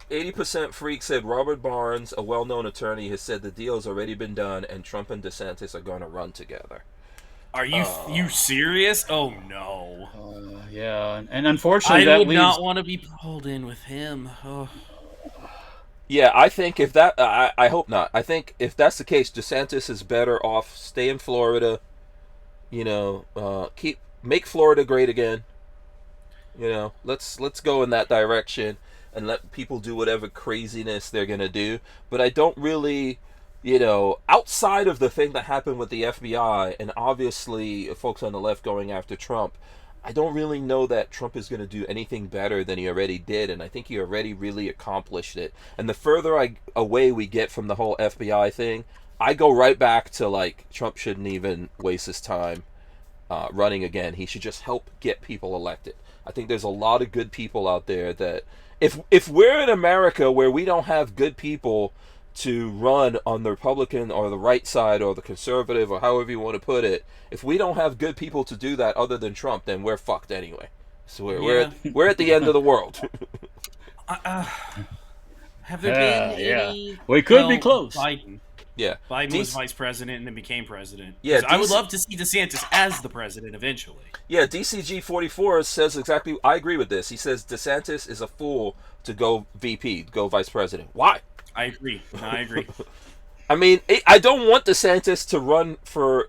80% Freak said Robert Barnes, a well-known attorney, has said the deal has already been done and Trump and DeSantis are going to run together. Are you serious? Oh no. Yeah, and unfortunately, I would not want to be pulled in with him. Oh. Yeah, I think if that, I hope not. I think if that's the case, DeSantis is better off stay in Florida. You know, make Florida great again. You know, let's go in that direction and let people do whatever craziness they're gonna do. But I don't really, you know, outside of the thing that happened with the FBI and obviously folks on the left going after Trump, I don't really know that Trump is going to do anything better than he already did, and I think he already really accomplished it. And the further away we get from the whole FBI thing, I go right back to, like, Trump shouldn't even waste his time running again. He should just help get people elected. I think there's a lot of good people out there that, if we're in America where we don't have good people to run on the Republican or the right side or the conservative or however you want to put it, if we don't have good people to do that other than Trump, then we're fucked anyway. So we're at the end of the world. Have there been any? We could be close. Biden. Yeah. Biden was vice president and then became president. Yeah, I would love to see DeSantis as the president eventually. Yeah, DCG44 says exactly, I agree with this. He says DeSantis is a fool to go VP, go vice president. Why? I agree. I mean, I don't want DeSantis to run for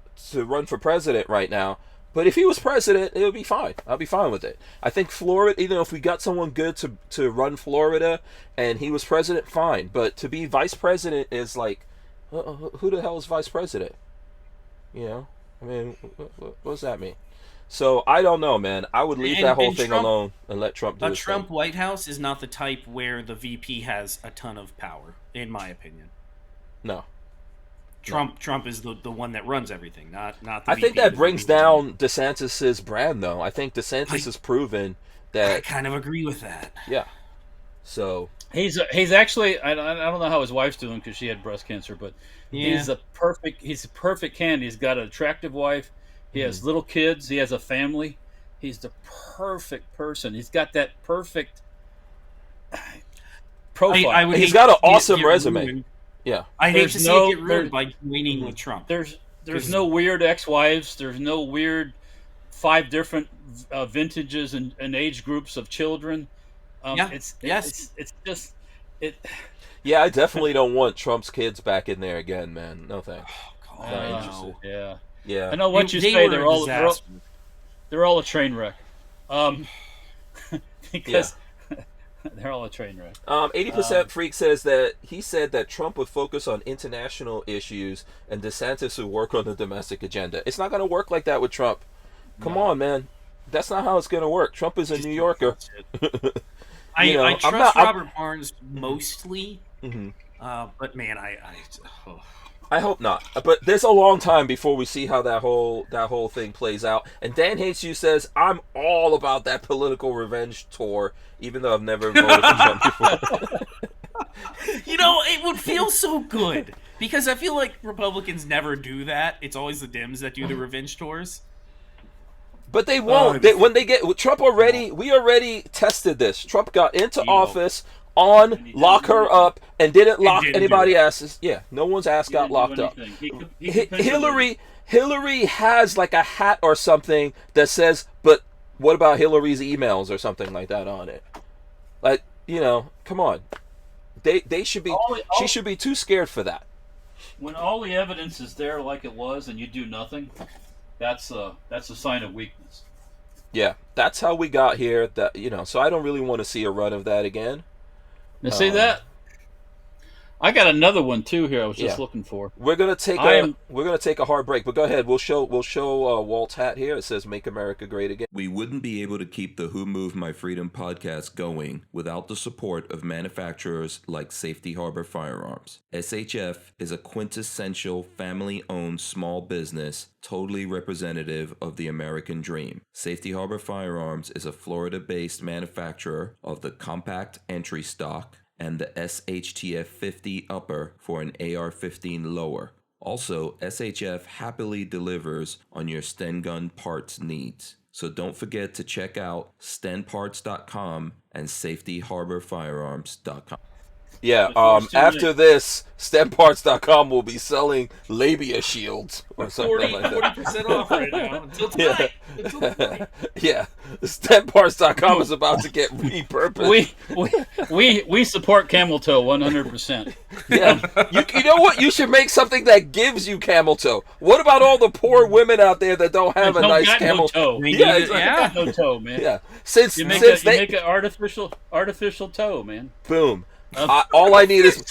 president right now, but if he was president, it would be fine. I'll be fine with it. I think Florida, you know, if we got someone good to run Florida and he was president, fine. But to be vice president is like, who the hell is vice president? You know, I mean, what does that mean? So I don't know, man. I would leave that whole thing alone and let Trump do his thing. A Trump White House is not the type where the VP has a ton of power, in my opinion. No. Trump is the one that runs everything, not the VP. I think that brings down DeSantis's brand, though. I think DeSantis has proven that. I kind of agree with that. Yeah. So he's actually, I don't know how his wife's doing because she had breast cancer, but he's a perfect candidate. He's got an attractive wife. He has little kids. He has a family. He's the perfect person. He's got that perfect profile. He's got an awesome resume. Ruined. Yeah. I hate to see it get ruined by joining with Trump. There's no weird ex-wives. There's no weird 5 different vintages and age groups of children. It's just it. Yeah, I definitely don't want Trump's kids back in there again, man. No thanks. Oh, God, not interested. Yeah. Yeah. I know what you say. They're all a train wreck. Because they're all a train wreck. 80% Freak says that he said that Trump would focus on international issues and DeSantis would work on the domestic agenda. It's not going to work like that with Trump. Come on, man. That's not how it's going to work. Trump is a New Yorker. I trust Robert Barnes mostly, but man, I hope not. But there's a long time before we see how that whole thing plays out. And Dan Hates You says, I'm all about that political revenge tour, even though I've never voted for Trump before. You know, it would feel so good. Because I feel like Republicans never do that. It's always the Dems that do the revenge tours. But they won't. When they get Trump we already tested this. Trump got into office on lock her up and didn't lock anybody's asses. Yeah, no one's ass got locked up. Hillary has like a hat or something that says, but what about Hillary's emails or something like that on it? Like, you know, come on. They should be she should be too scared for that. When all the evidence is there like it was and you do nothing, that's a sign of weakness. Yeah, that's how we got here. That, you know, so I don't really want to see a run of that again. Now see that I got another one too here. I was just looking for. We're gonna take a hard break, but go ahead. We'll show Walt's hat here. It says "Make America Great Again." We wouldn't be able to keep the Who Moved My Freedom podcast going without the support of manufacturers like Safety Harbor Firearms. SHF is a quintessential family-owned small business, totally representative of the American dream. Safety Harbor Firearms is a Florida-based manufacturer of the compact entry stock and the SHTF 50 upper for an AR-15 lower. Also, SHF happily delivers on your Sten gun parts needs. So don't forget to check out stenparts.com and safetyharborfirearms.com. Yeah, after this, StemParts.com will be selling labia shields or something like that. 40% off right now until tonight. Yeah, StemParts.com is about to get repurposed. We support camel toe 100%. Yeah, you know what? You should make something that gives you camel toe. What about all the poor women out there that don't have a nice camel toe? Yeah, no toe, man. Yeah, you make an artificial toe, man. Boom. All I need is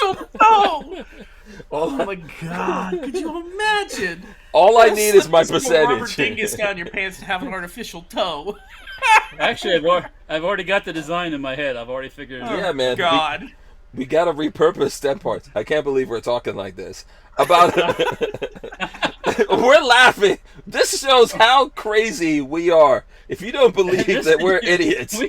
oh my God! Could you imagine? All I need is my percentage. Robert Dingus got in your pants to have an artificial toe. Actually, I've already got the design in my head. I've already figured it out. Yeah, man. God, we gotta repurpose Stem Parts. I can't believe we're talking like this about. We're laughing. This shows how crazy we are. If you don't believe that we're idiots,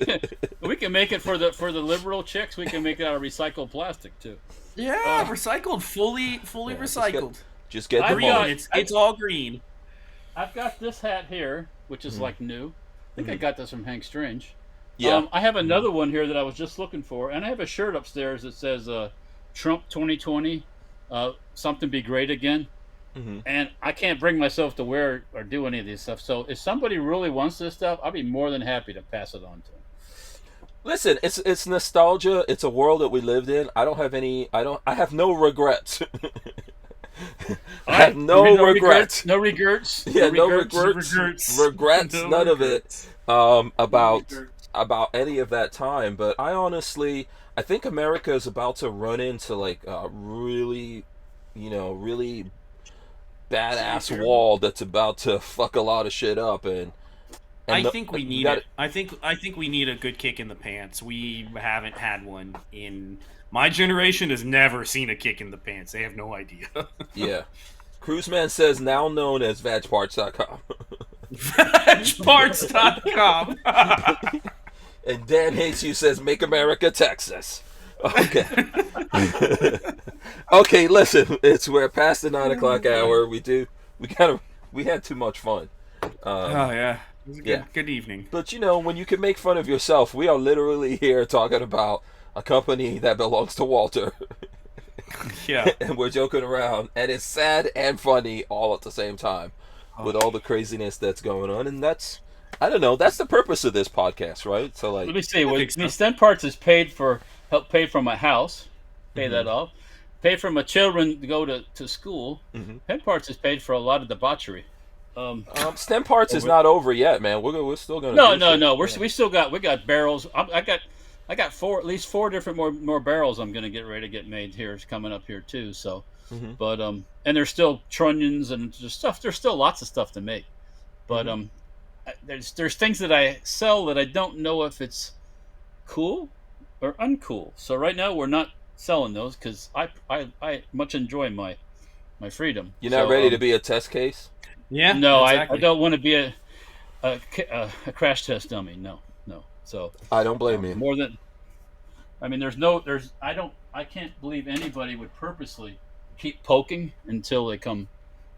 we can make it for the liberal chicks. We can make it out of recycled plastic too. Yeah, recycled, fully recycled. Just get the green. It's all green. I've got this hat here, which is like new. I think I got this from Hank Strange. Yeah. I have another one here that I was just looking for, and I have a shirt upstairs that says Trump 2020, something be great again. And I can't bring myself to wear or do any of this stuff. So if somebody really wants this stuff, I'll be more than happy to pass it on to them. Listen, it's nostalgia. It's a world that we lived in. I have no regrets. I have no regrets. No regrets. Yeah, no regrets. Regrets, none of it. About any of that time. But I think America is about to run into like a really badass wall that's about to fuck a lot of shit up, and I think we need it. I think we need a good kick in the pants. We haven't had one in my generation. Has never seen a kick in the pants. They have no idea. Yeah, Cruiseman says now known as VagParts.com. VagParts.com. And Dan Hates You says Make America Texas. Okay. Okay, listen, we're past the 9 o'clock hour. We had too much fun. Oh yeah. It was a good evening. But when you can make fun of yourself, we are literally here talking about a company that belongs to Walter. Yeah. And we're joking around, and it's sad and funny all at the same time with all the craziness that's going on, and that's the purpose of this podcast, right? So like, let me see. Stem Parts is help pay for my house, pay that off, pay for my children to go to school. Stem Parts is paid for a lot of debauchery. Stem Parts is not over yet, man. We're still gonna. No. We got barrels. I got at least four different more barrels. I'm gonna get ready to get made here. It's coming up here too. So, but and there's still trunnions and stuff. There's still lots of stuff to make, but there's things that I sell that I don't know if it's cool or uncool. So right now we're not selling those because I much enjoy my freedom. You're not ready to be a test case? Yeah. No, exactly. I don't want to be a crash test dummy. No. So I don't blame you. More than, I mean, I can't believe anybody would purposely keep poking until they come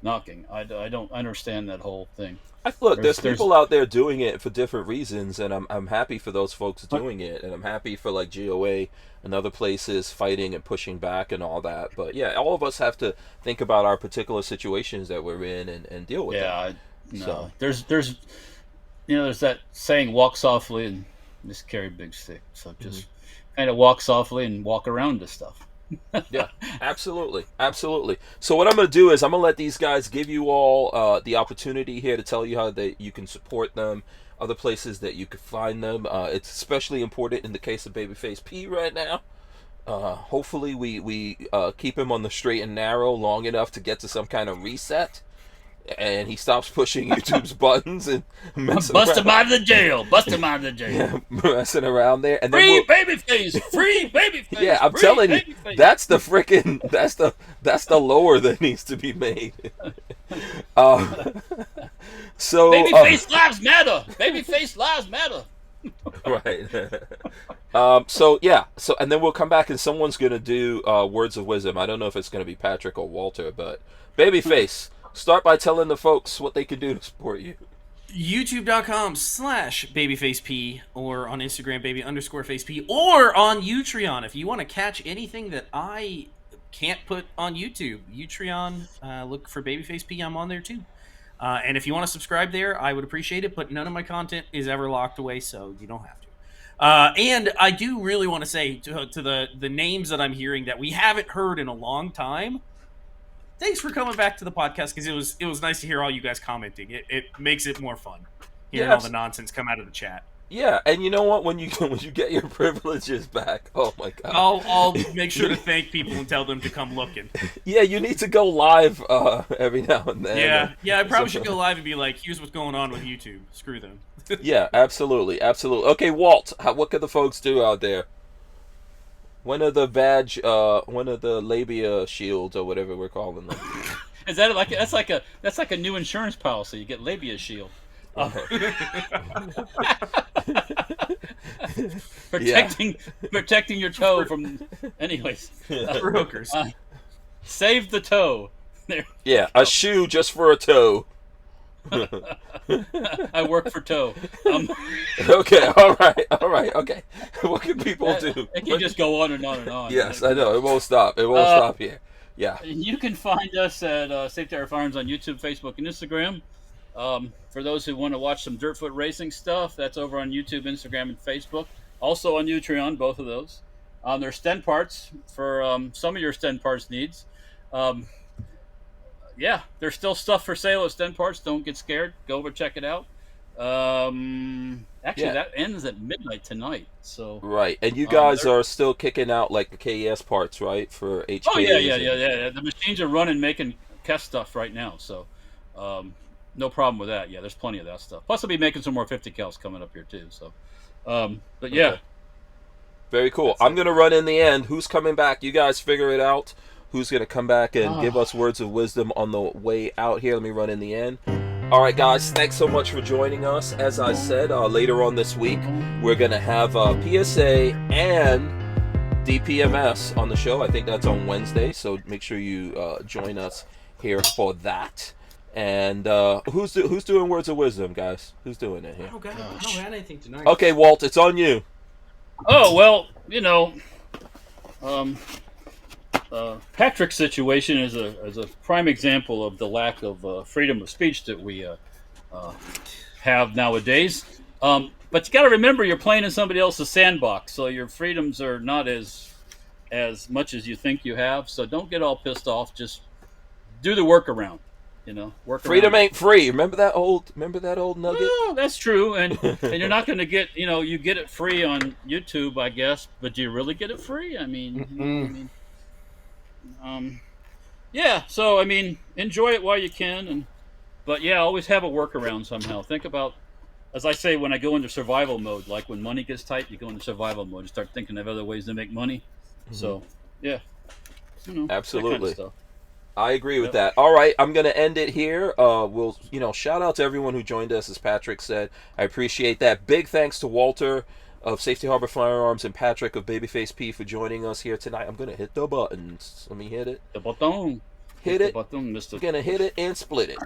knocking. I don't understand that whole thing. Look, there's people out there doing it for different reasons, and I'm happy for those folks doing it, and I'm happy for like GOA and other places fighting and pushing back and all that. But yeah, all of us have to think about our particular situations that we're in and deal with them. So there's that saying, walk softly and just carry a big stick. So just kind of walk softly and walk around this stuff. Yeah, absolutely. So what I'm going to do is I'm going to let these guys give you all the opportunity here to tell you how you can support them, other places that you can find them. It's especially important in the case of Babyface P right now. hopefully we keep him on the straight and narrow long enough to get to some kind of reset, and he stops pushing YouTube's buttons and bust him out of the jail. Bust him out of the jail. Yeah, messing around there. And free then BabyFace. Free BabyFace. Yeah, I'm telling you, that's the freaking that's the lower that needs to be made. So BabyFace lives matter. BabyFace lives matter. Right. So and then we'll come back and someone's gonna do words of wisdom. I don't know if it's gonna be Patrick or Walter, but BabyFace, start by telling the folks what they can do to support you. YouTube.com/BabyFaceP, or on Instagram baby_faceP, or on Utreon. If you want to catch anything that I can't put on YouTube, Utreon, look for BabyFaceP. I'm on there too. And if you want to subscribe there, I would appreciate it, but none of my content is ever locked away, so you don't have to. And I do really want to say to the names that I'm hearing that we haven't heard in a long time, thanks for coming back to the podcast, because it was nice to hear all you guys commenting. It makes it more fun hearing all the nonsense come out of the chat. Yeah, and you know what? When you get your privileges back, oh my god! I'll make sure to thank people and tell them to come looking. Yeah, you need to go live every now and then. Yeah. I probably should go live and be like, "Here's what's going on with YouTube. Screw them." Yeah, absolutely. Okay, Walt, what can the folks do out there? When are the badge? When are the labia shields or whatever we're calling them? Is that that's like a new insurance policy? You get labia shield. Protecting your toe from, anyways. For hookers. Save the toe. There. Yeah, a shoe just for a toe. I work for toe. Okay, all right, okay. What can people do? It can just go on and on and on. Yes, I know. It won't stop. It won't stop here. Yeah. You can find us at Safety Harbor Firearms on YouTube, Facebook, and Instagram. For those who want to watch some Dirtfoot racing stuff, that's over on YouTube, Instagram, and Facebook. Also on Utreon, both of those. There's stent parts for some of your stent parts needs. Yeah, there's still stuff for sale at stent parts. Don't get scared. Go over, check it out. Actually, that ends at midnight tonight. So right, and you guys are still kicking out like the KES parts, right, for HK? Oh yeah. The machines are running, making KES stuff right now. So. No problem with that. Yeah, there's plenty of that stuff. Plus, I'll be making some more 50 cals coming up here too. So, but yeah, okay. Very cool. I'm gonna run in the end. Who's coming back? You guys figure it out. Who's gonna come back and give us words of wisdom on the way out here? Let me run in the end. All right, guys. Thanks so much for joining us. As I said, later on this week, we're gonna have PSA and DPMS on the show. I think that's on Wednesday. So make sure you join us here for that. And who's doing words of wisdom, guys? Who's doing it here? I don't have anything tonight. Okay, Walt, it's on you. Oh well, Patrick's situation is a prime example of the lack of freedom of speech that we have nowadays. But you got to remember, you're playing in somebody else's sandbox, so your freedoms are not as much as you think you have. So don't get all pissed off. Just do the workaround. Freedom ain't free. Remember that old nugget? Well, that's true, and you're not going to get, you get it free on YouTube, I guess, but do you really get it free? Yeah. So enjoy it while you can, but yeah, always have a workaround somehow. Think about, as I say, when I go into survival mode, like when money gets tight, you go into survival mode and start thinking of other ways to make money. Mm-hmm. So yeah, absolutely. That kind of stuff. I agree with that. All right, I'm going to end it here. We'll, shout out to everyone who joined us, as Patrick said. I appreciate that. Big thanks to Walter of Safety Harbor Firearms and Patrick of BabyFace P for joining us here tonight. I'm going to hit the buttons. Let me hit it. The button. Hit it. The button, Mr. I'm going to hit it and split it.